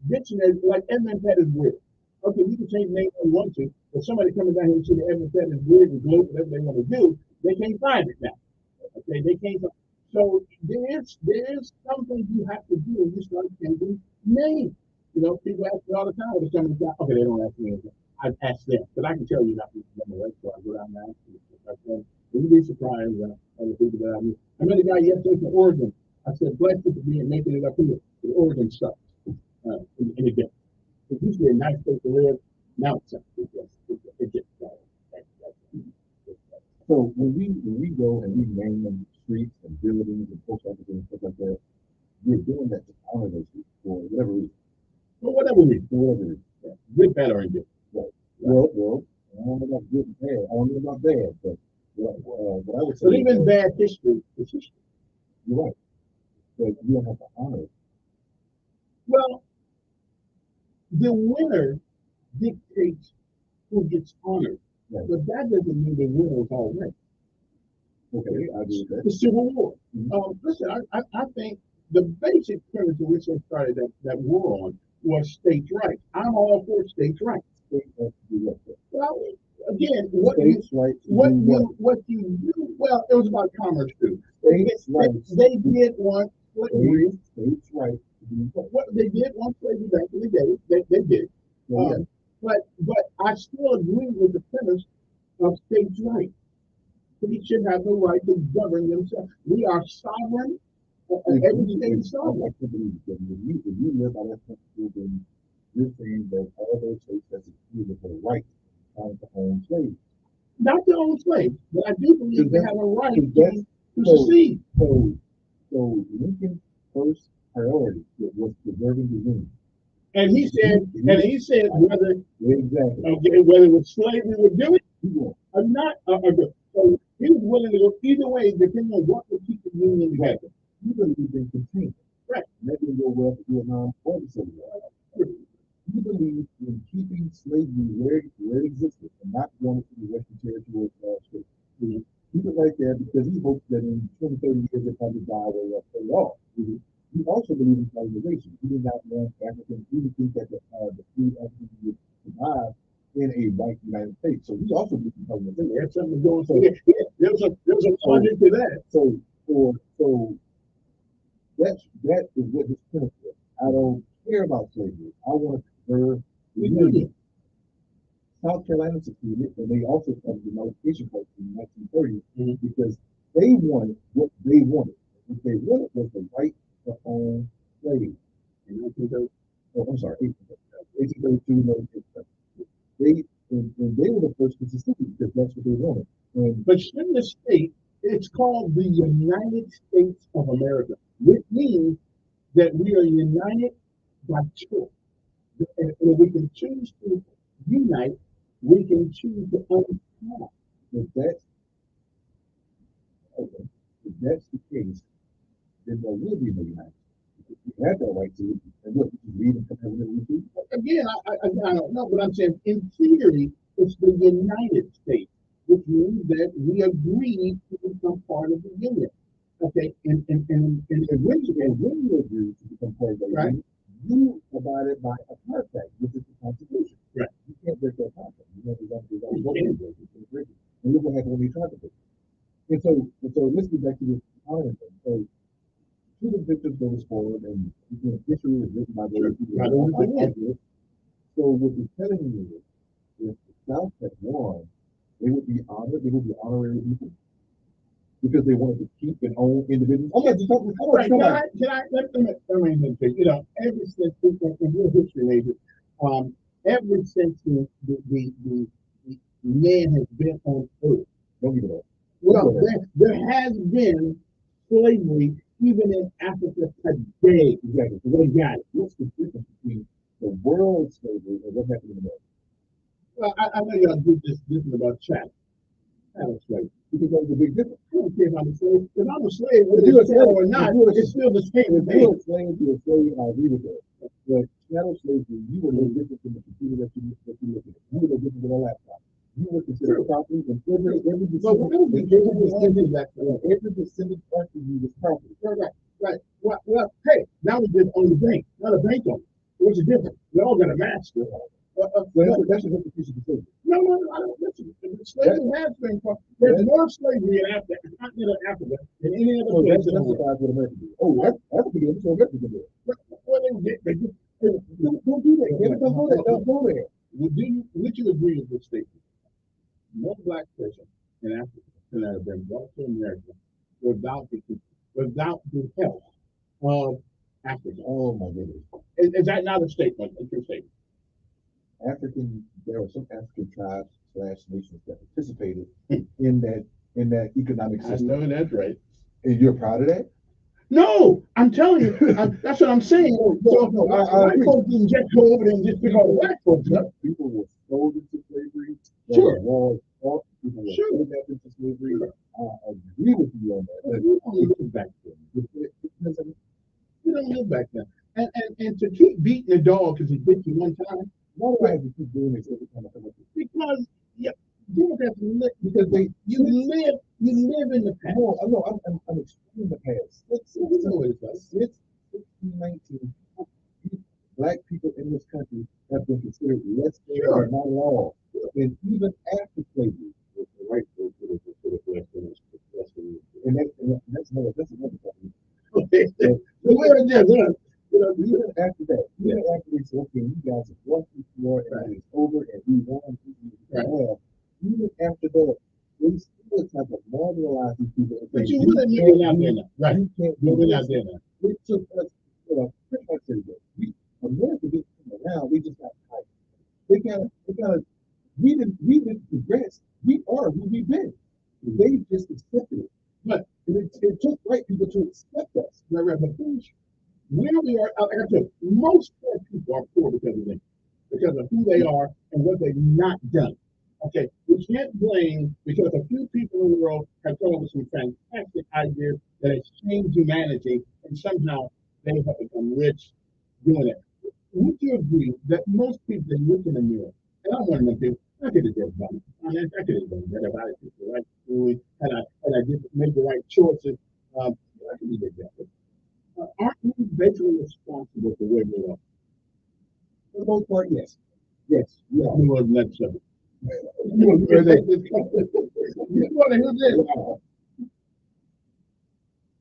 dictionary, like Edmund Pettit is weird. Okay, we can change the name if we want to, but somebody coming down here and see the Edmund Pettit is weird and gloat, whatever they want to do, they can't find it now. Okay, they can't. So there is something you have to do when you start changing names. You know, people ask me all the time when they come to the job. Okay, they don't ask me anything. I ask them, because I can tell you not to remember, right? So I go down there and ask them. You'd be surprised at the people that I meet. I met a guy yesterday from Oregon. I said, blessed to be making it up here. The Oregon stuff. In the day. It's usually a nice place to live. Now it's just So when we go and we name them streets and buildings and post offices and stuff like that, we're doing that to honor those people for whatever reason. For whatever reason. For whatever reason. Yeah. Good, bad, or indifferent. Right. Well, I don't know about good and bad. I don't know about bad, but what I would say. But even bad history is history. You're right. But you don't have to honor it. Well, the winner dictates who gets honored. Right. But that doesn't mean the winner is already. Okay, I do that. The Civil War. Listen, I think the basic premise of which they started that war on was states' rights. I'm all for states' rights. Well, again, what you do, well, it was about commerce too. They did want slavery. States' rights. What they did want slavery back in the day. They did. But I still agree with the premise of states' rights. States should have the right to govern themselves. We are sovereign. Every state is sovereign. If you live by that principle, then you're saying that all those states have the right to own slaves. Not to own slaves, but I do believe they have a right to secede. So Lincoln's first priority was preserving the Union. And he said whether exactly whether it was slavery would do it or not. So he was willing to go either way, depending on what would keep the Union together. You believe in containment. Right. That didn't go well for Vietnam or the Civil War. You believe in keeping slavery where it existed and not going to the Western territory of states. Keep it right there because he hopes that in 20, 30 years they'll probably die away off. He also believes in colonization. He did not want Africans. He didn't think that the free Africans would survive in a white United States. So he also believes in colonization. There's something going on. There's a logic to that. So that is what his premise is. I don't care about slavery. I want to preserve the Union. South Carolina seceded, and they also started the nullification process in the 1930s because they wanted what they wanted. What they wanted was the right to own slaves. In 1832, they were the first to secede because that's what they wanted. But in the state, it's called the United States of America, which means that we are united by choice. And if we can choose to unite, we can choose to unite. If that's the case, then there will be no United States. You have that right to and look, you read and compare with it. Again, I don't know, but I'm saying in theory, it's the United States, which means that we agreed to become part of the Union. Okay, and when you agree to become part of the Union, you abided by a contract, which is the Constitution. Right. You can't break that contract. You know, and you're going to have to be contract. And so let's get back to this honoring thing. So to the victims go forward, and history is written by those people. So what you're telling me is, if the South had won, they would be honored. They would be honorary people because they wanted to keep and own individuals. Let me you know, ever since in your history major, ever since the man has been on earth. Don't give it up. Well, there has been slavery even in Africa today. Exactly. So they got it. What's the difference between the world slavery and what happened in America? Well, I know y'all do this about chattel slavery. Because that was a big difference. I don't care if I'm a slave. If I'm a slave, whether you're a slave or not, it's still the same thing. If you're a slave, you're a slave, I agree with that. But chattel slavery, you were no different from the computer that you look at. You were no different than a laptop. You were considered property, and every descendant after you was property. Right. Well, hey, now we just own the bank. Now the bank owns. What's the difference? We all got a master. That's a different piece of the slavery. No, I don't listen. Slavery has been. There's more slavery in Africa, continent of Africa, than any other place in the world. What America did. Oh, Africa did. So America did. Well, they Don't do that, Kevin. Don't go there. Don't go there. Would you agree with this statement? No black person in Africa can have been brought to America without the help of Africa. Oh my goodness. Is that not a statement? A true statement? There are some African tribes / nations that participated in that economic system. I know that's right. And you're proud of that? No, I'm telling you, that's what I'm saying. White folks didn't just go over there and just pick all the black folks up. People were sold into slavery. Sure. People were sold into slavery. I agree with you on that. We don't live back then. We don't live back then. And to keep beating the dog because he bit you one time. Why do I have to keep doing this every time I come up with it? Because Democrats live you live in the past. No, I'm explaining the past. Since 1619, black people in this country have been considered less than or not at all. And even after slavery, the white folks would have considered less than. And that's another problem. Okay. Even after that, they said, okay, you guys have walked before and it's over and we won. Even after that, they still try to marginalize these people. But you really need it out there now. Right. You're really out there now. It took us, pretty much America didn't come around, we just got tight. We didn't progress. We are who we've been. They just accepted it. But it took white people to accept us. Right, but where we are, like I said, most poor people are poor because of who they are and what they've not done. Okay, we can't blame because a few people in the world have come up with some fantastic ideas that have changed humanity, and somehow they have become rich doing it. Would you agree that most people that look in the mirror, and I'm one of them people, I could have just done it. I could have done better about it the right food, and I just made the right choices. I could have did better. Aren't we basically responsible for where we are? For the most part, yes. Yes. Yeah. We want to let them. You want to hear this?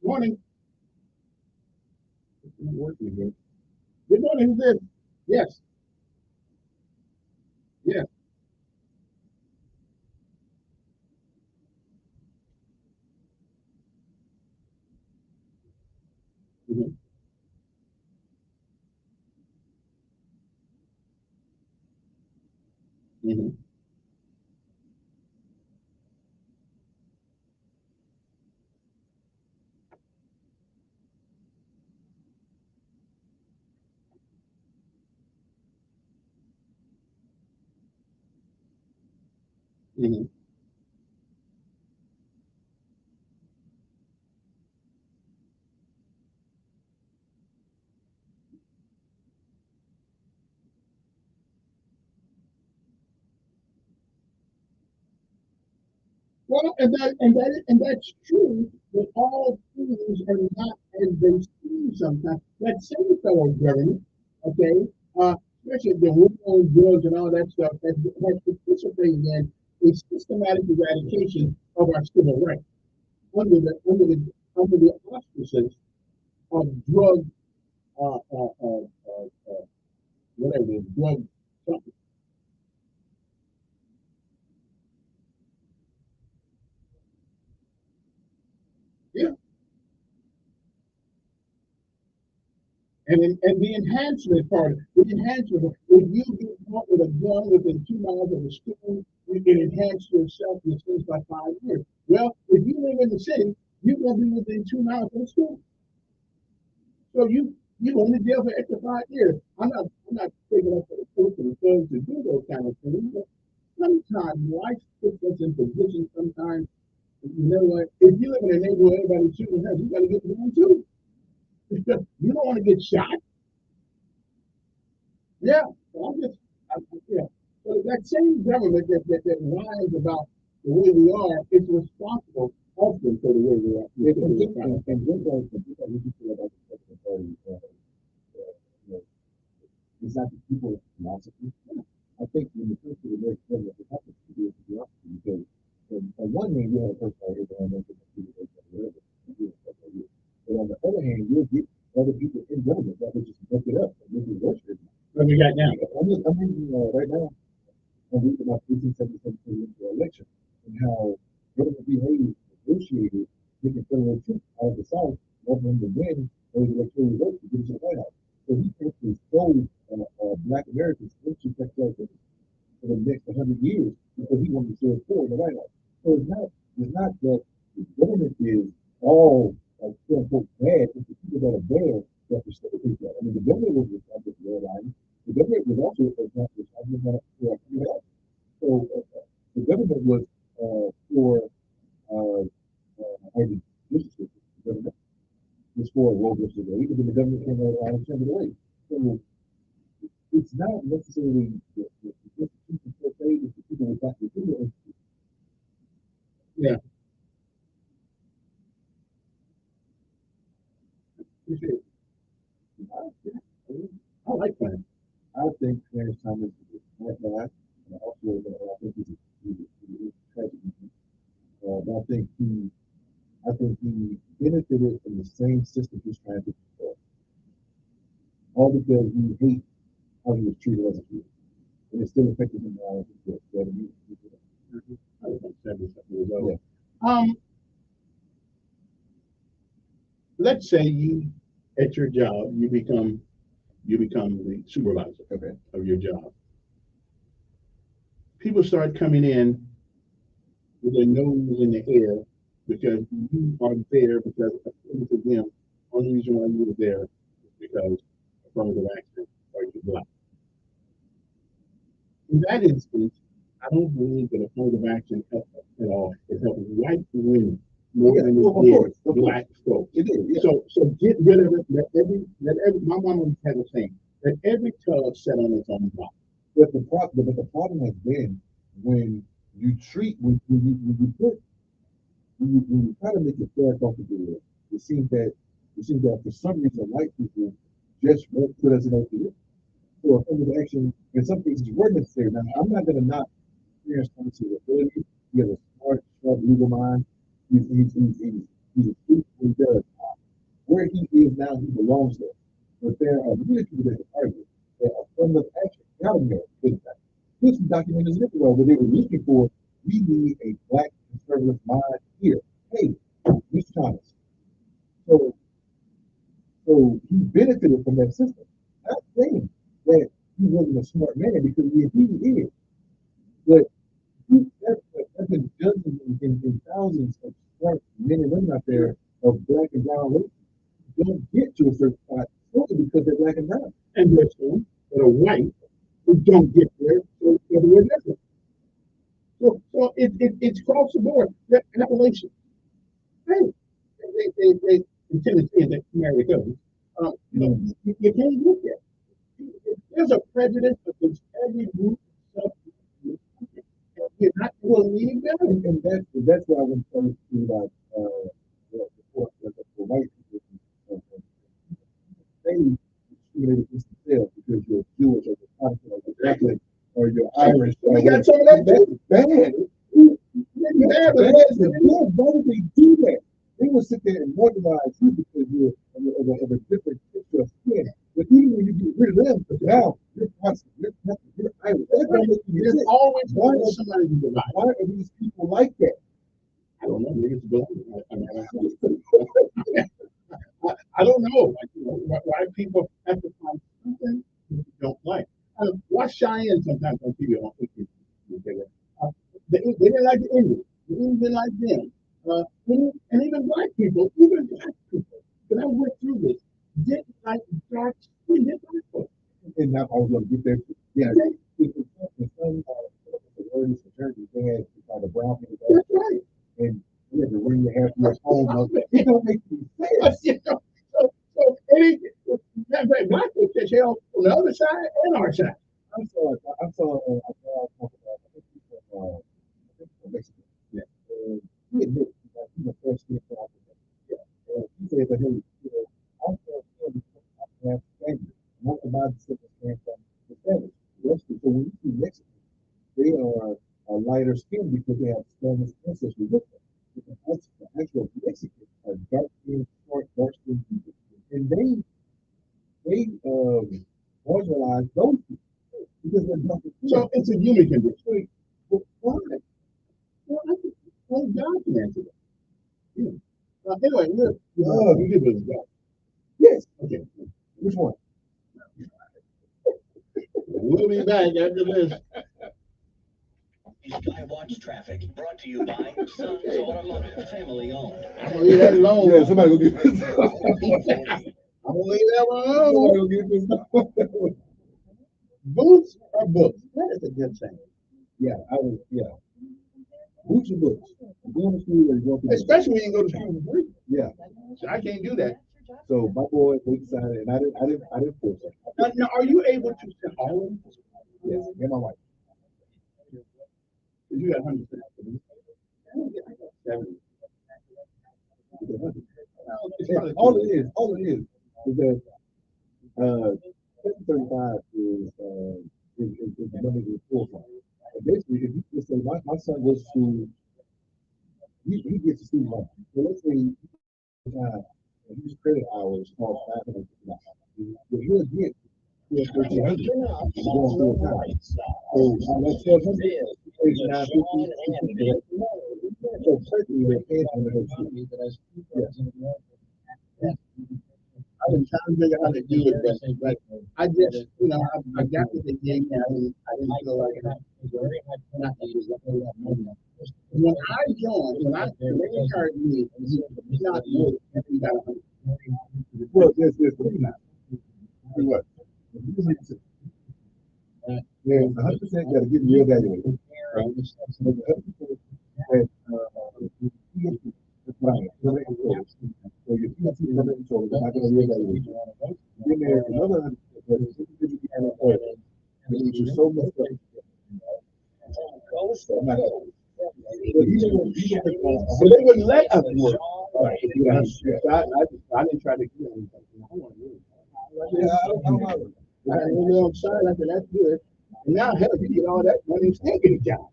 Morning. It's not working here. Good morning. Who's this? Yes. Yes. Mm-hmm. Mm-hmm. Mm-hmm. Well, and that's true, but all things are not as they seem sometimes. That same federal government, okay, especially the war on drugs and all that stuff, has participated in a systematic eradication of our civil rights under the auspices of drug, whatever it is, drug something. Yeah. And the enhancement part, if you get caught with a gun within 2 miles of a school, you can enhance yourself in the space by 5 years. Well, if you live in the city, you're going to be within 2 miles of a school. So you only jail for extra 5 years. I'm not taking up for the coach and the thugs to do those kind of things, but sometimes life puts us in positions sometimes, you know what, if you live in a neighborhood everybody's shooting heads, you gotta get one too. You don't want to get shot. Yeah. Yeah. So that same government that lies about the way we are is responsible often for the way we are. And just like you feel about the Republican Party, it's not the people's philosophy. I think when the country is very clear, what happens to be the opposite, because on one hand, you have a person out here going into the people whatever, but on the other hand, you'll get other people in government that will just look it up and make it worse for What we got now? I'm reading right now. I'm reading about 1877 presidential election and how government behavior negotiated getting federal troops out of the South, helping them to win those electoral votes to get to the White House. So he actually sold Black Americans into textile business for the next 100 years because he wanted to serve poor in the White House. So it's not that the government is all quote unquote bad. It's the people that are bad that facilitate that. I mean, the government was responsible for airlines. The government was also responsible for everything else. So the government was for the business system. The government was for road district, even when the government came around and turned it away. So it's not necessarily the institutions per se, it's the people without the people. Yeah. I like that. I think Clarence Thomas is a smart guy, and also I think he's a tragic. But I think he benefited from the same system he's trying to control. All because he hates how he was treated as a kid. And it's still affecting him now as a kid. Yeah. Let's say you, at your job, you become the supervisor of your job. People start coming in with their nose in the air because you are there because according to them, only reason why you were there is because affirmative action or you're black. In that instance, I don't believe that affirmative action helps at all. It helps white women more than it did black folks. So get rid of it. Let every my mama had a saying, let every tub set on its own block. But the problem has been when you treat when you try to make it fair across the board, it seems that for some reason white people just won't put us in OPM. So affirmative action in some cases were necessary. Now I'm not gonna knock Clarence Thomas's ability. He has a smart, sharp legal mind. He's a truth when he does. Where he is now, he belongs there. But there are many people that argue that affirmative action got him there. There's some documents in Israel where they were looking for, we need a black conservative mind here. Hey, Mr. Thomas. So he benefited from that system. Not saying that he wasn't a smart man because he is. But there's been dozens and thousands of smart men and women out there of black and brown race who don't get to a certain spot solely because they're black and brown. And there's some that are white who don't get there, so they're different. So it's across the board. Appellation. Hey, they intend to say that America, you can't look at it. There's a prejudice against every group of you're not going to leave them. And that's why I was trying to see about the white people. They discriminate against themselves because you're Jewish or you're Catholic or you're Irish. We got some of that too. Bad. Why would they do that? They will sit there and marginalize you because you're of a different picture of skin. But even when you get rid of them, now you're Protestant, you're Catholic, you're Irish. There's always somebody to divide. Why are these people like that? I don't know. Maybe it's I don't know. Why people have to find something they don't like. Watch Cheyenne sometimes on TV. They didn't like the Indians. The Indians didn't like them. And even black people, because I went through this, didn't like dark skinned black folks. And now I was going to get there. Yeah. The son the word is attorney, they had the brown people. That's right. And you had to ring your hair to your home. It don't make any sense. So black folks catch hell on the other side and our side. I saw a guy talk about, I think from Mexico. Yeah. And he admitted that he's the first thing to happen. Yeah. And he said that, hey, I'm from Spanish. Most of my descendants came from the Spanish. So when you see Mexicans, they are lighter skinned because they have Spanish ancestry with them. The actual Mexicans are dark skinned, short, dark skinned people. And they marginalize those people. Because they're nothing. So it's a human condition. Well, why? Well, I'm documented it. Yeah. Anyway, look, you give it a go. Yes. Okay. Which one? We'll be back after this. Skywatch Traffic, brought to you by Sons Automotive, family owned. I'm gonna leave that alone. Yeah, somebody go get this. I'm gonna leave that one alone. Somebody go get this. Boots or books? That is a good thing. Yeah, boots and books. Going to school and going to Especially when you go to school for free. Yeah. So I can't do that. So my boy, they decided, and I didn't force it. Now, are you able to send all of them? Yes, me and my wife. Because you got 100%. I don't get 70. All it is that 735 is the money to full time. And basically, if you just say my son goes to, he gets to student loan. So let's say his credit hours cost $550. But he'll get $1,300 going full time. So that's $1,200. So certainly they're paying for those things. I've been trying to figure out how to do it, but I just, I got what they gave me. I didn't feel like it. Not to use that whole lot of money. When I joined, when they charged me, it's not good. You got 100. Well, there's three now. Do what? There's 100% got to get reevaluated. Right? So the 100% that so your PLC is under control, they're not going to reevaluate you. Then there's another 100% that is individually unemployed, which is so messed up. So they wouldn't let us work. Right. I didn't try to get anything. I don't know. I'm sorry. I said, that's good. And now, hell, you get all that money and still get a job.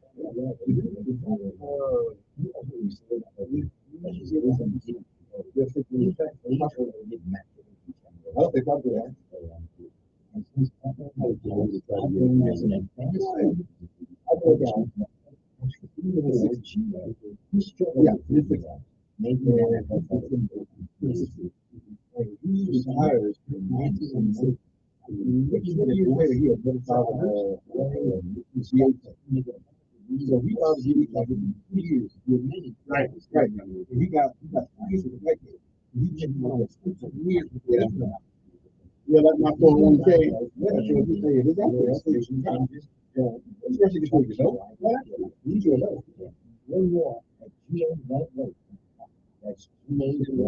So he obviously like 2 years. Right. He got 2 years of the back end. He came on 2 years before that. Yeah, that's my 401k. Yeah, so if you say it is out there, that's what you got. Especially before you know. You should know. One more. That's amazing.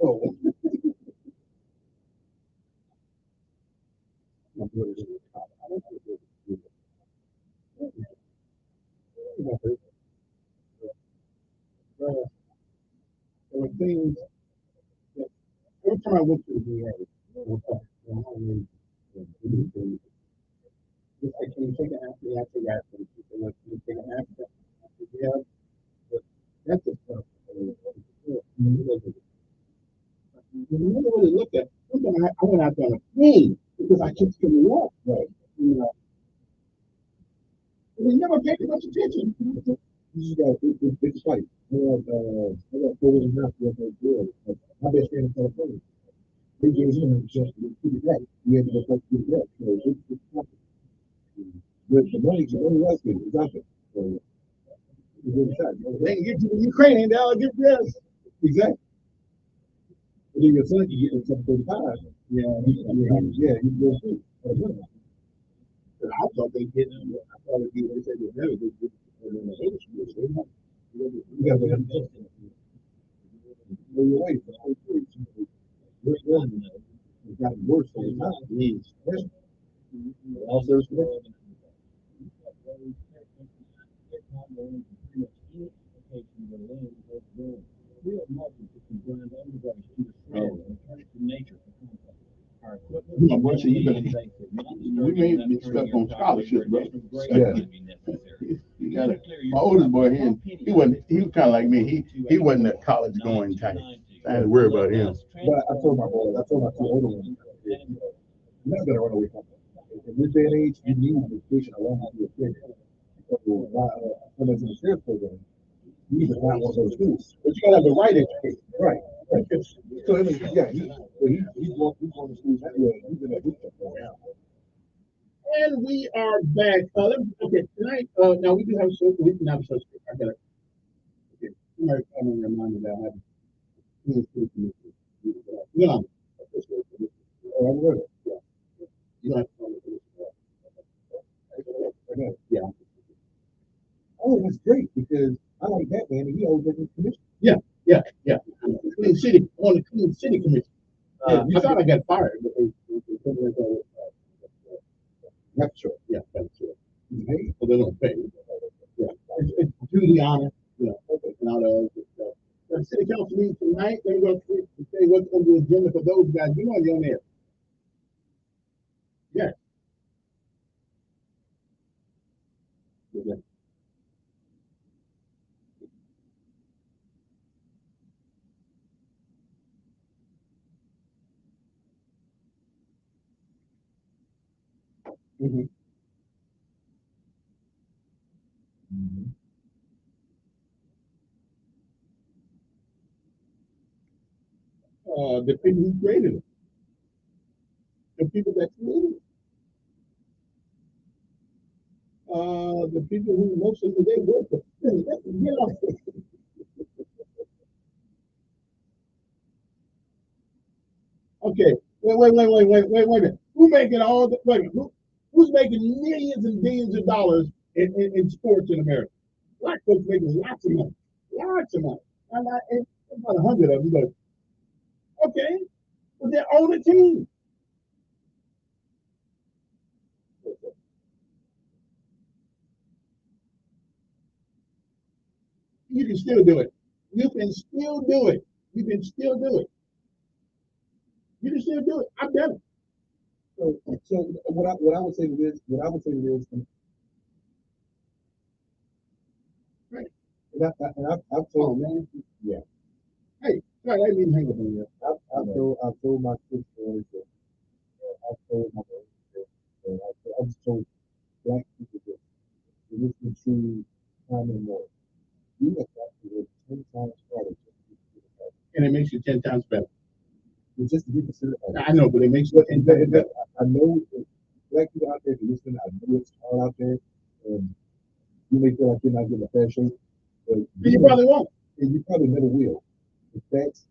Oh. There were things that every time I went to the VA, can you take an after after that? Can you take an after yeah, but that's the stuff. You never really looked at. I went out there on a plane because I kept coming up. Right. And they never paid much attention. It's funny. I got 4 years and a half with my girl. My best friend in California. They gave him just to the back. We had to go back to the back. So it's nothing. But the money was good. It's out there. So it's really sad. They can get to the Ukrainian, they'll get this. Exactly. But then your son can get in 735. Yeah, he's real too. I thought they did. I thought they said they never did. You got to go your way. It's gotten worse over time. Also, My boy said, we made big stuff on scholarship, bro. Yeah. You got my oldest boy, he was kind of like me. He wasn't a college going type. And worry about him. But I told my boys, I told my two older ones, you're not gonna run away from it. In this day and age, you need education along with your kid. So my son is in the sheriff's program. He was not one of those schools, but you gotta have the right education. Right. Right. So I mean, yeah, he's going to school anyway. He's in a boot camp right now. And we are back. Okay, tonight, now we do have we can have a social. I got it. Okay, you might come and remind me that I have. No. Oh, I'm good. Yeah. You don't have to come with yeah. Oh, that's great because I like Batman and he always gets commission. Yeah. Clean City, on the Clean City Commission. I thought I got fired. That's true. Yeah, that's true. Hey, So they don't pay. Yeah, it's do the honor. You know, not the city council meeting tonight. They're going to say what's on the agenda for those guys. You know you're on there. Yeah. Yeah. Mm-hmm. Mm-hmm. The people who created it. The people that created it. The people who most of the day work for. You know. Okay. Wait a minute. Who's making all the who's making millions and billions of dollars in sports in America? Black folks making lots of money. Lots of money. And about 100 of them, but okay. But they're on the team. You can still do it. You can still do it. You can still do it. You can still do it. I've done it. So what I would say is right. And I've told man. Yeah. Hey, sorry, I didn't hang up on you. I've told my sister that I've told my sister and I've told black people that to listen to time and more. You have got to work 10 times harder and it makes you 10 times better. It's just to be considered. I know, but it makes you 10 times better. I know black people out there, if you're listening, I know it's hard out there, and you may feel like you're not getting a fair shake, but you probably won't. And you probably never will. If that's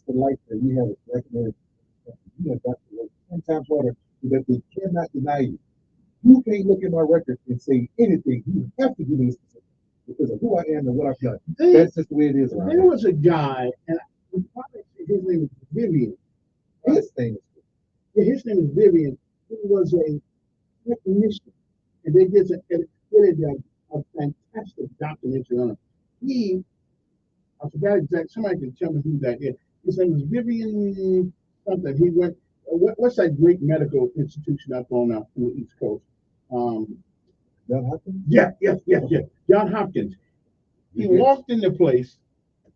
the life that we have as black Americans. You have got to work 10 times harder so that they cannot deny you. You can't look at my record and say anything. You have to give me a specific because of who I am and what I've done. That's just the way it is. There was a guy, and his name is Vivian. His name is Vivian. He was a technician, and they did a fantastic documentary on him. I forgot exactly. Somebody can tell me who that is. His name was Vivian something. He went. What's that great medical institution up on the East Coast? John Hopkins? Yeah. John Hopkins. He walked in the place.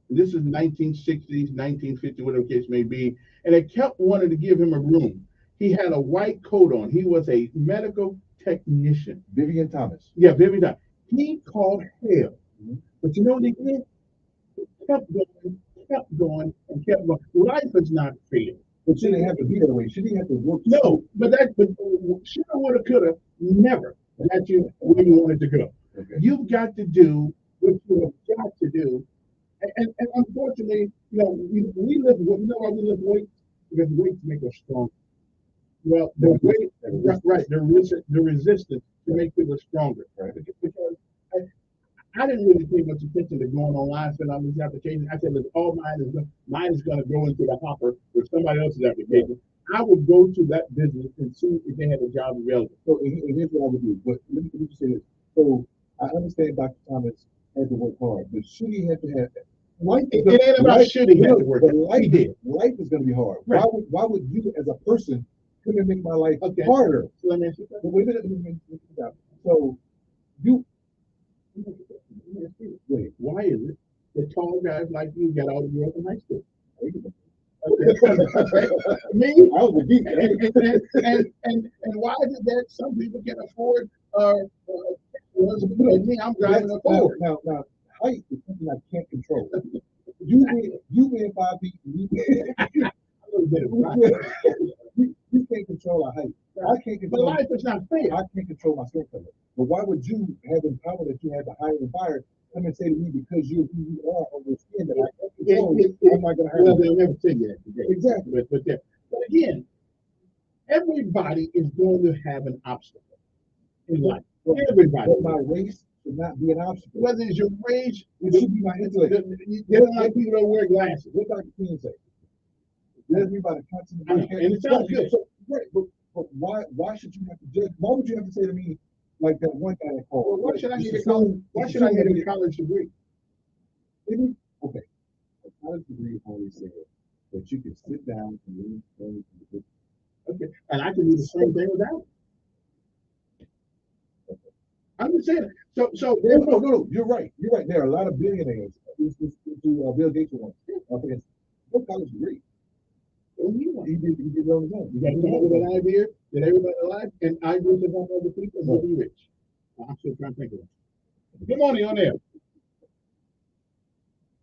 This is 1960s, 1950, whatever the case may be, and they kept wanting to give him a room. He had a white coat on. He was a medical technician. Vivian Thomas. Yeah, Vivian Thomas. He called hell. Mm-hmm. But you know what he did? He kept going, and kept going. Life is not fair. But she didn't have to be that way. She didn't have to work. No, but shoulda, woulda, coulda, never got you where you wanted to go. Okay. You've got to do what you have got to do. And unfortunately, we lift. You know why we lift weights? Because weights make us strong. Well, the weight, right? The resistance to make people stronger. Right. Because I didn't really pay much attention to going online filling out these applications. I said, look, all mine is going to go into the hopper with somebody else's application. I would go to that business and see if they had a job available. So here's what I would do. But let me say this. So I understand Dr. Thomas had to work hard, but should he have to have life? It ain't about should he have to work. Life is going to be hard. Right. Why would you, as a person, come and make my life harder? So let me ask you that. Wait a minute. So you. Wait, why is it the tall guys like you got all the girls in high school. Me? I was a geek. And why is it that some people can afford me, I'm driving a Ford. Now, height is something I can't control. You being 5 feet, you can't control our height. I can't control. But life is not fair. I can't control my skin color. But why would you have the power that you have to hire and fire come and say to me because you're who you are on your skin that I can't control? I'm not going to hire you. They'll never say that today. Exactly. But again, everybody is going to have an obstacle in life. Everybody. But my race should not be an obstacle. Whether it's your race, it should be my intellect. They don't like people don't wear glasses. What Dr. King say? Let me by the content of my head. And it sounds good. So, right, but why should you have to judge? Why would you have to say to me like that one guy that called? Well, why should I get a college degree? Okay. A college degree only says that you can sit down and learn. Okay. And I can do the same thing without it. I'm just saying. So no, you're right. You're right. There are a lot of billionaires. Bill Gates one. No college degree. He did it on his own. You got to come up with an idea that everybody likes, and ideas that help other people and be rich. I'm still trying to think of it. Good morning on air.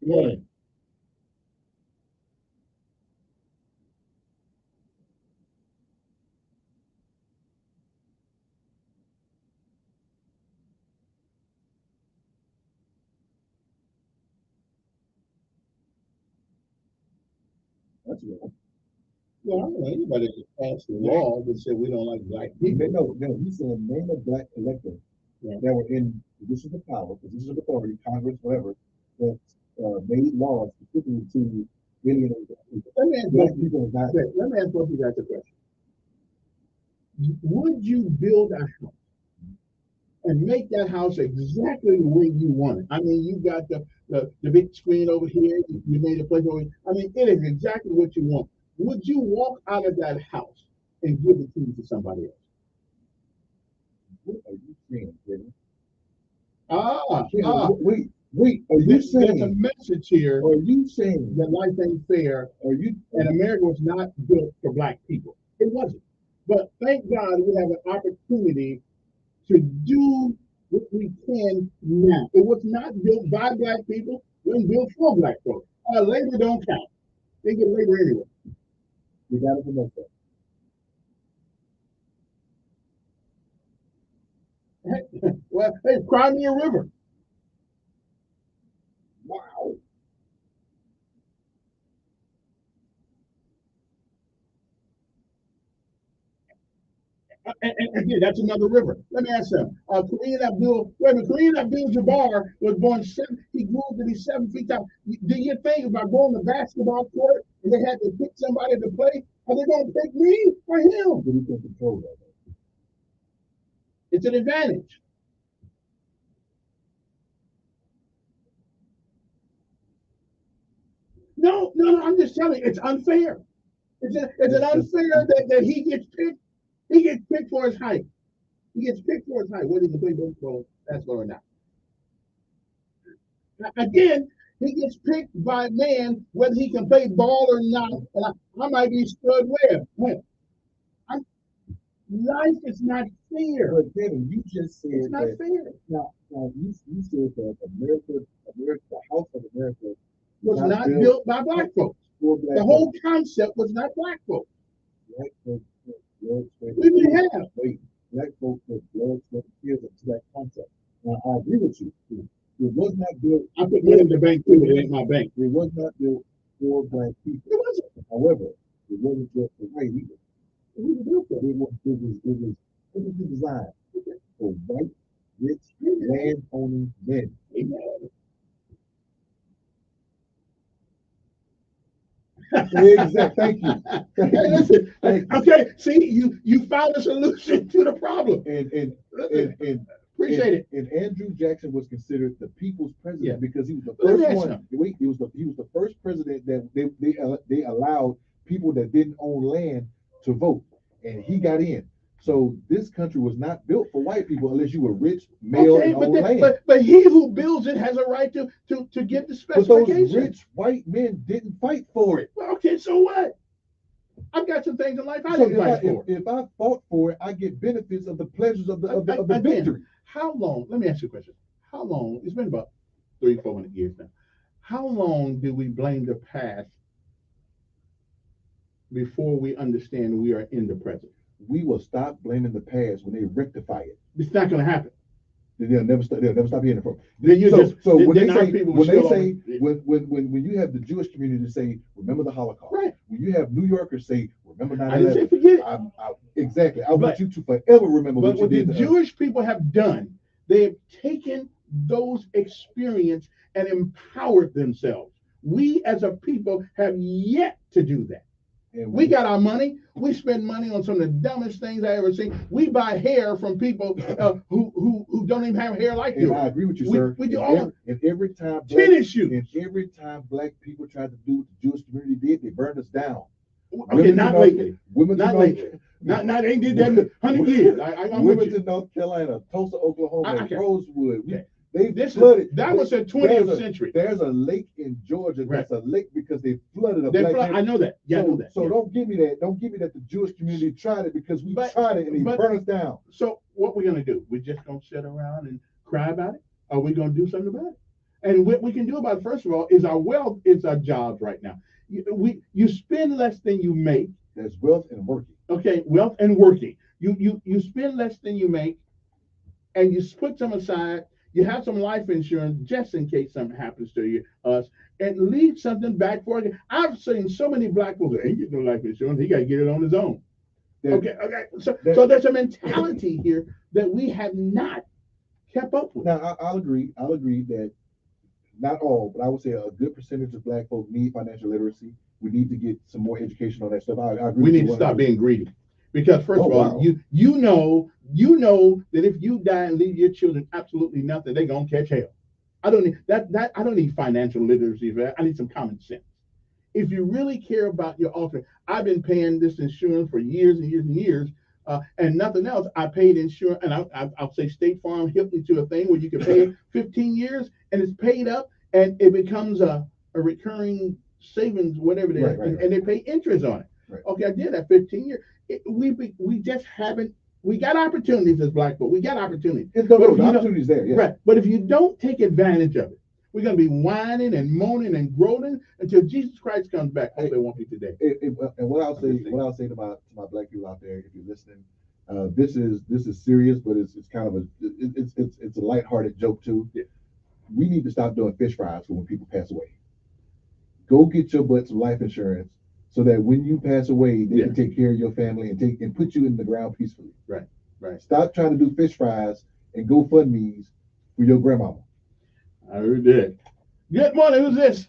Good morning. That's right. Well, I don't know anybody that passed the law that said we don't like black people. No, he's saying name a black elected that were in positions of power, positions of authority, Congress, whatever, that made laws specifically to billionaires. Let me ask both of you guys a question. Would you build a house and make that house exactly the way you want it? I mean, you got the big screen over here, you made a place over here. I mean, it is exactly what you want. Would you walk out of that house and give it to somebody else? What are you saying, Kevin? Wait. Are you saying there's a message here? Are you saying that life ain't fair? And America was not built for black people? It wasn't. But thank God we have an opportunity to do what we can now. It was not built by black people. It was built for black folks. Labor don't count. They get labor anyway. You got to promote that. Well, hey, cry me a river. Wow. And yeah, that's another river. Let me ask them. Kareem Abdul-Jabbar was born he grew up to be 7 feet tall. Do you think if I go on the basketball court and they had to pick somebody to play, are they going to pick me or him? But he can control that. It's an advantage. No, I'm just telling you, it's unfair. It's an unfair that he gets picked. He gets picked for his height. Whether he can play baseball, basketball or not. Again, he gets picked by a man whether he can play ball or not. And I might be Spud Webb. Life is not fair. But Kevin, you just said it's not fair. Now you said that the House of America was not built by black folks. The whole concept was not black folks. Black folks black folks put blood, sweat, and tears into that concept. Now I agree with you. It was not built. I put money in the bank too, but it ain't my bank. It was not built for black people. It wasn't. However, it wasn't built for white either. It was designed for white, rich, land-owning men. Amen. Exactly. Thank you. Hey, listen. Okay, see, you found a solution to the problem. And appreciate it. And Andrew Jackson was considered the people's president because he was the first one. He was the first president that they allowed people that didn't own land to vote, and he got in. So this country was not built for white people unless you were rich, male, Okay, and own land. but he who builds it has a right to get the But those specifications. rich white men didn't fight for it. Well, okay, so what? I've got some things in life I So didn't fight for. if I fought for it, I get benefits of the pleasures of the Again, victory. How long? Let me ask you a question. How long? It's been about 300-400 years now. How long do we blame the past before we understand we are in the present? We will stop blaming the past when they rectify it. It's not going to happen. They'll never stop hearing it from. Then you So when they say people when you have the Jewish community say remember the Holocaust, right? When you have New Yorkers say remember 9/11, I didn't say forget it. Exactly. I want you to forever remember But what you did. The Jewish people have done, they have taken those experiences and empowered themselves. We as a people have yet to do that. We got our money. We spend money on some of the dumbest things I ever seen. We buy hair from people who don't even have hair like you. I agree with you, sir. We do and every time tennis shoes. And every time black people tried to do what the Jewish community did, they burned us down. Okay, not lately. Not lately. Not they did that in 100 years. Wilmington, North Carolina, Tulsa, Oklahoma, Rosewood. Okay. They flooded. That was the 20th century. There's a lake in Georgia that's a lake because they flooded a black neighborhood. I know that. Yeah, I know that. So don't give me that. Don't give me that the Jewish community tried it because we tried it and they burned us down. So what we're gonna do? We're just gonna sit around and cry about it? Or are we gonna do something about it? And what we can do about it, first of all, is our wealth, is our jobs right now. You spend less than you make. There's wealth and working. Okay, wealth and working. You spend less than you make, and you put some aside. You have some life insurance just in case something happens to us, and leave something back for it. I've seen so many black people that ain't get no life insurance. He got to get it on his own. Okay. So there's a mentality here that we have not kept up with. Now I'll agree that not all, but I would say a good percentage of black folk need financial literacy. We need to get some more education on that stuff. I agree. We need to stop being greedy. Because first of all, you know that if you die and leave your children absolutely nothing, they're gonna catch hell. I don't need that. I don't need financial literacy for that. I need some common sense. If you really care about your offering, I've been paying this insurance for years and years and years, and nothing else. I paid insurance, and I'll say State Farm helped me to a thing where you can pay 15 years and it's paid up, and it becomes a recurring savings, whatever it is, and they pay interest on it. Right. Okay, I did that 15 years. We just haven't. We got opportunities as black folk. We got opportunities. The opportunities there, yeah. Right. But if you don't take advantage of it, we're going to be whining and moaning and groaning until Jesus Christ comes back. Hope they want me today. And what I'll say to my black people out there, if you're listening, this is serious, but it's kind of it's a lighthearted joke too. Yeah. We need to stop doing fish fries for when people pass away. Go get your butt some life insurance, so that when you pass away, they can take care of your family and put you in the ground peacefully. Right, right. Stop trying to do fish fries and GoFundMe's for your grandmama. I heard that. Good morning. Who's this?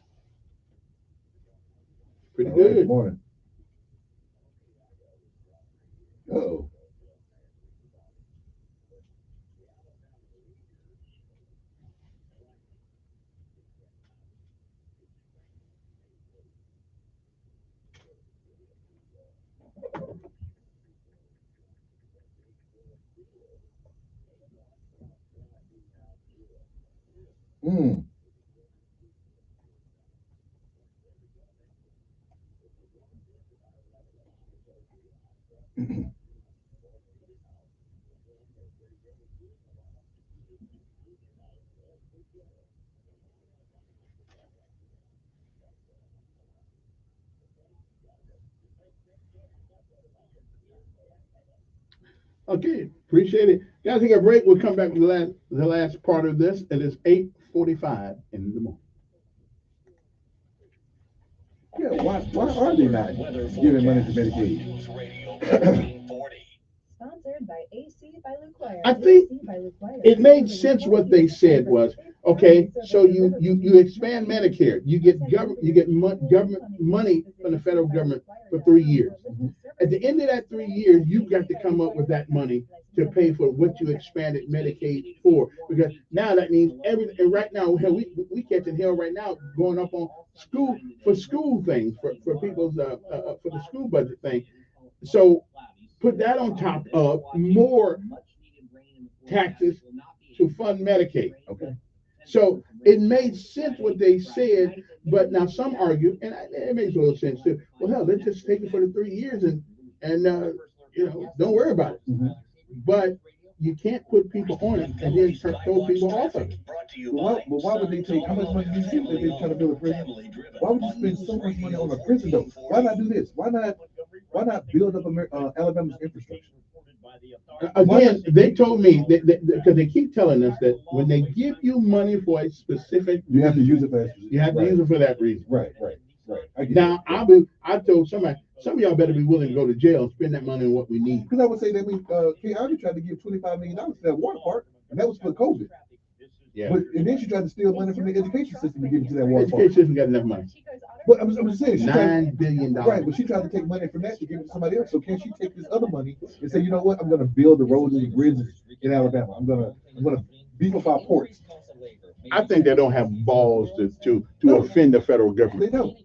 Pretty good. Good morning. Uh-oh. Okay, appreciate it. Guys, take a break. We'll come back to the last part of this. It is 8:45 in the morning. Yeah, why are they not giving money to Medicaid? Sponsored by AC by Luquire. I think it made sense. What they said was, okay, so you expand Medicare, you get government money from the federal government for 3 years. At the end of that 3 years, you've got to come up with that money to pay for what you expanded Medicaid for. Because now that means everything. Right now, hell, we catching hell right now going up on school things for people's for the school budget thing. So put that on top of more taxes to fund Medicaid. Okay. So it made sense what they said, but now some argue, and it makes a little sense too. Well, hell, let's just take it for the 3 years and don't worry about it. Mm-hmm. But you can't put people on it and then throw people off of it. But why would they take, how much money do you think that they try to build a prison? Why would you spend so much money on a prison though? Why not do this? Why not build up Alabama's infrastructure? Again, they told me because they keep telling us that when they give you money for a specific, you have to use it for that. You have to use it for that reason. Right. Now, I told somebody, some of y'all better be willing to go to jail and spend that money on what we need. Because I would say that Kay Ivey tried to give $25 million to that water park, and that was for COVID. Yeah. And then she tried to steal money from the education system to give it to that water park. Education system got enough money. But I'm just saying, $9 billion. Right, but she tried to take money from that to give it to somebody else. So can she take this other money and say, you know what, I'm going to build the roads and bridges in Alabama. I'm gonna beef up our ports. I think they don't have balls to offend the federal government. They don't.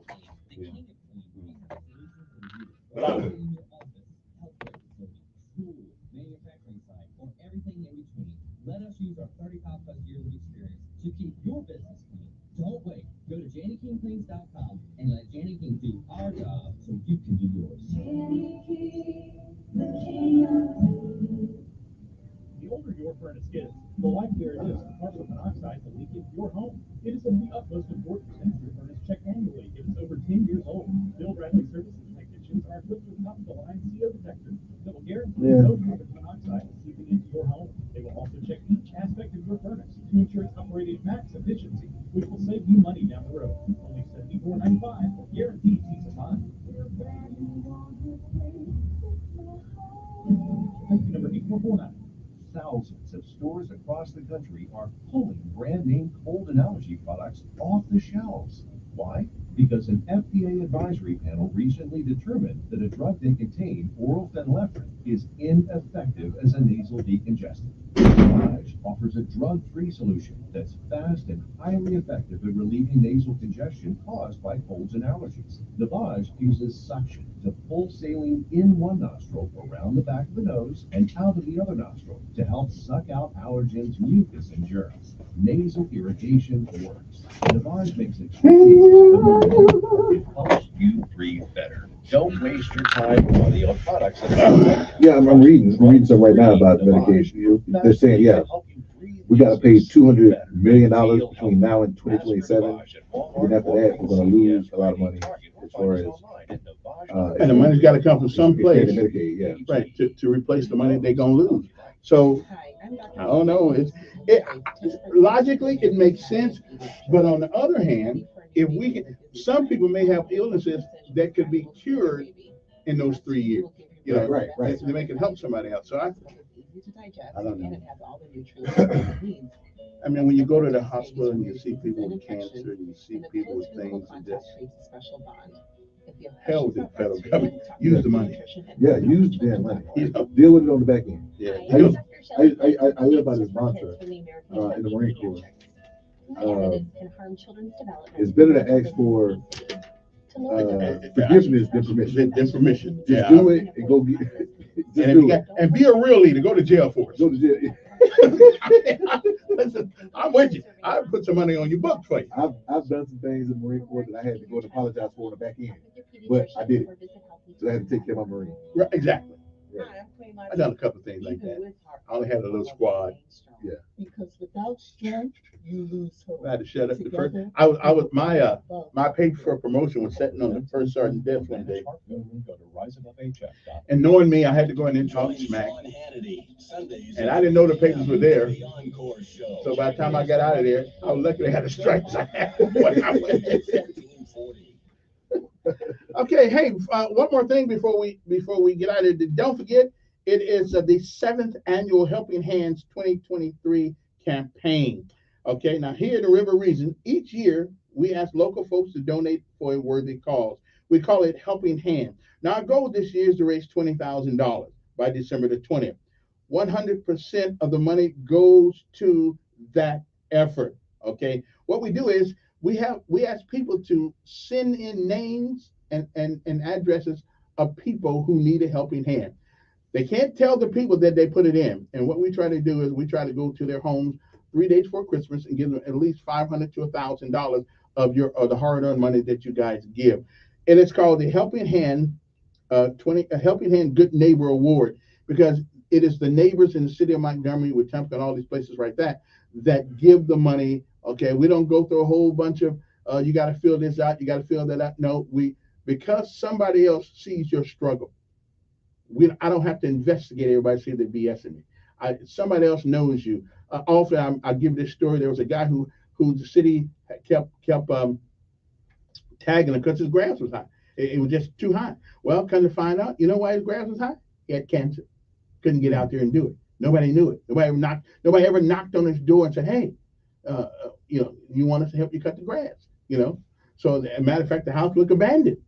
Let us use our 35 plus years of experience to keep your business clean. Don't wait. Go to JannyKingCleans.com and let Janny King do our job so you can do yours. Janny King, the king of clean. The older your furnace gets, the likelier it is for carbon monoxide to leak into your home. It is of the utmost importance to have your furnace checked annually if it's over 10 years old. Bill Bradley Services technicians are equipped with top-of-the-line CO detectors that will guarantee no carbon monoxide is seeping into your home. They will also check each aspect of your furnace to ensure it's operating at max efficiency, which will save you money down the road. Only $74.95 for guaranteed peace of mind. Thank you, number 8449. Thousands of stores across the country are pulling brand name cold and allergy products off the shelves. Why? Because an FDA advisory panel recently determined that a drug they contain, oral phenylephrine, is ineffective as a nasal decongestant. Navage offers a drug-free solution that's fast and highly effective at relieving nasal congestion caused by colds and allergies. Navage uses suction to pull saline in one nostril, around the back of the nose, and out of the other nostril to help suck out allergens, mucus, and germs. Nasal irrigation works. Navage makes it it helps you breathe better. Don't waste your time with money on products that Yeah, I'm reading some right now about medication. They're saying, we got to pay $200 million between now and 2027. And after that, we're going to lose a lot of money as far as. And the money's got to come from someplace. Medicaid, yeah. Right, to replace the money they're going to lose. So, I don't know. Logically, it makes sense. But on the other hand, some people may have illnesses that could be cured in those 3 years. You know, right. They make it help somebody else. So I don't know. I mean, when you go to the hospital and you see people with cancer, you see people with things, and just hell with the federal government. Use the money. Yeah, use the damn money. Deal with it on the back end. Yeah. I live by this mantra in the Marine Corps. It's better to ask for forgiveness than permission. Just do it and go get it. And be a real leader. Go to jail for it. Go to jail. Listen, I'm with you. I put some money on your book for you. I've done some things in the Marine Corps that I had to go and apologize for on the back end, but I did it. So I had to take care of my Marine. Right, exactly. Right. I've done a couple of things like that. I only had a little squad. Yeah. Because without strength, you lose hope. I had to shut up the first. I was my paper for promotion was sitting on the first sergeant desk one day. And knowing me, I had to go in and talk smack. And I didn't know the papers were there. So by the time I got out of there, I was lucky they had the stripes I had. Okay, hey, one more thing before we get out of it. Don't forget, it is the 7th annual Helping Hands 2023 campaign. Okay, now here in the River region, each year we ask local folks to donate for a worthy cause. We call it Helping Hands. Now our goal this year is to raise $20,000 by December the 20th. 100% of the money goes to that effort. Okay, what we do is we ask people to send in names and addresses of people who need a helping hand. They can't tell the people that they put it in. And what we try to do is we try to go to their homes 3 days before Christmas and give them at least $500 to $1,000 of the hard-earned money that you guys give. And it's called the Helping Hand a Helping Hand Good Neighbor Award, because it is the neighbors in the city of Montgomery, with Temple and all these places right that give the money. Okay, we don't go through a whole bunch of you got to fill this out, you got to fill that out. No, because somebody else sees your struggle. I don't have to investigate everybody see the BS in me. Somebody else knows you. Often I give this story. There was a guy who the city kept tagging him because his grass was high. It was just too high. Well, come to find out, you know why his grass was high? He had cancer. Couldn't get out there and do it. Nobody knew it. Nobody ever knocked on his door and said, "Hey, you want us to help you cut the grass?" So, as a matter of fact, the house looked abandoned,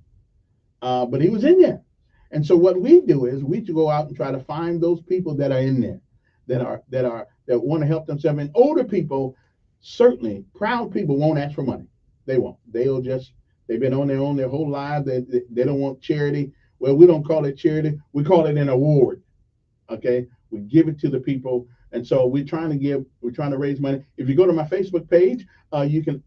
but he was in there. And so, what we do is we go out and try to find those people that are in there, that want to help themselves. And older people, certainly, proud people won't ask for money. They won't. They've been on their own their whole life. They don't want charity. Well, we don't call it charity. We call it an award. Okay, we give it to the people, and so we're trying to raise money. If you go to my Facebook page, you can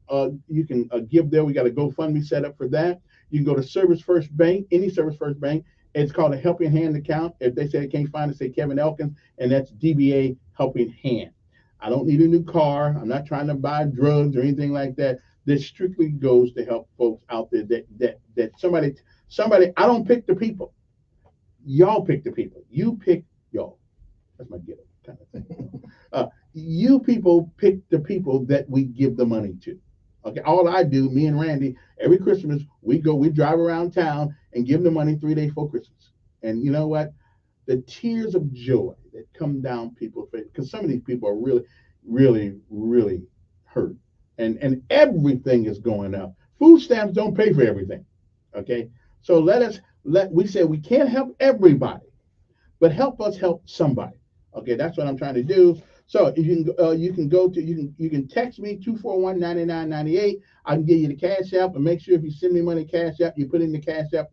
give there. We got a GoFundMe set up for that. You can go to Service First Bank, any Service First Bank. It's called a Helping Hand account. If they say they can't find it, say Kevin Elkins, and that's DBA Helping Hand. I don't need a new car. I'm not trying to buy drugs or anything like that. This strictly goes to help folks out there that somebody. I don't pick the people. Y'all pick the people. You pick y'all. That's my get kind of thing. You people pick the people that we give the money to. Okay. All I do, me and Randy, every Christmas we drive around town and give the money 3 days before Christmas. And you know what? The tears of joy that come down people's face, because some of these people are really, really, really hurt. And everything is going up. Food stamps don't pay for everything. Okay. So we say we can't help everybody, but help us help somebody. Okay, that's what I'm trying to do. So if you can text me 241-9998. I can give you the Cash App, and make sure if you send me money Cash App, you put in the Cash App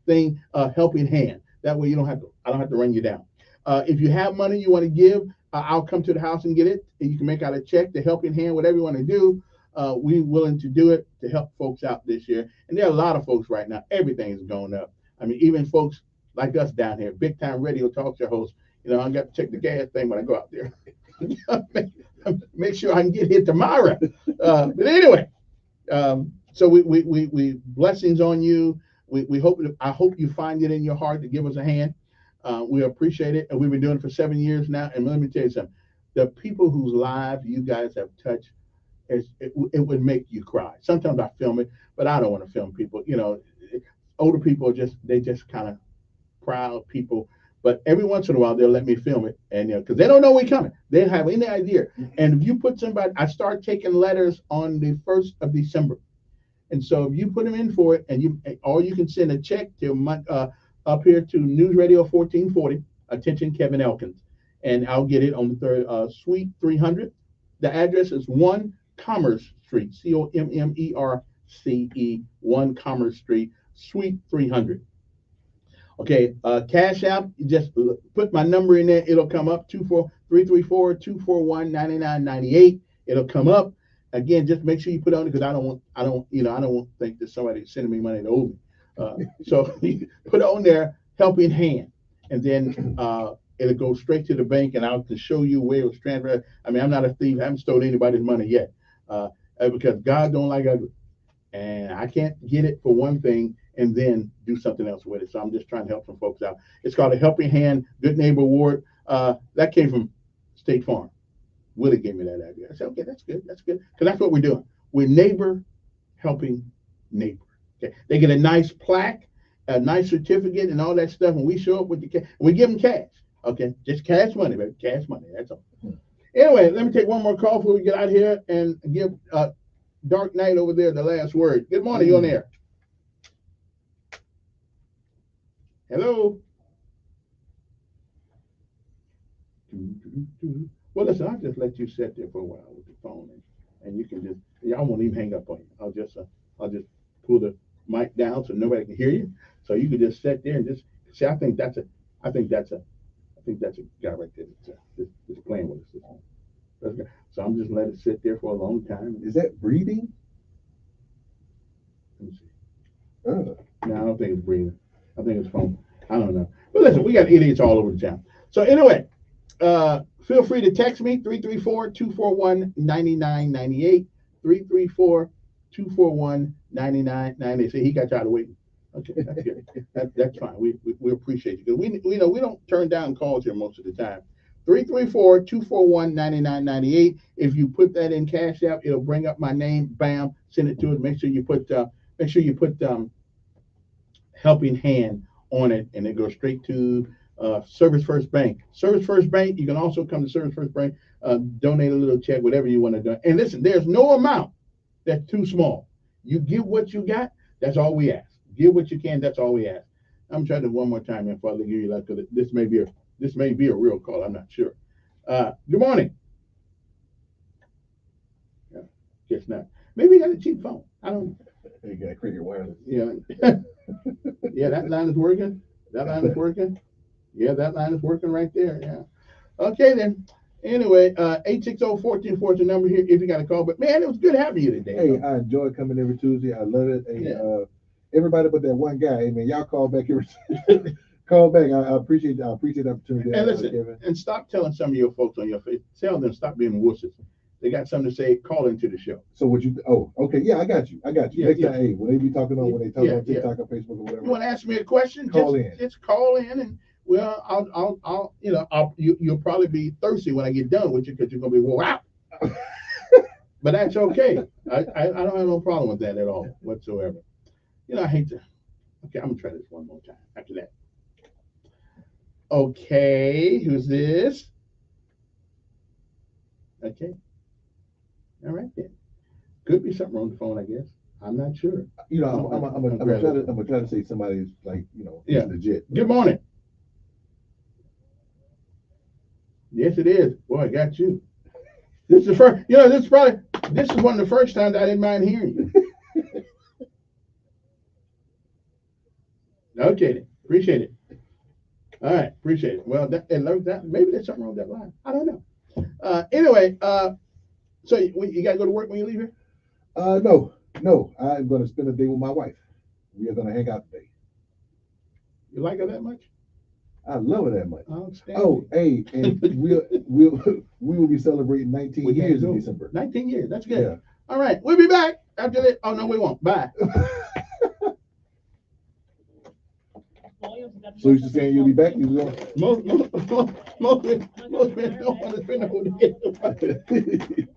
thing, Helping Hand. That way I don't have to run you down. If you have money you want to give, I'll come to the house and get it. And you can make out a check to Helping Hand, whatever you want to do. We're willing to do it to help folks out this year. And there are a lot of folks right now. Everything is going up. I mean, even folks like us down here, big time radio talk show hosts. I got to check the gas thing when I go out there. Make sure I can get here tomorrow. But anyway, so we blessings on you. I hope you find it in your heart to give us a hand. We appreciate it, and we've been doing it for 7 years now. And let me tell you something: the people whose lives you guys have touched, it would make you cry. Sometimes I film it, but I don't want to film people. Older people they just kind of proud people. But every once in a while, they'll let me film it, and because they don't know we're coming, they don't have any idea. And if you put somebody, I start taking letters on the 1st of December, and so if you put them in for it, or you can send a check to up here to News Radio 1440, attention Kevin Elkins, and I'll get it on the third Suite 300. The address is 1 Commerce Street, COMMERCE, 1 Commerce Street, Suite 300. Okay, Cash App, you just put my number in there. It'll come up 334-241-9998. It'll come up. Again, just make sure you put it on it, because I don't want to think that somebody's sending me money to owe me. So you put it on there, Helping Hand, and then it'll go straight to the bank, and I'll can show you where it was transferred. I mean, I'm not a thief. I haven't stolen anybody's money yet, because God don't like ugly, and I can't get it for one thing and then do something else with it. So I'm just trying to help some folks out. It's called a Helping Hand Good Neighbor Award. That came from State Farm. Willie gave me that idea. I said, okay, that's good. That's good. Because that's what we're doing. We're neighbor helping neighbor. Okay. They get a nice plaque, a nice certificate, and all that stuff. And we show up with the cash. We give them cash. Okay. Just cash money, baby. Cash money. That's all. Anyway, let me take one more call before we get out here and give Dark Knight over there the last word. Good morning. You on air? Hello. Well, listen, I'll just let you sit there for a while with the phone, and you can just, I won't even hang up on you. I'll just pull the mic down so nobody can hear you. So you can just sit there and just see. I think that's a think that's a guy right there that's playing with us. That's good. So I'm just letting it sit there for a long time. Is that breathing? Let me see. Oh. No, I don't think it's breathing. I think it's phone. I don't know. But listen, we got idiots all over the town. So anyway, feel free to text me, 334-241-9998, 334-241-9998. See, he got you out of waiting. Okay, that's good. That's fine. We appreciate you. Because we know we don't turn down calls here most of the time. 334-241-9998. If you put that in Cash App, it'll bring up my name. Bam, send it to it. Make sure you put helping hand on it, and it goes straight to Service First Bank. Service First Bank. You can also come to Service First Bank, donate a little check, whatever you want to do. And listen, there's no amount that's too small. You give what you got. That's all we ask. Give what you can. That's all we ask. I'm trying to one more time, and Father, give you luck, because this may be a real call. I'm not sure. Good morning. Yeah, guess not. Maybe you got a cheap phone. I don't know. You got Cricket Wireless. Yeah. Yeah, that line is working. That line is working. Yeah, that line is working right there. Yeah. Okay, then. Anyway, 860-1440 number here if you got a call. But man, it was good having you today. Hey, I enjoy coming every Tuesday. I love it. Hey, everybody but that one guy. Hey, man, y'all call back every call back. I appreciate the opportunity. And listen, and stop telling some of your folks on your face. Tell them stop being wusses. They got something to say. Call into the show. So would you? Oh, okay. Yeah, I got you. Yeah, Next time, hey, when they be talking on, when they talk on TikTok or Facebook or whatever. You want to ask me a question? Just call in, and well, I'll you'll probably be thirsty when I get done with you, because you're gonna be wore out. But that's okay. I don't have no problem with that at all whatsoever. I hate to. Okay, I'm gonna try this one more time after that. Okay, who's this? Okay. All right then. Could be something wrong with the phone, I guess. I'm not sure. I'm gonna try to say somebody's legit. Good morning. Yes, it is. Boy, I got you. This is the first. This is one of the first times I didn't mind hearing you. Okay, then. Appreciate it. All right, appreciate it. Well, maybe there's something wrong with that line. I don't know. Anyway, so you got to go to work when you leave here? No. I'm going to spend a day with my wife. We are going to hang out today. You like her that much? I love her that much. Outstanding. Oh, hey, and we will be celebrating 19 years in December. 19 years. That's good. Yeah. All right, we'll be back after that. Oh no, we won't. Bye. So you're saying you'll be back? You will? Most men don't want to spend the whole day. That could have been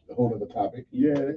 a whole other topic. Yeah.